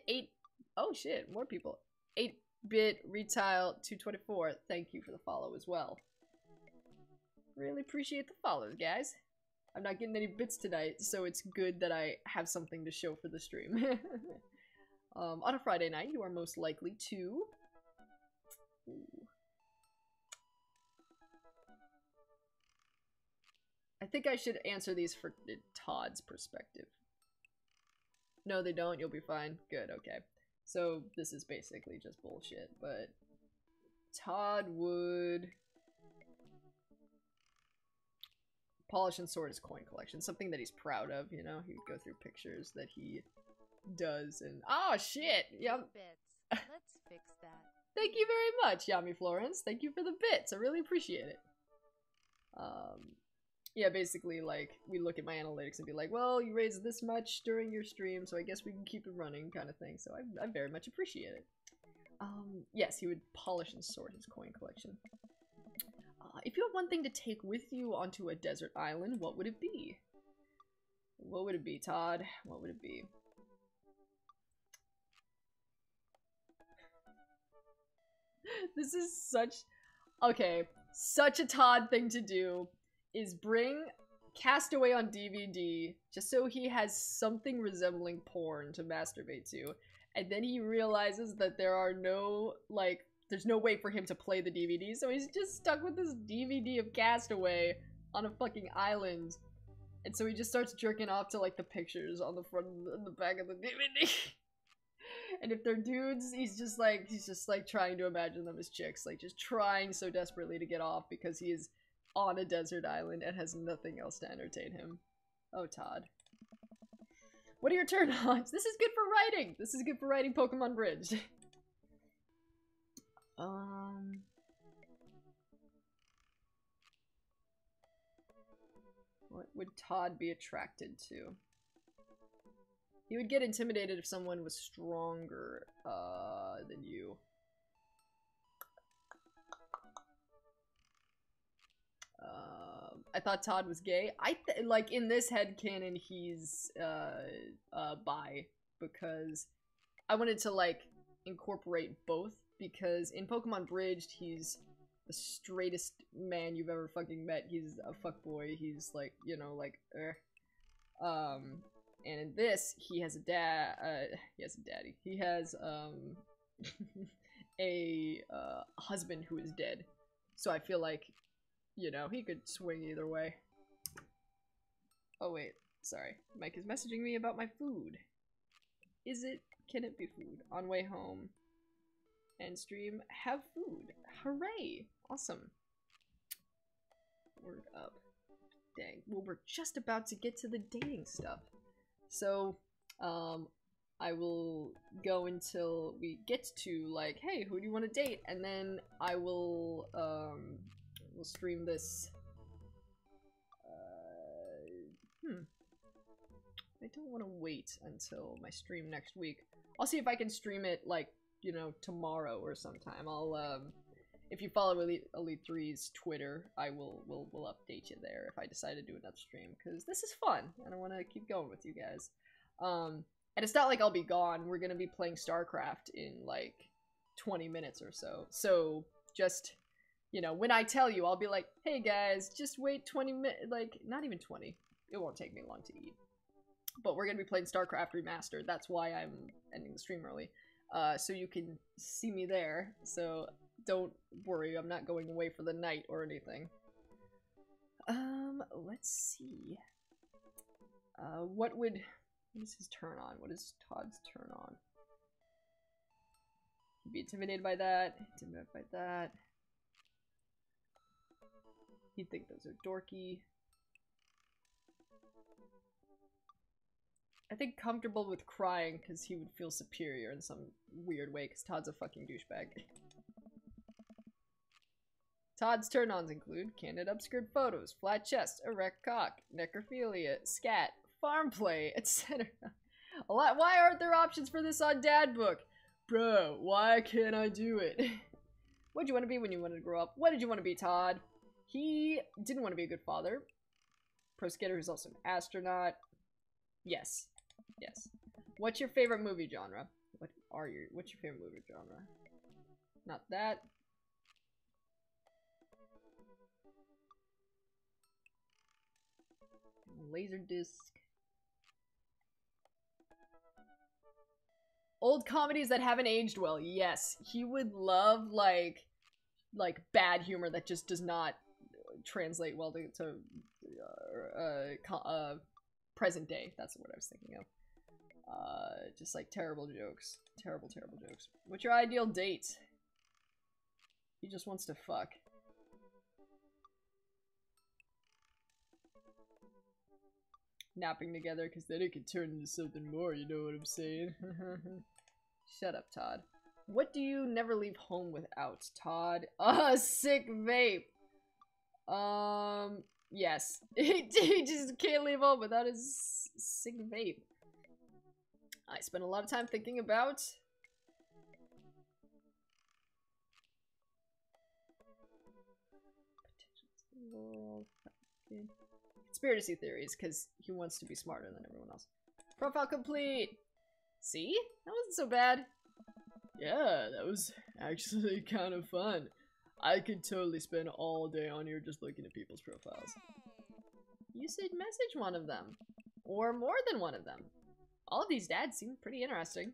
D: oh shit, more people. 8-bit retail 224, thank you for the follow as well. Really appreciate the follows, guys. I'm not getting any bits tonight, so it's good that I have something to show for the stream. On a Friday night, you are most likely to... Ooh. I think I should answer these for Todd's perspective. No, they don't. You'll be fine. Good, okay. So, this is basically just bullshit, but... Todd would... Polish and sort his coin collection. Something that he's proud of, you know? He'd go through pictures that he does and... Oh, shit! Yep.
B: Let's fix that.
D: Thank you very much, Yami Florence. Thank you for the bits. I really appreciate it. Yeah, basically, like, we look at my analytics and be like, well, you raised this much during your stream, so I guess we can keep it running, kind of thing. So I very much appreciate it. Yes, he would polish and sort his coin collection. If you have one thing to take with you onto a desert island, what would it be? What would it be, Todd? What would it be? This is such... Okay, such a Todd thing to do is bring Castaway on DVD just so he has something resembling porn to masturbate to, and then he realizes that there are no, like, there's no way for him to play the DVD, so he's just stuck with this DVD of Castaway on a fucking island, and so he just starts jerking off to, like, the pictures on the front and the back of the DVD. And if they're dudes, he's just like trying to imagine them as chicks, like just trying so desperately to get off because he is on a desert island and has nothing else to entertain him. Oh, Todd. What are your turn-ons? This is good for writing! This is good for writing Pokemon Bridge. would Todd be attracted to? He would get intimidated if someone was stronger, than you. I thought Todd was gay. Like, in this headcanon, he's, bi. Because I wanted to, like, incorporate both. Because in Pokemon Bridged, he's the straightest man you've ever fucking met. He's a fuckboy. He's, like, you know, like, And in this, he has a he has a daddy. He has, a husband who is dead. So I feel like, you know, he could swing either way. Oh wait, sorry. Mike is messaging me about my food. Can it be food? On way home. End stream, have food. Hooray! Awesome. Word up. Dang. Well, we're just about to get to the dating stuff. So, I will go until we get to, like, hey, who do you want to date? And then I will, we'll stream this. I don't want to wait until my stream next week. I'll see if I can stream it, like, you know, tomorrow or sometime. I'll, if you follow Elite 3's Twitter, I will update you there if I decide to do another stream, because this is fun, and I want to keep going with you guys. And it's not like I'll be gone. We're gonna be playing StarCraft in, like, 20 minutes or so. So, just, you know, when I tell you, I'll be like, hey guys, just wait 20 minutes, like, not even 20. It won't take me long to eat. But we're gonna be playing StarCraft Remastered. That's why I'm ending the stream early. So you can see me there. So don't worry, I'm not going away for the night or anything. Let's see. What is his turn on? What is Todd's turn on? He'd be intimidated by that. Intimidated by that. He'd think those are dorky. I think comfortable with crying because he would feel superior in some weird way because Todd's a fucking douchebag. Todd's turn-ons include candid upskirt photos, flat chest, erect cock, necrophilia, scat, farm play, etc. Why aren't there options for this on Dad Book? Bro, why can't I do it? What'd you want to be when you wanted to grow up? What did you want to be, Todd? He didn't want to be a good father. Pro skater who's also an astronaut. Yes. Yes. What's your favorite movie genre? What's your favorite movie genre? Not that. Laserdisc. Old comedies that haven't aged well. Yes. He would love, like bad humor that just does not translate well to present day. That's what I was thinking of. Just like terrible jokes. Terrible jokes. What's your ideal date? He just wants to fuck. Napping together, because then it could turn into something more, you know what I'm saying? Shut up, Todd. What do you never leave home without, Todd? Sick vape! Yes. He just can't leave home without his sick vape. I spent a lot of time thinking about... conspiracy theories, because he wants to be smarter than everyone else. Profile complete! See? That wasn't so bad. Yeah, that was actually kind of fun. I could totally spend all day on here just looking at people's profiles. You should message one of them. Or more than one of them. All of these dads seem pretty interesting.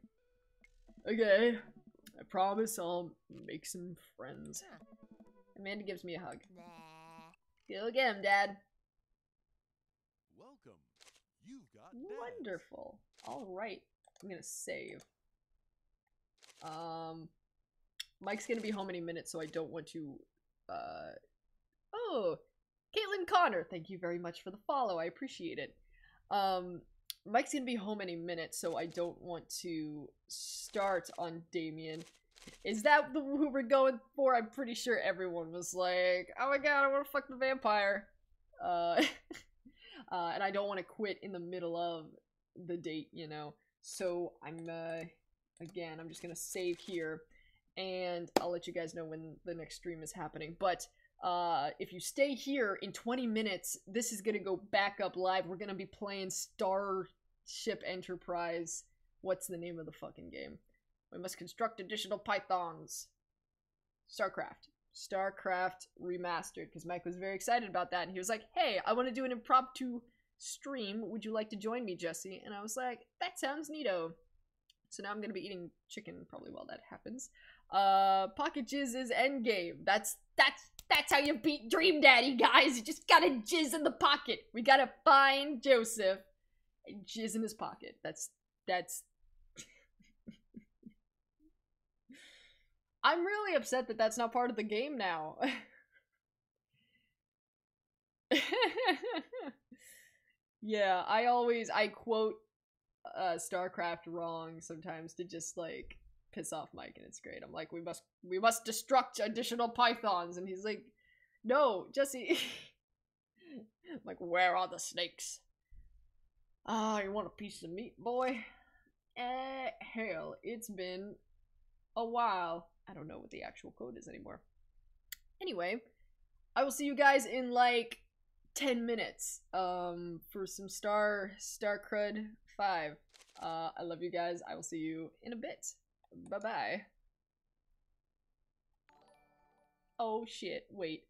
D: Okay. I promise I'll make some friends. Amanda gives me a hug. Go get him, Dad.
C: Welcome. You've got dads.
D: Wonderful. Alright. I'm gonna save. Mike's gonna be home any minute, so I don't want to, oh! Caitlin Connor, thank you very much for the follow, I appreciate it. Mike's gonna be home any minute, so I don't want to start on Damien. Is that who we're going for? I'm pretty sure everyone was like, oh my god, I wanna fuck the vampire.
A: And I don't want to quit in the middle of the date, you know. So I'm again, I'm just gonna save here, and I'll let you guys know when the next stream is happening. But if you stay here in 20 minutes, this is gonna go back up live. We're gonna be playing Starship Enterprise. What's the name of the fucking game? We must construct additional pythons. StarCraft Remastered, because Mike was very excited about that, and he was like, hey, I want to do an impromptu stream. Would you like to join me, Jesse? And I was like, that sounds neato. So now I'm gonna be eating chicken probably while that happens. Pocket Jizz is endgame. That's how you beat Dream Daddy, guys. You just gotta jizz in the pocket. We gotta find Joseph and jizz in his pocket. That's I'm really upset that that's not part of the game now. Yeah, I quote StarCraft wrong sometimes to just like piss off Mike, and it's great. I'm like, we must destruct additional pythons, and he's like, no, Jesse. I'm like, where are the snakes? Ah, you want a piece of meat, boy? Hell, it's been a while. I don't know what the actual code is anymore. Anyway, I will see you guys in like 10 minutes for some StarCrud 5. I love you guys. I will see you in a bit. Bye-bye. Oh shit, wait.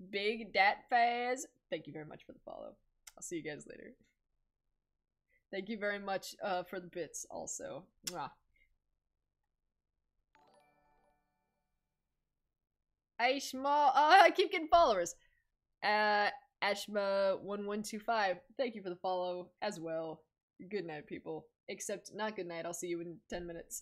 A: Big Dat Faz, thank you very much for the follow. I'll see you guys later. Thank you very much for the bits also. Mwah. Ashma, I keep getting followers. Ashma1125, thank you for the follow as well. Good night, people. Except not good night, I'll see you in 10 minutes.